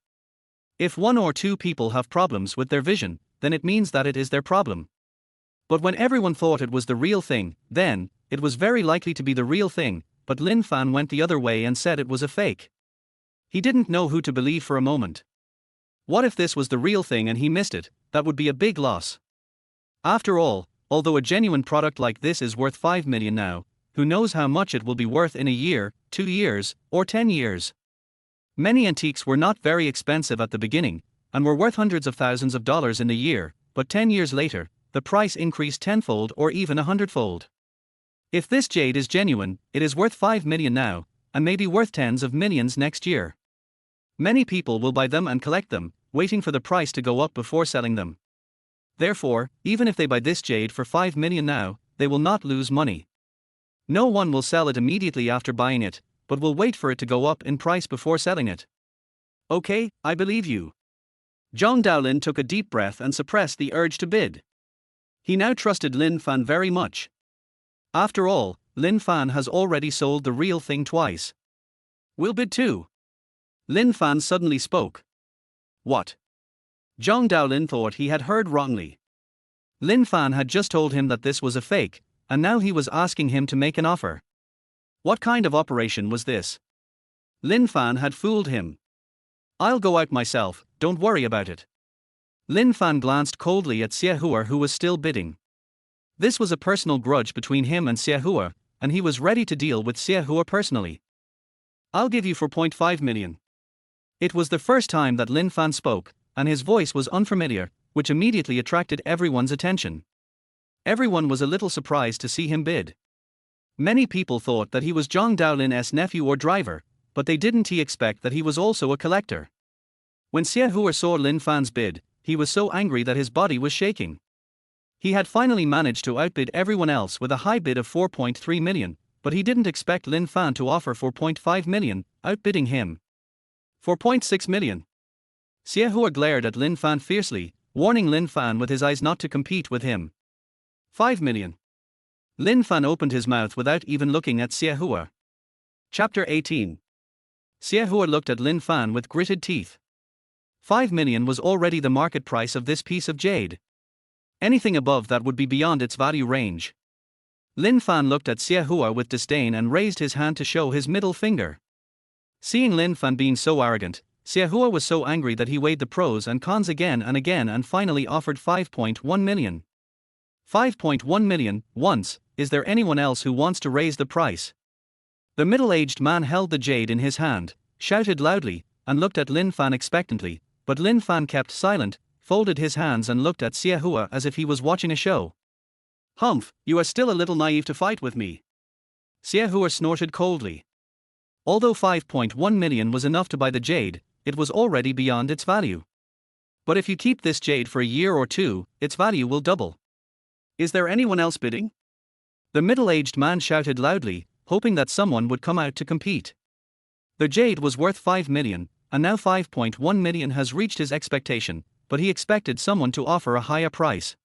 If 1 or 2 people have problems with their vision, then it means that it is their problem. But when everyone thought it was the real thing, then, it was very likely to be the real thing, but Lin Fan went the other way and said it was a fake. He didn't know who to believe for a moment. What if this was the real thing and he missed it? That would be a big loss. After all, although a genuine product like this is worth 5 million now, who knows how much it will be worth in a year, 2 years, or 10 years. Many antiques were not very expensive at the beginning, and were worth hundreds of thousands of dollars in a year, but 10 years later, the price increased tenfold or even 100-fold. If this jade is genuine, it is worth 5 million now, and may be worth tens of millions next year. Many people will buy them and collect them, waiting for the price to go up before selling them. Therefore, even if they buy this jade for 5 million now, they will not lose money. No one will sell it immediately after buying it, but will wait for it to go up in price before selling it. Okay, I believe you. Zhang Daolin took a deep breath and suppressed the urge to bid. He now trusted Lin Fan very much. After all, Lin Fan has already sold the real thing twice. We'll bid too. Lin Fan suddenly spoke. What? Zhang Daolin thought he had heard wrongly. Lin Fan had just told him that this was a fake, and now he was asking him to make an offer. What kind of operation was this? Lin Fan had fooled him. I'll go out myself, don't worry about it. Lin Fan glanced coldly at Xie Hua, who was still bidding. This was a personal grudge between him and Xie Hua, and he was ready to deal with Xie Hua personally. I'll give you 4.5 million. It was the first time that Lin Fan spoke, and his voice was unfamiliar, which immediately attracted everyone's attention. Everyone was a little surprised to see him bid. Many people thought that he was Zhang Daolin's nephew or driver, but they didn't expect that he was also a collector. When Xie Hua saw Lin Fan's bid, he was so angry that his body was shaking. He had finally managed to outbid everyone else with a high bid of 4.3 million, but he didn't expect Lin Fan to offer 4.5 million, outbidding him. 4.6 million. Xie Hua glared at Lin Fan fiercely, warning Lin Fan with his eyes not to compete with him. 5 million. Lin Fan opened his mouth without even looking at Xie Hua. Chapter 18. Xie Hua looked at Lin Fan with gritted teeth. 5 million was already the market price of this piece of jade. Anything above that would be beyond its value range. Lin Fan looked at Xie Hua with disdain and raised his hand to show his middle finger. Seeing Lin Fan being so arrogant, Xie Hua was so angry that he weighed the pros and cons again and finally offered 5.1 million. 5.1 million, once, is there anyone else who wants to raise the price? The middle-aged man held the jade in his hand, shouted loudly, and looked at Lin Fan expectantly, but Lin Fan kept silent, folded his hands and looked at Xie Hua as if he was watching a show. Humph, you are still a little naive to fight with me. Xie Hua snorted coldly. Although 5.1 million was enough to buy the jade, it was already beyond its value. But if you keep this jade for a year or two, its value will double. Is there anyone else bidding? The middle-aged man shouted loudly, hoping that someone would come out to compete. The jade was worth 5 million, and now 5.1 million has reached his expectation, but he expected someone to offer a higher price.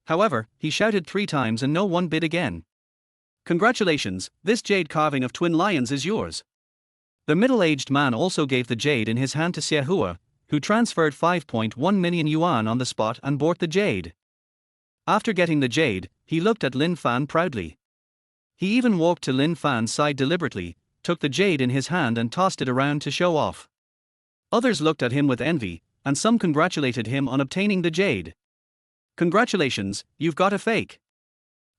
However, he shouted 3 times and no one bid again. Congratulations, this jade carving of twin lions is yours. The middle-aged man also gave the jade in his hand to Xie Hua, who transferred 5.1 million yuan on the spot and bought the jade. After getting the jade, he looked at Lin Fan proudly. He even walked to Lin Fan's side deliberately, took the jade in his hand and tossed it around to show off. Others looked at him with envy, and some congratulated him on obtaining the jade. Congratulations, you've got a fake.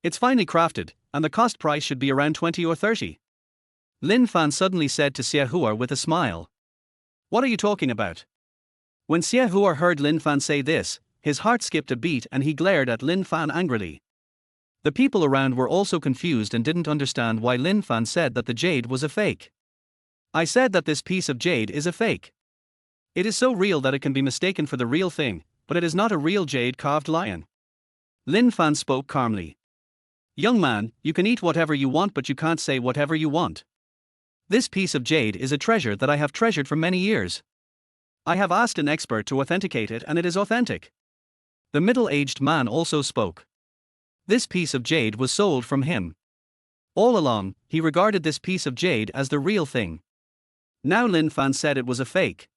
It's finely crafted, and the cost price should be around 20 or 30. Lin Fan suddenly said to Xie Hua with a smile. What are you talking about? When Xie Hua heard Lin Fan say this, his heart skipped a beat and he glared at Lin Fan angrily. The people around were also confused and didn't understand why Lin Fan said that the jade was a fake. I said that this piece of jade is a fake. It is so real that it can be mistaken for the real thing, but it is not a real jade carved lion. Lin Fan spoke calmly. Young man, you can eat whatever you want but you can't say whatever you want. This piece of jade is a treasure that I have treasured for many years. I have asked an expert to authenticate it and it is authentic. The middle-aged man also spoke. This piece of jade was sold from him. All along, he regarded this piece of jade as the real thing. Now Lin Fan said it was a fake.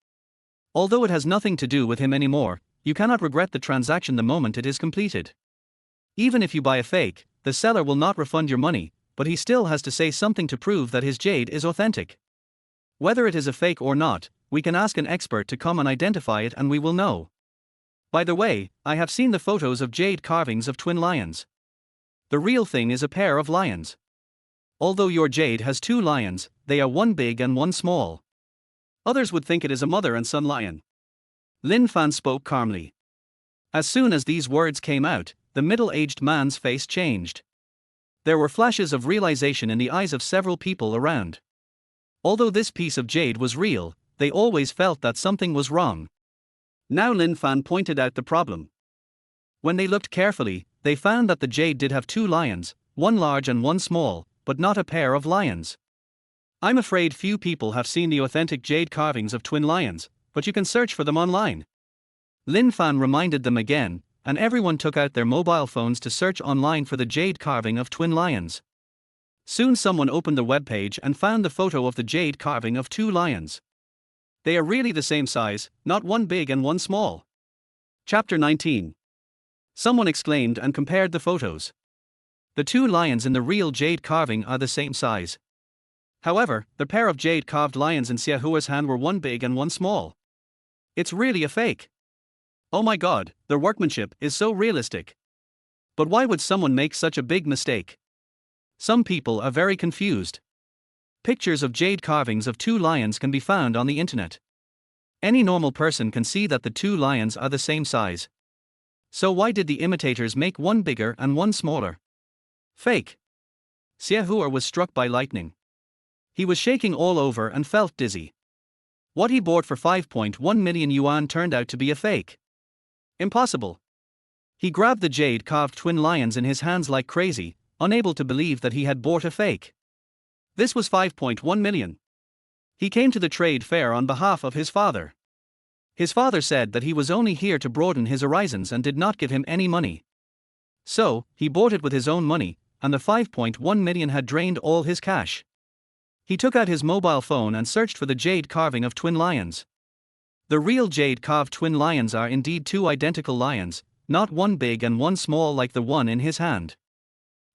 Although it has nothing to do with him anymore, you cannot regret the transaction the moment it is completed. Even if you buy a fake, the seller will not refund your money, but he still has to say something to prove that his jade is authentic. Whether it is a fake or not, we can ask an expert to come and identify it and we will know. By the way, I have seen the photos of jade carvings of twin lions. The real thing is a pair of lions. Although your jade has 2 lions, they are one big and one small. Others would think it is a mother and son lion. Lin Fan spoke calmly. As soon as these words came out, the middle-aged man's face changed. There were flashes of realization in the eyes of several people around. Although this piece of jade was real, they always felt that something was wrong. Now Lin Fan pointed out the problem. When they looked carefully, they found that the jade did have two lions, one large and one small, but not a pair of lions. I'm afraid few people have seen the authentic jade carvings of twin lions, but you can search for them online. Lin Fan reminded them again, and everyone took out their mobile phones to search online for the jade carving of twin lions. Soon someone opened the webpage and found the photo of the jade carving of two lions. They are really the same size, not one big and one small. Chapter 19. Someone exclaimed and compared the photos. The two lions in the real jade carving are the same size. However, the pair of jade carved lions in Xiaohua's hand were one big and one small. It's really a fake. Oh my god, their workmanship is so realistic. But why would someone make such a big mistake? Some people are very confused. Pictures of jade carvings of two lions can be found on the internet. Any normal person can see that the two lions are the same size. So why did the imitators make one bigger and one smaller? Fake. Xiahua was struck by lightning. He was shaking all over and felt dizzy. What he bought for 5.1 million yuan turned out to be a fake. Impossible. He grabbed the jade-carved twin lions in his hands like crazy, unable to believe that he had bought a fake. This was 5.1 million. He came to the trade fair on behalf of his father. His father said that he was only here to broaden his horizons and did not give him any money. So, he bought it with his own money, and the 5.1 million had drained all his cash. He took out his mobile phone and searched for the jade carving of twin lions. The real jade-carved twin lions are indeed two identical lions, not one big and one small like the one in his hand.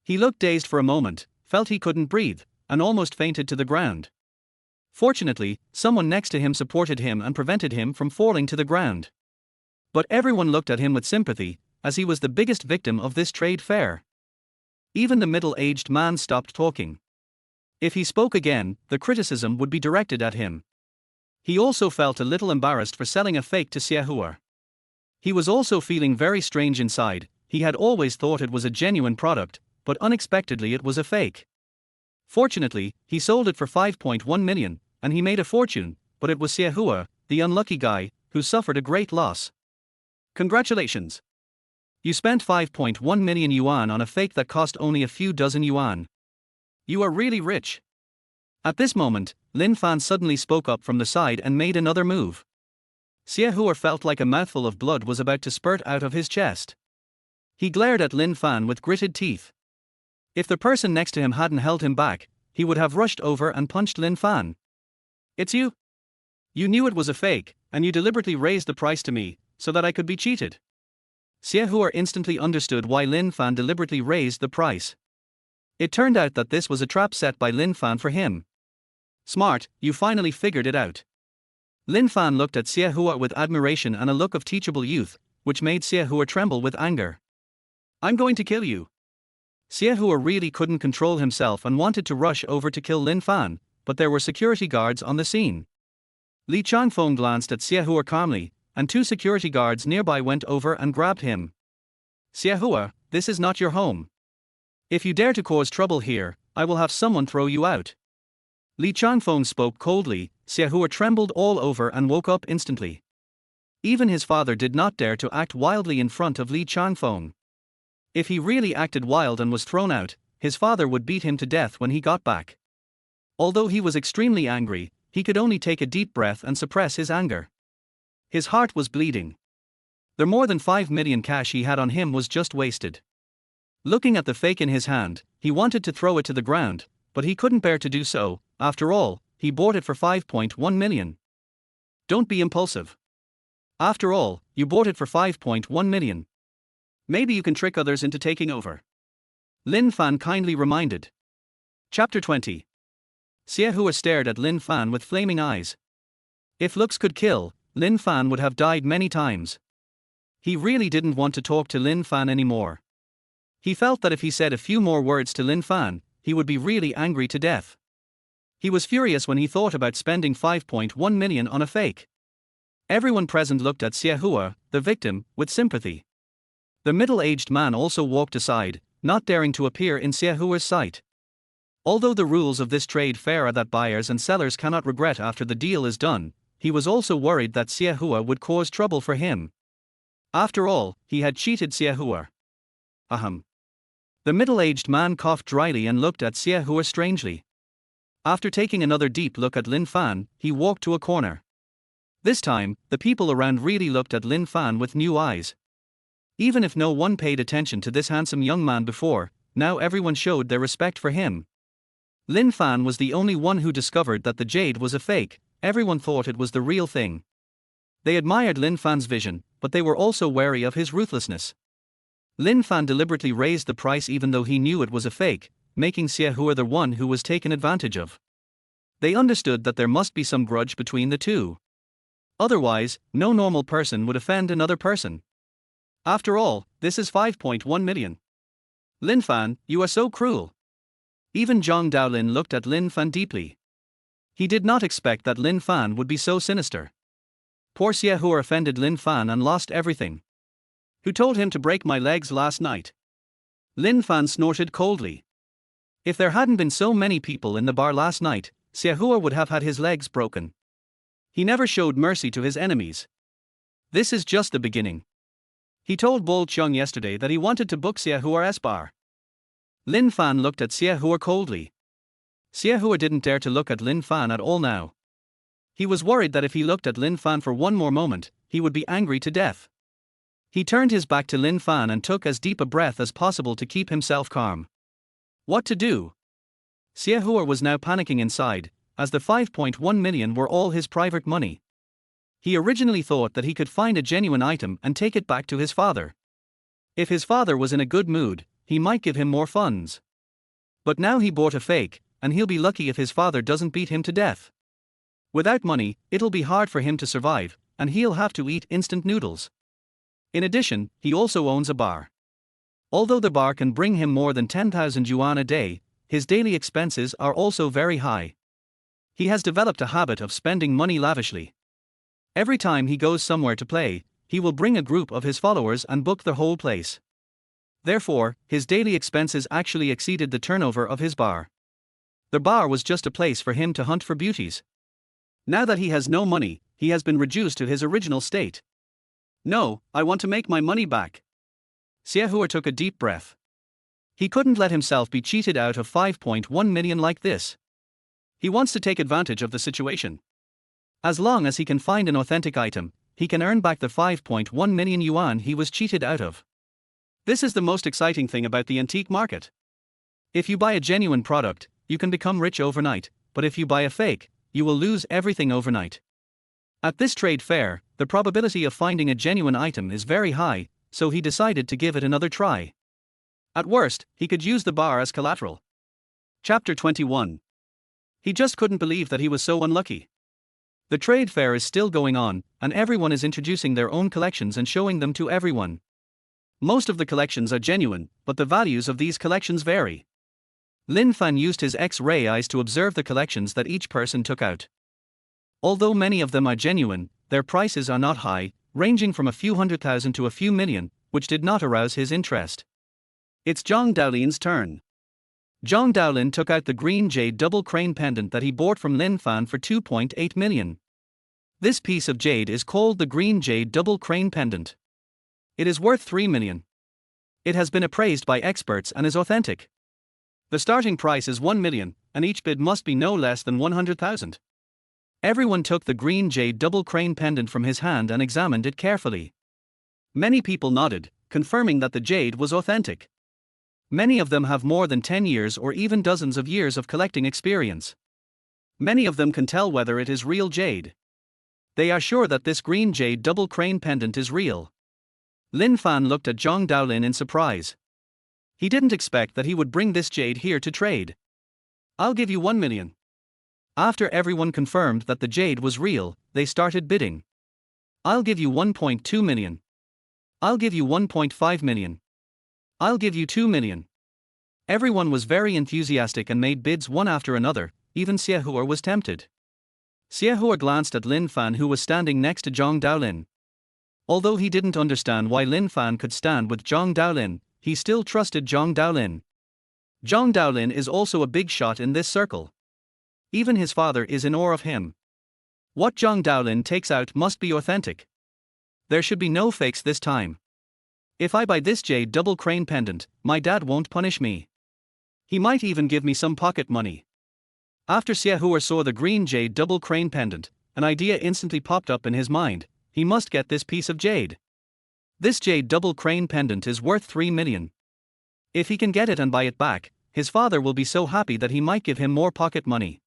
He looked dazed for a moment, felt he couldn't breathe, and almost fainted to the ground. Fortunately, someone next to him supported him and prevented him from falling to the ground. But everyone looked at him with sympathy, as he was the biggest victim of this trade fair. Even the middle-aged man stopped talking. If he spoke again, the criticism would be directed at him. He also felt a little embarrassed for selling a fake to Xiahua. He was also feeling very strange inside. He had always thought it was a genuine product, but unexpectedly it was a fake. Fortunately, he sold it for 5.1 million, and he made a fortune, but it was Xiahua, the unlucky guy, who suffered a great loss. Congratulations! You spent 5.1 million yuan on a fake that cost only a few dozen yuan. You are really rich. At this moment, Lin Fan suddenly spoke up from the side and made another move. Xiahua felt like a mouthful of blood was about to spurt out of his chest. He glared at Lin Fan with gritted teeth. If the person next to him hadn't held him back, he would have rushed over and punched Lin Fan. It's you? You knew it was a fake, and you deliberately raised the price to me, so that I could be cheated. Xiahua instantly understood why Lin Fan deliberately raised the price. It turned out that this was a trap set by Lin Fan for him. Smart, you finally figured it out. Lin Fan looked at Xiahua with admiration and a look of teachable youth, which made Xiahua tremble with anger. I'm going to kill you. Xiahua really couldn't control himself and wanted to rush over to kill Lin Fan, but there were security guards on the scene. Li Changfeng glanced at Xiahua calmly, and two security guards nearby went over and grabbed him. Xiahua, this is not your home. If you dare to cause trouble here, I will have someone throw you out. Li Changfeng spoke coldly. Xiahua trembled all over and woke up instantly. Even his father did not dare to act wildly in front of Li Changfeng. If he really acted wild and was thrown out, his father would beat him to death when he got back. Although he was extremely angry, he could only take a deep breath and suppress his anger. His heart was bleeding. The more than 5 million cash he had on him was just wasted. Looking at the fake in his hand, he wanted to throw it to the ground, but he couldn't bear to do so. After all, he bought it for 5.1 million. Don't be impulsive. After all, you bought it for 5.1 million. Maybe you can trick others into taking over. Lin Fan kindly reminded. Chapter 20. Xiahua stared at Lin Fan with flaming eyes. If looks could kill, Lin Fan would have died many times. He really didn't want to talk to Lin Fan anymore. He felt that if he said a few more words to Lin Fan, he would be really angry to death. He was furious when he thought about spending 5.1 million on a fake. Everyone present looked at Xiahua, the victim, with sympathy. The middle-aged man also walked aside, not daring to appear in Xiahua's sight. Although the rules of this trade fair are that buyers and sellers cannot regret after the deal is done, he was also worried that Xie Hua would cause trouble for him. After all, he had cheated Xie Hua. Ahem. The middle-aged man coughed dryly and looked at Xie Hua strangely. After taking another deep look at Lin Fan, he walked to a corner. This time, the people around really looked at Lin Fan with new eyes. Even if no one paid attention to this handsome young man before, now everyone showed their respect for him. Lin Fan was the only one who discovered that the jade was a fake. Everyone thought it was the real thing. They admired Lin Fan's vision, but they were also wary of his ruthlessness. Lin Fan deliberately raised the price even though he knew it was a fake, making Xie Hua the one who was taken advantage of. They understood that there must be some grudge between the two. Otherwise, no normal person would offend another person. After all, this is 5.1 million. Lin Fan, you are so cruel. Even Zhang Daolin looked at Lin Fan deeply. He did not expect that Lin Fan would be so sinister. Poor Xie Hua offended Lin Fan and lost everything. Who told him to break my legs last night? Lin Fan snorted coldly. If there hadn't been so many people in the bar last night, Xie Hua would have had his legs broken. He never showed mercy to his enemies. This is just the beginning. He told Bo Chung yesterday that he wanted to book Xie Hua's bar. Lin Fan looked at Xie Hua coldly. Xie Hua didn't dare to look at Lin Fan at all now. He was worried that if he looked at Lin Fan for one more moment, he would be angry to death. He turned his back to Lin Fan and took as deep a breath as possible to keep himself calm. What to do? Xie Hua was now panicking inside, as the 5.1 million were all his private money. He originally thought that he could find a genuine item and take it back to his father. If his father was in a good mood, he might give him more funds. But now he bought a fake, and he'll be lucky if his father doesn't beat him to death. Without money, it'll be hard for him to survive, and he'll have to eat instant noodles. In addition, he also owns a bar. Although the bar can bring him more than 10,000 yuan a day, his daily expenses are also very high. He has developed a habit of spending money lavishly. Every time he goes somewhere to play, he will bring a group of his followers and book the whole place. Therefore, his daily expenses actually exceeded the turnover of his bar. The bar was just a place for him to hunt for beauties. Now that he has no money, he has been reduced to his original state. No, I want to make my money back. Xie Hua took a deep breath. He couldn't let himself be cheated out of 5.1 million like this. He wants to take advantage of the situation. As long as he can find an authentic item, he can earn back the 5.1 million yuan he was cheated out of. This is the most exciting thing about the antique market. If you buy a genuine product, you can become rich overnight, but if you buy a fake, you will lose everything overnight. At this trade fair, the probability of finding a genuine item is very high, so he decided to give it another try. At worst, he could use the bar as collateral. Chapter 21. He just couldn't believe that he was so unlucky. The trade fair is still going on, and everyone is introducing their own collections and showing them to everyone. Most of the collections are genuine, but the values of these collections vary. Lin Fan used his X-ray eyes to observe the collections that each person took out. Although many of them are genuine, their prices are not high, ranging from a few 100,000 to a few million, which did not arouse his interest. It's Zhang Daolin's turn. Zhang Daolin took out the green jade double crane pendant that he bought from Lin Fan for 2.8 million. This piece of jade is called the green jade double crane pendant. It is worth 3 million. It has been appraised by experts and is authentic. The starting price is 1 million, and each bid must be no less than 100,000. Everyone took the green jade double crane pendant from his hand and examined it carefully. Many people nodded, confirming that the jade was authentic. Many of them have more than 10 years or even dozens of years of collecting experience. Many of them can tell whether it is real jade. They are sure that this green jade double crane pendant is real. Lin Fan looked at Zhang Daolin in surprise. He didn't expect that he would bring this jade here to trade. I'll give you 1 million. After everyone confirmed that the jade was real, they started bidding. I'll give you 1.2 million. I'll give you 1.5 million. I'll give you 2 million. Everyone was very enthusiastic and made bids one after another, even Xie Hua was tempted. Xie Hua glanced at Lin Fan, who was standing next to Zhang Daolin. Although he didn't understand why Lin Fan could stand with Zhang Daolin, he still trusted Zhang Daolin. Zhang Daolin is also a big shot in this circle. Even his father is in awe of him. What Zhang Daolin takes out must be authentic. There should be no fakes this time. If I buy this jade double crane pendant, my dad won't punish me. He might even give me some pocket money. After Xiahua saw the green jade double crane pendant, an idea instantly popped up in his mind: he must get this piece of jade. This jade double crane pendant is worth 3 million. If he can get it and buy it back, his father will be so happy that he might give him more pocket money.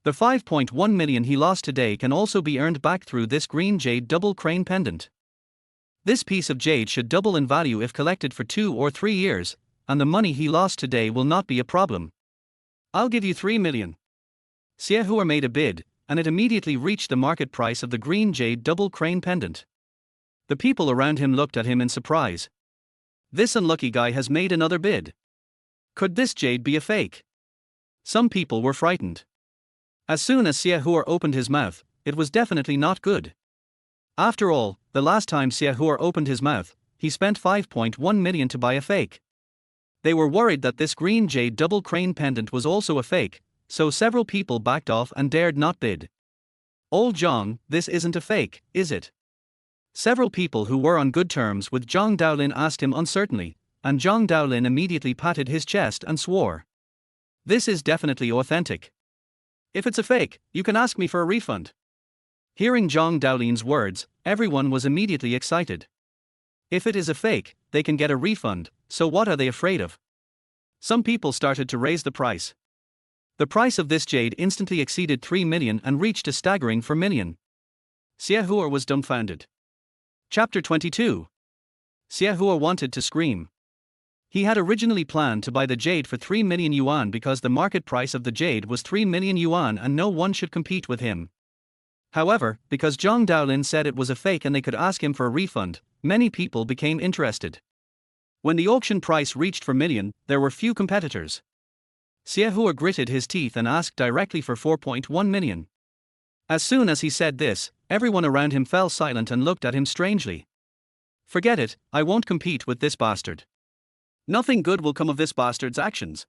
The 5.1 million he lost today can also be earned back through this green jade double crane pendant. This piece of jade should double in value if collected for 2 or 3 years, and the money he lost today will not be a problem. I'll give you 3 million. Xiahua made a bid, and it immediately reached the market price of the green jade double crane pendant. The people around him looked at him in surprise. This unlucky guy has made another bid. Could this jade be a fake? Some people were frightened. As soon as Xiahua opened his mouth, it was definitely not good. After all, the last time Xiahua opened his mouth, he spent 5.1 million to buy a fake. They were worried that this green jade double crane pendant was also a fake, so several people backed off and dared not bid. Old Zhang, this isn't a fake, is it? Several people who were on good terms with Zhang Daolin asked him uncertainly, and Zhang Daolin immediately patted his chest and swore. This is definitely authentic. If it's a fake, you can ask me for a refund. Hearing Zhang Daolin's words, everyone was immediately excited. If it is a fake, they can get a refund, so what are they afraid of? Some people started to raise the price. The price of this jade instantly exceeded 3 million and reached a staggering 4 million. Xiahua was dumbfounded. Chapter 22. Xiahua wanted to scream. He had originally planned to buy the jade for 3 million yuan because the market price of the jade was 3 million yuan and no one should compete with him. However, because Zhang Daolin said it was a fake and they could ask him for a refund, many people became interested. When the auction price reached 4 million, there were few competitors. Xiahua gritted his teeth and asked directly for 4.1 million. As soon as he said this, everyone around him fell silent and looked at him strangely. Forget it, I won't compete with this bastard. Nothing good will come of this bastard's actions.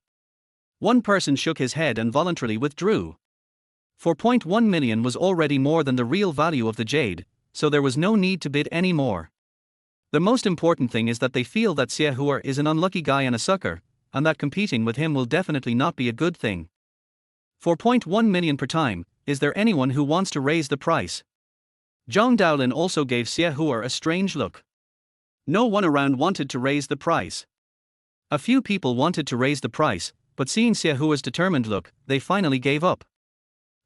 One person shook his head and voluntarily withdrew. 4.1 million was already more than the real value of the jade, so there was no need to bid any more. The most important thing is that they feel that Xiahua is an unlucky guy and a sucker, and that competing with him will definitely not be a good thing. 4.1 million per time, is there anyone who wants to raise the price? Zhang Daolin also gave Xiahua a strange look. No one around wanted to raise the price. A few people wanted to raise the price, but seeing Xiahua's determined look, they finally gave up.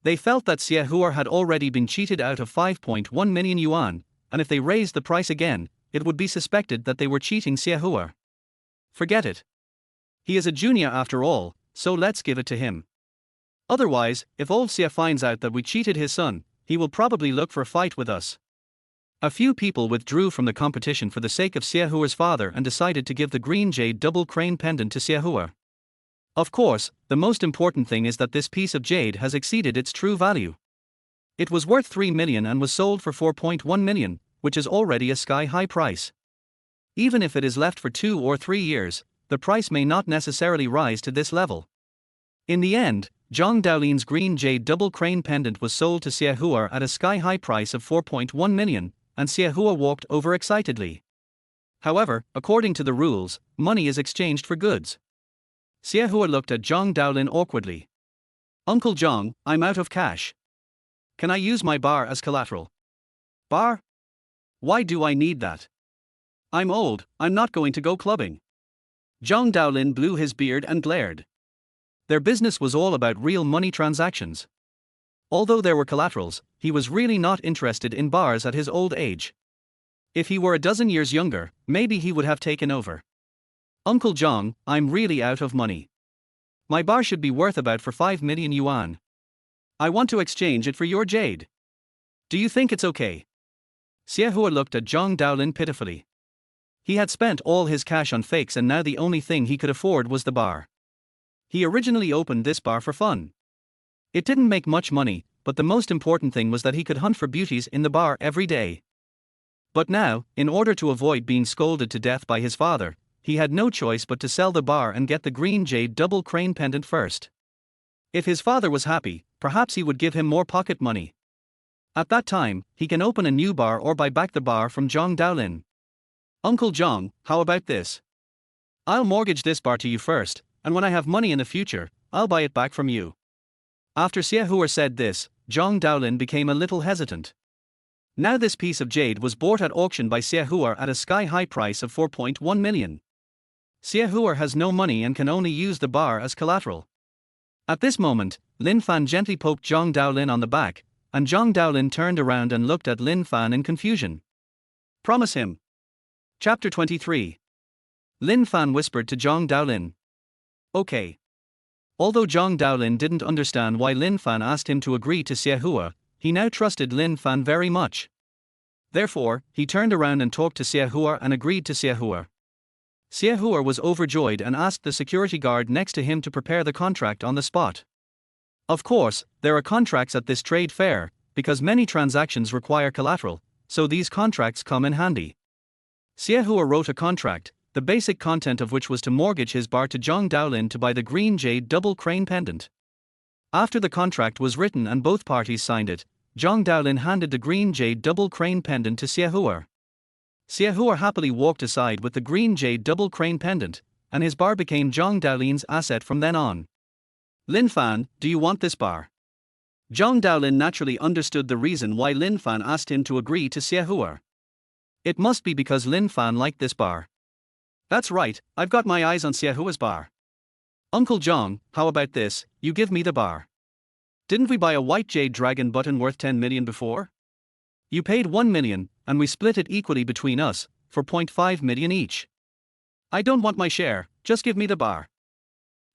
They felt that Xiahua had already been cheated out of 5.1 million yuan, and if they raised the price again, it would be suspected that they were cheating Xiahua. Forget it. He is a junior after all, so let's give it to him. Otherwise, if old Xia finds out that we cheated his son, he will probably look for a fight with us. A few people withdrew from the competition for the sake of Xiahua's father and decided to give the green jade double crane pendant to Xiahua. Of course, the most important thing is that this piece of jade has exceeded its true value. It was worth 3 million and was sold for 4.1 million, which is already a sky-high price. Even if it is left for 2 or 3 years, the price may not necessarily rise to this level. In the end, Zhang Daolin's green jade double crane pendant was sold to Xiahua at a sky-high price of 4.1 million, and Xiahua walked over excitedly. However, according to the rules, money is exchanged for goods. Xiahua looked at Zhang Daolin awkwardly. Uncle Zhang, I'm out of cash. Can I use my bar as collateral? Bar? Why do I need that? I'm old, I'm not going to go clubbing. Zhang Daolin blew his beard and glared. Their business was all about real money transactions. Although there were collaterals, he was really not interested in bars at his old age. If he were a dozen years younger, maybe he would have taken over. Uncle Zhang, I'm really out of money. My bar should be worth about for 5 million yuan. I want to exchange it for your jade. Do you think it's okay? Xiahua looked at Zhang Daolin pitifully. He had spent all his cash on fakes and now the only thing he could afford was the bar. He originally opened this bar for fun. It didn't make much money, but the most important thing was that he could hunt for beauties in the bar every day. But now, in order to avoid being scolded to death by his father, he had no choice but to sell the bar and get the green jade double crane pendant first. If his father was happy, perhaps he would give him more pocket money. At that time, he can open a new bar or buy back the bar from Zhang Daolin. Uncle Zhang, how about this? I'll mortgage this bar to you first, and when I have money in the future, I'll buy it back from you. After Xie Huo said this, Zhang Daolin became a little hesitant. Now this piece of jade was bought at auction by Xie Huo at a sky-high price of 4.1 million. Xie Huo has no money and can only use the bar as collateral. At this moment, Lin Fan gently poked Zhang Daolin on the back, and Zhang Daolin turned around and looked at Lin Fan in confusion. Promise him. Chapter 23. Lin Fan whispered to Zhang Daolin. Okay. Although Zhang Daolin didn't understand why Lin Fan asked him to agree to Xie Huo, he now trusted Lin Fan very much. Therefore, he turned around and talked to Xie Huo and agreed to Xie Huo. Xie Huo was overjoyed and asked the security guard next to him to prepare the contract on the spot. Of course, there are contracts at this trade fair, because many transactions require collateral, so these contracts come in handy. Xie Huo wrote a contract, the basic content of which was to mortgage his bar to Zhang Daolin to buy the green jade double crane pendant. After the contract was written and both parties signed it, Zhang Daolin handed the green jade double crane pendant to Xie Huo. Xie Huo happily walked aside with the green jade double crane pendant, and his bar became Zhang Daolin's asset from then on. Lin Fan, do you want this bar? Zhang Daolin naturally understood the reason why Lin Fan asked him to agree to Xie Huo. It must be because Lin Fan liked this bar. That's right, I've got my eyes on Xie Huo's bar. Uncle Zhang, how about this, you give me the bar. Didn't we buy a white jade dragon button worth 10 million before? You paid 1 million, and we split it equally between us, for 0.5 million each. I don't want my share, just give me the bar.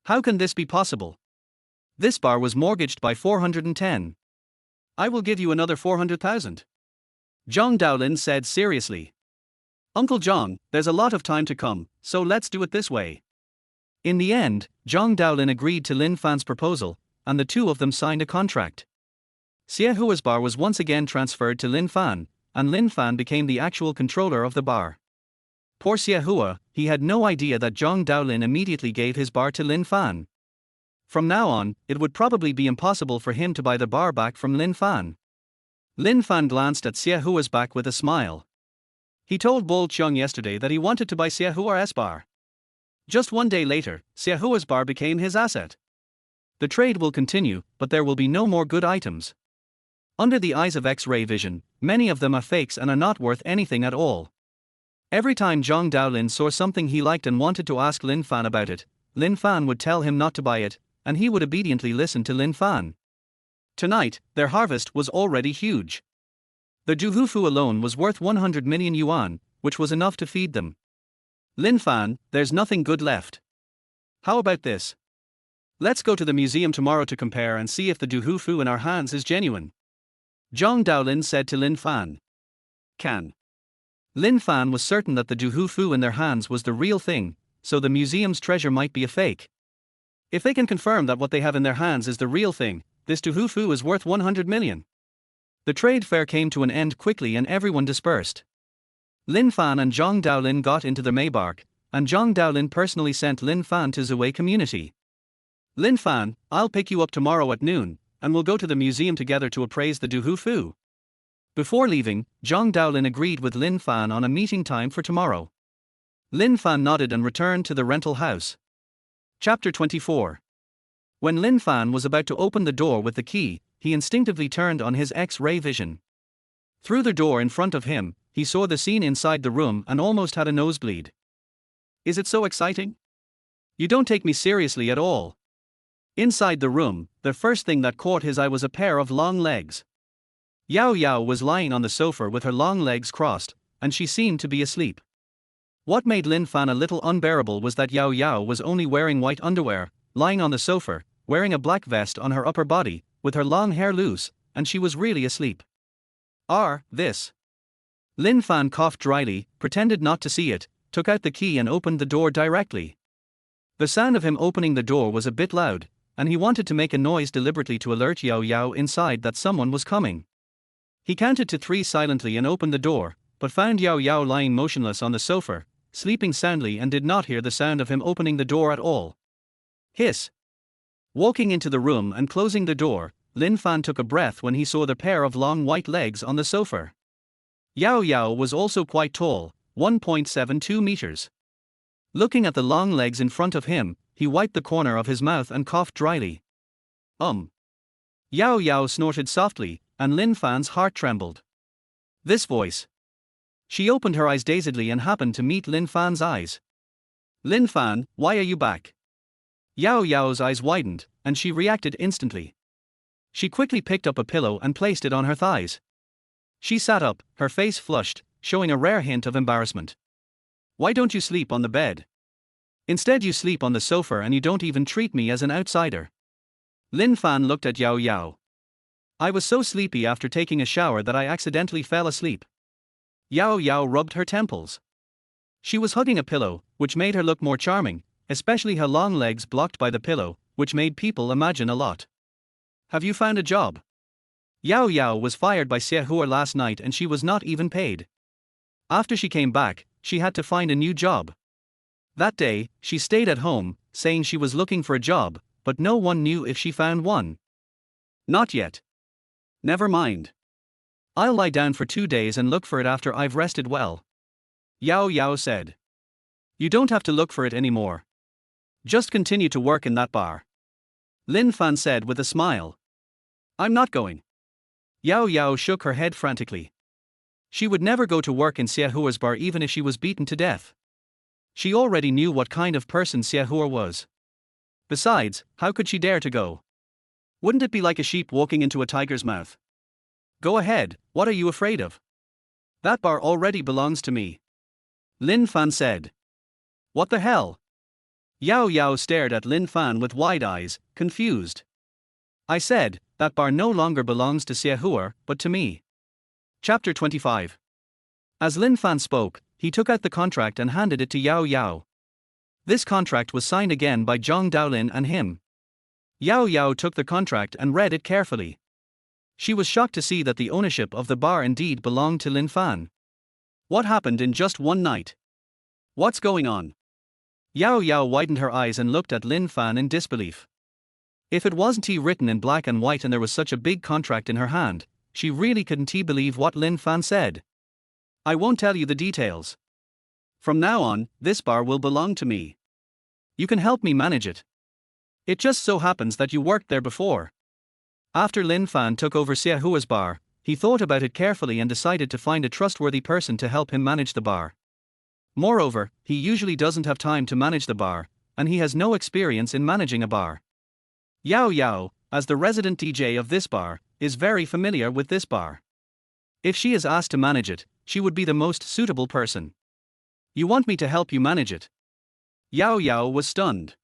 How can this be possible? This bar was mortgaged by 410. I will give you another 400,000. Zhang Daolin said seriously. Uncle Zhang, there's a lot of time to come, so let's do it this way. In the end, Zhang Daolin agreed to Lin Fan's proposal, and the two of them signed a contract. Xie Huo's bar was once again transferred to Lin Fan, and Lin Fan became the actual controller of the bar. Poor Xie Huo, he had no idea that Zhang Daolin immediately gave his bar to Lin Fan. From now on, it would probably be impossible for him to buy the bar back from Lin Fan. Lin Fan glanced at Xie Huo's back with a smile. He told Bo Chung yesterday that he wanted to buy Xie Huo's bar. Just one day later, Xie Huo's bar became his asset. The trade will continue, but there will be no more good items. Under the eyes of X-ray vision, many of them are fakes and are not worth anything at all. Every time Zhang Daolin saw something he liked and wanted to ask Lin Fan about it, Lin Fan would tell him not to buy it, and he would obediently listen to Lin Fan. Tonight, their harvest was already huge. The Juhufu alone was worth 100 million yuan, which was enough to feed them. Lin Fan, there's nothing good left. How about this? Let's go to the museum tomorrow to compare and see if the Juhufu in our hands is genuine. Zhang Daolin said to Lin Fan. Can. Lin Fan was certain that the Juhufu in their hands was the real thing, so the museum's treasure might be a fake. If they can confirm that what they have in their hands is the real thing, this Juhufu is worth 100 million. The trade fair came to an end quickly and everyone dispersed. Lin Fan and Zhang Daolin got into the Maybach, and Zhang Daolin personally sent Lin Fan to Zhuwei community. Lin Fan, I'll pick you up tomorrow at noon, and we'll go to the museum together to appraise the Juhufu. Before leaving, Zhang Daolin agreed with Lin Fan on a meeting time for tomorrow. Lin Fan nodded and returned to the rental house. Chapter 24. When Lin Fan was about to open the door with the key, he instinctively turned on his X-ray vision. Through the door in front of him, he saw the scene inside the room and almost had a nosebleed. Is it so exciting? You don't take me seriously at all. Inside the room, the first thing that caught his eye was a pair of long legs. Yao Yao was lying on the sofa with her long legs crossed, and she seemed to be asleep. What made Lin Fan a little unbearable was that Yao Yao was only wearing white underwear, lying on the sofa, wearing a black vest on her upper body, with her long hair loose, and she was really asleep. This. Lin Fan coughed dryly, pretended not to see it, took out the key and opened the door directly. The sound of him opening the door was a bit loud, and he wanted to make a noise deliberately to alert Yao Yao inside that someone was coming. He counted to 3 silently and opened the door, but found Yao Yao lying motionless on the sofa, sleeping soundly and did not hear the sound of him opening the door at all. Hiss. Walking into the room and closing the door, Lin Fan took a breath when he saw the pair of long white legs on the sofa. Yao Yao was also quite tall, 1.72 meters. Looking at the long legs in front of him, he wiped the corner of his mouth and coughed dryly. Yao Yao snorted softly, and Lin Fan's heart trembled. This voice. She opened her eyes dazedly and happened to meet Lin Fan's eyes. Lin Fan, why are you back? Yao Yao's eyes widened, and she reacted instantly. She quickly picked up a pillow and placed it on her thighs. She sat up, her face flushed, showing a rare hint of embarrassment. Why don't you sleep on the bed? Instead you sleep on the sofa and you don't even treat me as an outsider. Lin Fan looked at Yao Yao. I was so sleepy after taking a shower that I accidentally fell asleep. Yao Yao rubbed her temples. She was hugging a pillow, which made her look more charming, especially her long legs blocked by the pillow, which made people imagine a lot. Have you found a job? Yao Yao was fired by Xie Hua last night and she was not even paid. After she came back, she had to find a new job. That day, she stayed at home, saying she was looking for a job, but no one knew if she found one. Not yet. Never mind. I'll lie down for 2 days and look for it after I've rested well. Yao Yao said. You don't have to look for it anymore. Just continue to work in that bar. Lin Fan said with a smile. I'm not going. Yao Yao shook her head frantically. She would never go to work in Xie Hua's bar even if she was beaten to death. She already knew what kind of person Xie Hua was. Besides, how could she dare to go? Wouldn't it be like a sheep walking into a tiger's mouth? Go ahead, what are you afraid of? That bar already belongs to me. Lin Fan said. What the hell? Yao Yao stared at Lin Fan with wide eyes, confused. I said, that bar no longer belongs to Xie Hua, but to me. Chapter 25. As Lin Fan spoke, he took out the contract and handed it to Yao Yao. This contract was signed again by Zhang Daolin and him. Yao Yao took the contract and read it carefully. She was shocked to see that the ownership of the bar indeed belonged to Lin Fan. What happened in just one night? What's going on? Yao Yao widened her eyes and looked at Lin Fan in disbelief. If it wasn't written in black and white and there was such a big contract in her hand, she really couldn't believe what Lin Fan said. I won't tell you the details. From now on, this bar will belong to me. You can help me manage it. It just so happens that you worked there before. After Lin Fan took over Xie Hua's bar, he thought about it carefully and decided to find a trustworthy person to help him manage the bar. Moreover, he usually doesn't have time to manage the bar, and he has no experience in managing a bar. Yao Yao, as the resident DJ of this bar, is very familiar with this bar. If she is asked to manage it, she would be the most suitable person. You want me to help you manage it? Yao Yao was stunned.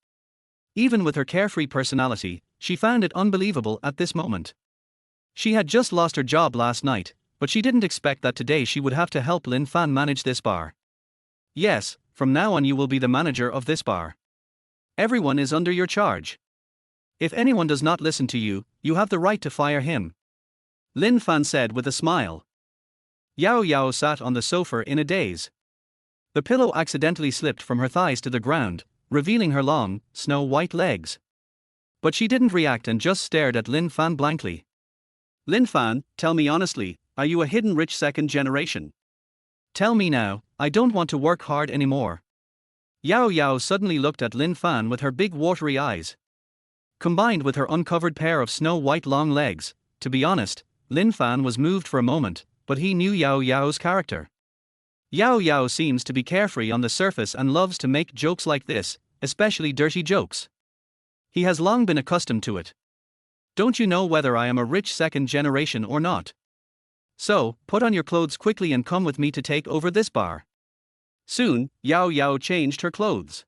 Even with her carefree personality, she found it unbelievable at this moment. She had just lost her job last night, but she didn't expect that today she would have to help Lin Fan manage this bar. Yes, from now on you will be the manager of this bar. Everyone is under your charge. If anyone does not listen to you, you have the right to fire him. Lin Fan said with a smile. Yao Yao sat on the sofa in a daze. The pillow accidentally slipped from her thighs to the ground, revealing her long, snow-white legs. But she didn't react and just stared at Lin Fan blankly. Lin Fan, tell me honestly, are you a hidden rich second generation? Tell me now, I don't want to work hard anymore. Yao Yao suddenly looked at Lin Fan with her big watery eyes. Combined with her uncovered pair of snow-white long legs, to be honest, Lin Fan was moved for a moment, but he knew Yao Yao's character. Yao Yao seems to be carefree on the surface and loves to make jokes like this, especially dirty jokes. He has long been accustomed to it. Don't you know whether I am a rich second generation or not? So, put on your clothes quickly and come with me to take over this bar. Soon, Yao Yao changed her clothes.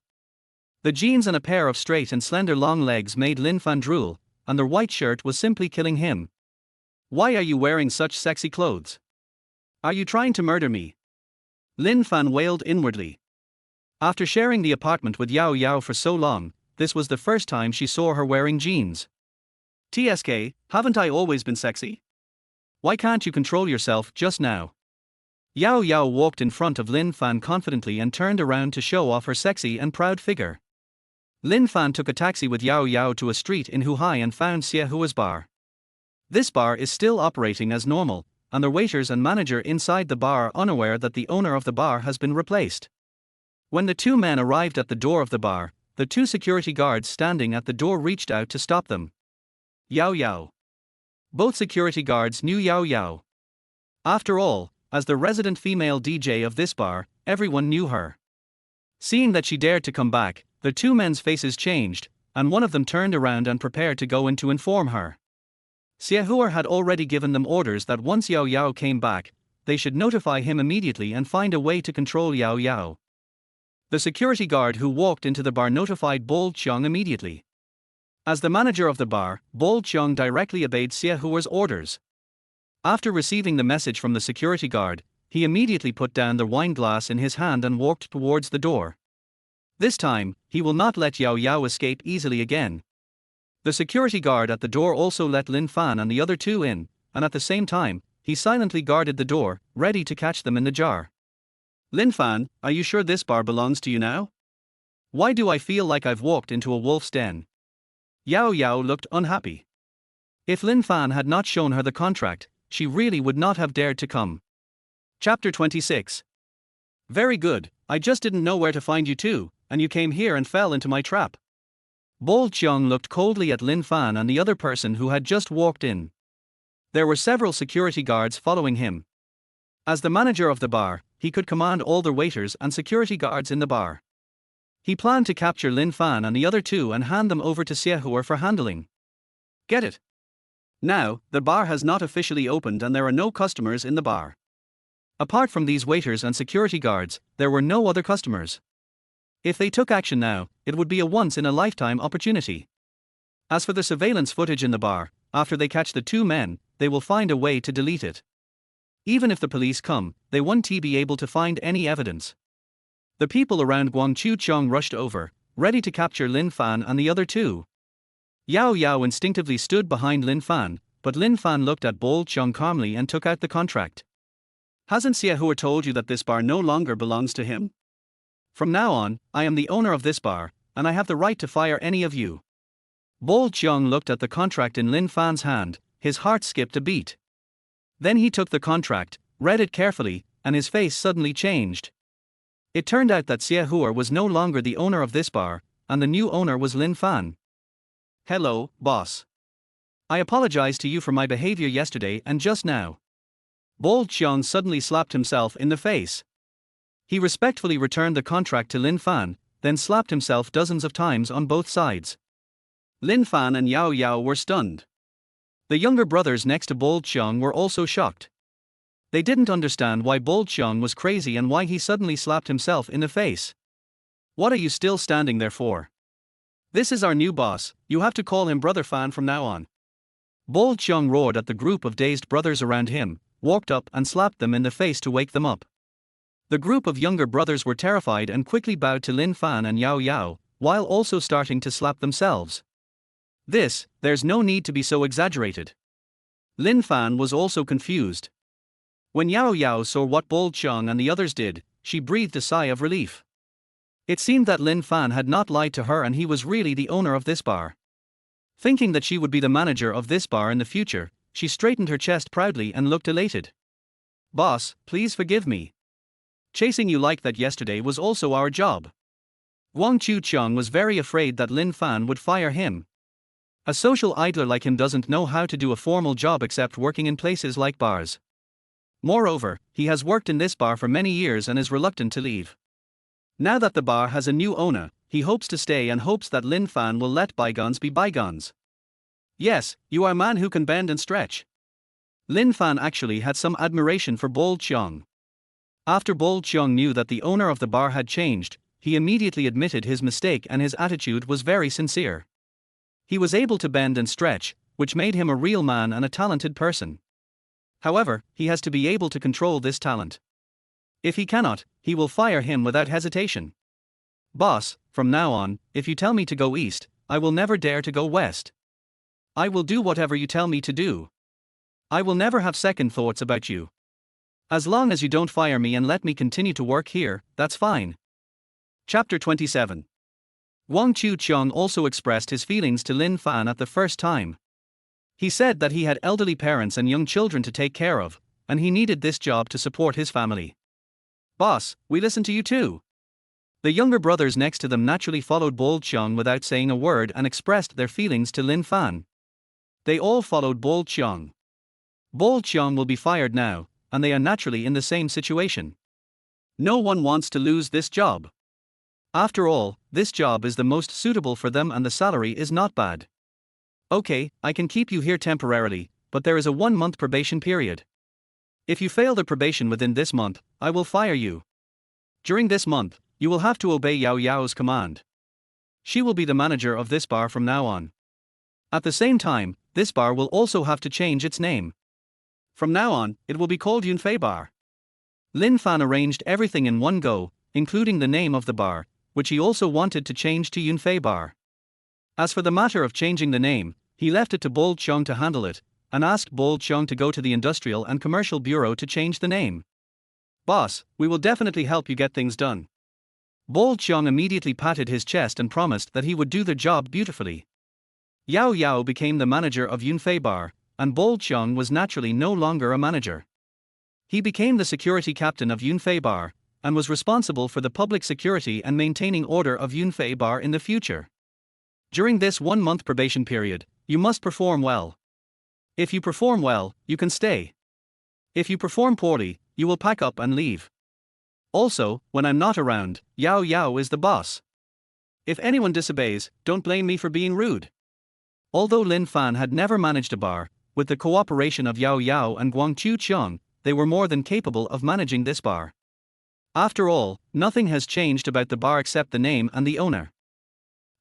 The jeans and a pair of straight and slender long legs made Lin Fan drool, and the white shirt was simply killing him. Why are you wearing such sexy clothes? Are you trying to murder me? Lin Fan wailed inwardly. After sharing the apartment with Yao Yao for so long, this was the first time she saw her wearing jeans. TSK, haven't I always been sexy? Why can't you control yourself just now? Yao Yao walked in front of Lin Fan confidently and turned around to show off her sexy and proud figure. Lin Fan took a taxi with Yao Yao to a street in Huhai and found Xie Hua's bar. This bar is still operating as normal, and the waiters and manager inside the bar are unaware that the owner of the bar has been replaced. When the two men arrived at the door of the bar, the two security guards standing at the door reached out to stop them. Yao Yao. Both security guards knew Yao Yao. After all, as the resident female DJ of this bar, everyone knew her. Seeing that she dared to come back, the two men's faces changed, and one of them turned around and prepared to go in to inform her. Xie Hua had already given them orders that once Yao Yao came back, they should notify him immediately and find a way to control Yao Yao. The security guard who walked into the bar notified Bold Qiong immediately. As the manager of the bar, Bold Qiong directly obeyed Xie Hua's orders. After receiving the message from the security guard, he immediately put down the wine glass in his hand and walked towards the door. This time, he will not let Yao Yao escape easily again. The security guard at the door also let Lin Fan and the other two in, and at the same time, he silently guarded the door, ready to catch them in the jar. Lin Fan, are you sure this bar belongs to you now? Why do I feel like I've walked into a wolf's den? Yao Yao looked unhappy. If Lin Fan had not shown her the contract, she really would not have dared to come. Chapter 26. Very good, I just didn't know where to find you two, and you came here and fell into my trap. Bold Qiong looked coldly at Lin Fan and the other person who had just walked in. There were several security guards following him. As the manager of the bar, he could command all the waiters and security guards in the bar. He planned to capture Lin Fan and the other two and hand them over to Xie Hua for handling. Get it? Now, the bar has not officially opened and there are no customers in the bar. Apart from these waiters and security guards, there were no other customers. If they took action now, it would be a once-in-a-lifetime opportunity. As for the surveillance footage in the bar, after they catch the two men, they will find a way to delete it. Even if the police come, they won't be able to find any evidence. The people around Guangqiu Chong rushed over, ready to capture Lin Fan and the other two. Yao Yao instinctively stood behind Lin Fan, but Lin Fan looked at Bold Qiong calmly and took out the contract. Hasn't Xie Hua told you that this bar no longer belongs to him? From now on, I am the owner of this bar, and I have the right to fire any of you. Bold Qiong looked at the contract in Lin Fan's hand, his heart skipped a beat. Then he took the contract, read it carefully, and his face suddenly changed. It turned out that Xie Hua was no longer the owner of this bar, and the new owner was Lin Fan. Hello, boss. I apologize to you for my behavior yesterday and just now. Bold Qiong suddenly slapped himself in the face. He respectfully returned the contract to Lin Fan, then slapped himself dozens of times on both sides. Lin Fan and Yao Yao were stunned. The younger brothers next to Bold Qiong were also shocked. They didn't understand why Bold Qiong was crazy and why he suddenly slapped himself in the face. What are you still standing there for? This is our new boss, you have to call him Brother Fan from now on. Bold Qiong roared at the group of dazed brothers around him, walked up and slapped them in the face to wake them up. The group of younger brothers were terrified and quickly bowed to Lin Fan and Yao Yao, while also starting to slap themselves. There's no need to be so exaggerated. Lin Fan was also confused. When Yao Yao saw what Bold Qiong and the others did, she breathed a sigh of relief. It seemed that Lin Fan had not lied to her and he was really the owner of this bar. Thinking that she would be the manager of this bar in the future, she straightened her chest proudly and looked elated. Boss, please forgive me. Chasing you like that yesterday was also our job. Guangqiu Chong was very afraid that Lin Fan would fire him. A social idler like him doesn't know how to do a formal job except working in places like bars. Moreover, he has worked in this bar for many years and is reluctant to leave. Now that the bar has a new owner, he hopes to stay and hopes that Lin Fan will let bygones be bygones. Yes, you are a man who can bend and stretch. Lin Fan actually had some admiration for Bold Qiong. After Bold Qiong knew that the owner of the bar had changed, he immediately admitted his mistake and his attitude was very sincere. He was able to bend and stretch, which made him a real man and a talented person. However, he has to be able to control this talent. If he cannot, he will fire him without hesitation. Boss, from now on, if you tell me to go east, I will never dare to go west. I will do whatever you tell me to do. I will never have second thoughts about you. As long as you don't fire me and let me continue to work here, that's fine. Chapter 27. Wang Chu-cheong also expressed his feelings to Lin Fan at the first time. He said that he had elderly parents and young children to take care of, and he needed this job to support his family. Boss, we listen to you too. The younger brothers next to them naturally followed Bol Cheong without saying a word and expressed their feelings to Lin Fan. They all followed Bol Cheong. Bol Cheong will be fired now, and they are naturally in the same situation. No one wants to lose this job. After all, this job is the most suitable for them and the salary is not bad. Okay, I can keep you here temporarily, but there is a 1-month probation period. If you fail the probation within this month, I will fire you. During this month, you will have to obey Yao Yao's command. She will be the manager of this bar from now on. At the same time, this bar will also have to change its name. From now on, it will be called Yunfei Bar. Lin Fan arranged everything in one go, including the name of the bar, which he also wanted to change to Yunfei Bar. As for the matter of changing the name, he left it to Bol Cheong to handle it, and asked Bol Cheong to go to the Industrial and Commercial Bureau to change the name. Boss, we will definitely help you get things done. Bol Cheong immediately patted his chest and promised that he would do the job beautifully. Yao Yao became the manager of Yunfei Bar, and Bol Cheong was naturally no longer a manager. He became the security captain of Yunfei Bar, and was responsible for the public security and maintaining order of Yunfei Bar in the future. During this 1-month probation period, you must perform well. If you perform well, you can stay. If you perform poorly, you will pack up and leave. Also, when I'm not around, Yao Yao is the boss. If anyone disobeys, don't blame me for being rude. Although Lin Fan had never managed a bar, with the cooperation of Yao Yao and Wang Chu-cheong, they were more than capable of managing this bar. After all, nothing has changed about the bar except the name and the owner.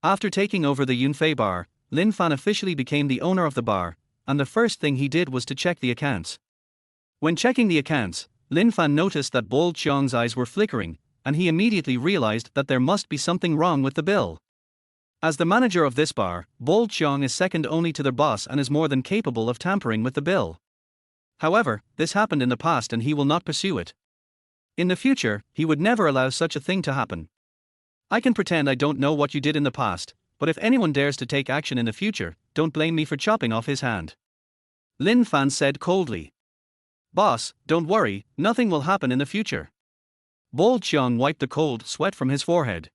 After taking over the Yunfei Bar, Lin Fan officially became the owner of the bar, and the first thing he did was to check the accounts. When checking the accounts, Lin Fan noticed that Bol Cheong's eyes were flickering, and he immediately realized that there must be something wrong with the bill. As the manager of this bar, Bol Cheong is second only to their boss and is more than capable of tampering with the bill. However, this happened in the past and he will not pursue it. In the future, he would never allow such a thing to happen. I can pretend I don't know what you did in the past, but if anyone dares to take action in the future, don't blame me for chopping off his hand. Lin Fan said coldly. Boss, don't worry, nothing will happen in the future. Bol Cheong wiped the cold sweat from his forehead.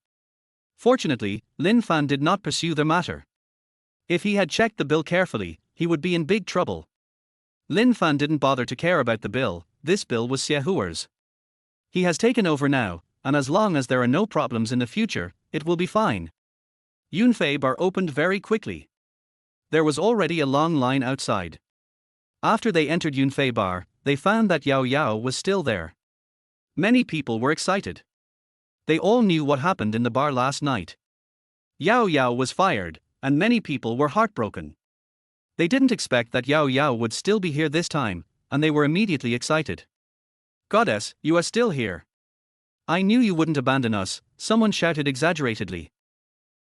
Fortunately, Lin Fan did not pursue the matter. If he had checked the bill carefully, he would be in big trouble. Lin Fan didn't bother to care about the bill, this bill was Xie Huer's. He has taken over now, and as long as there are no problems in the future, it will be fine. Yunfei Bar opened very quickly. There was already a long line outside. After they entered Yunfei Bar, they found that Yao Yao was still there. Many people were excited. They all knew what happened in the bar last night. Yao Yao was fired, and many people were heartbroken. They didn't expect that Yao Yao would still be here this time, and they were immediately excited. Goddess, you are still here. I knew you wouldn't abandon us, someone shouted exaggeratedly.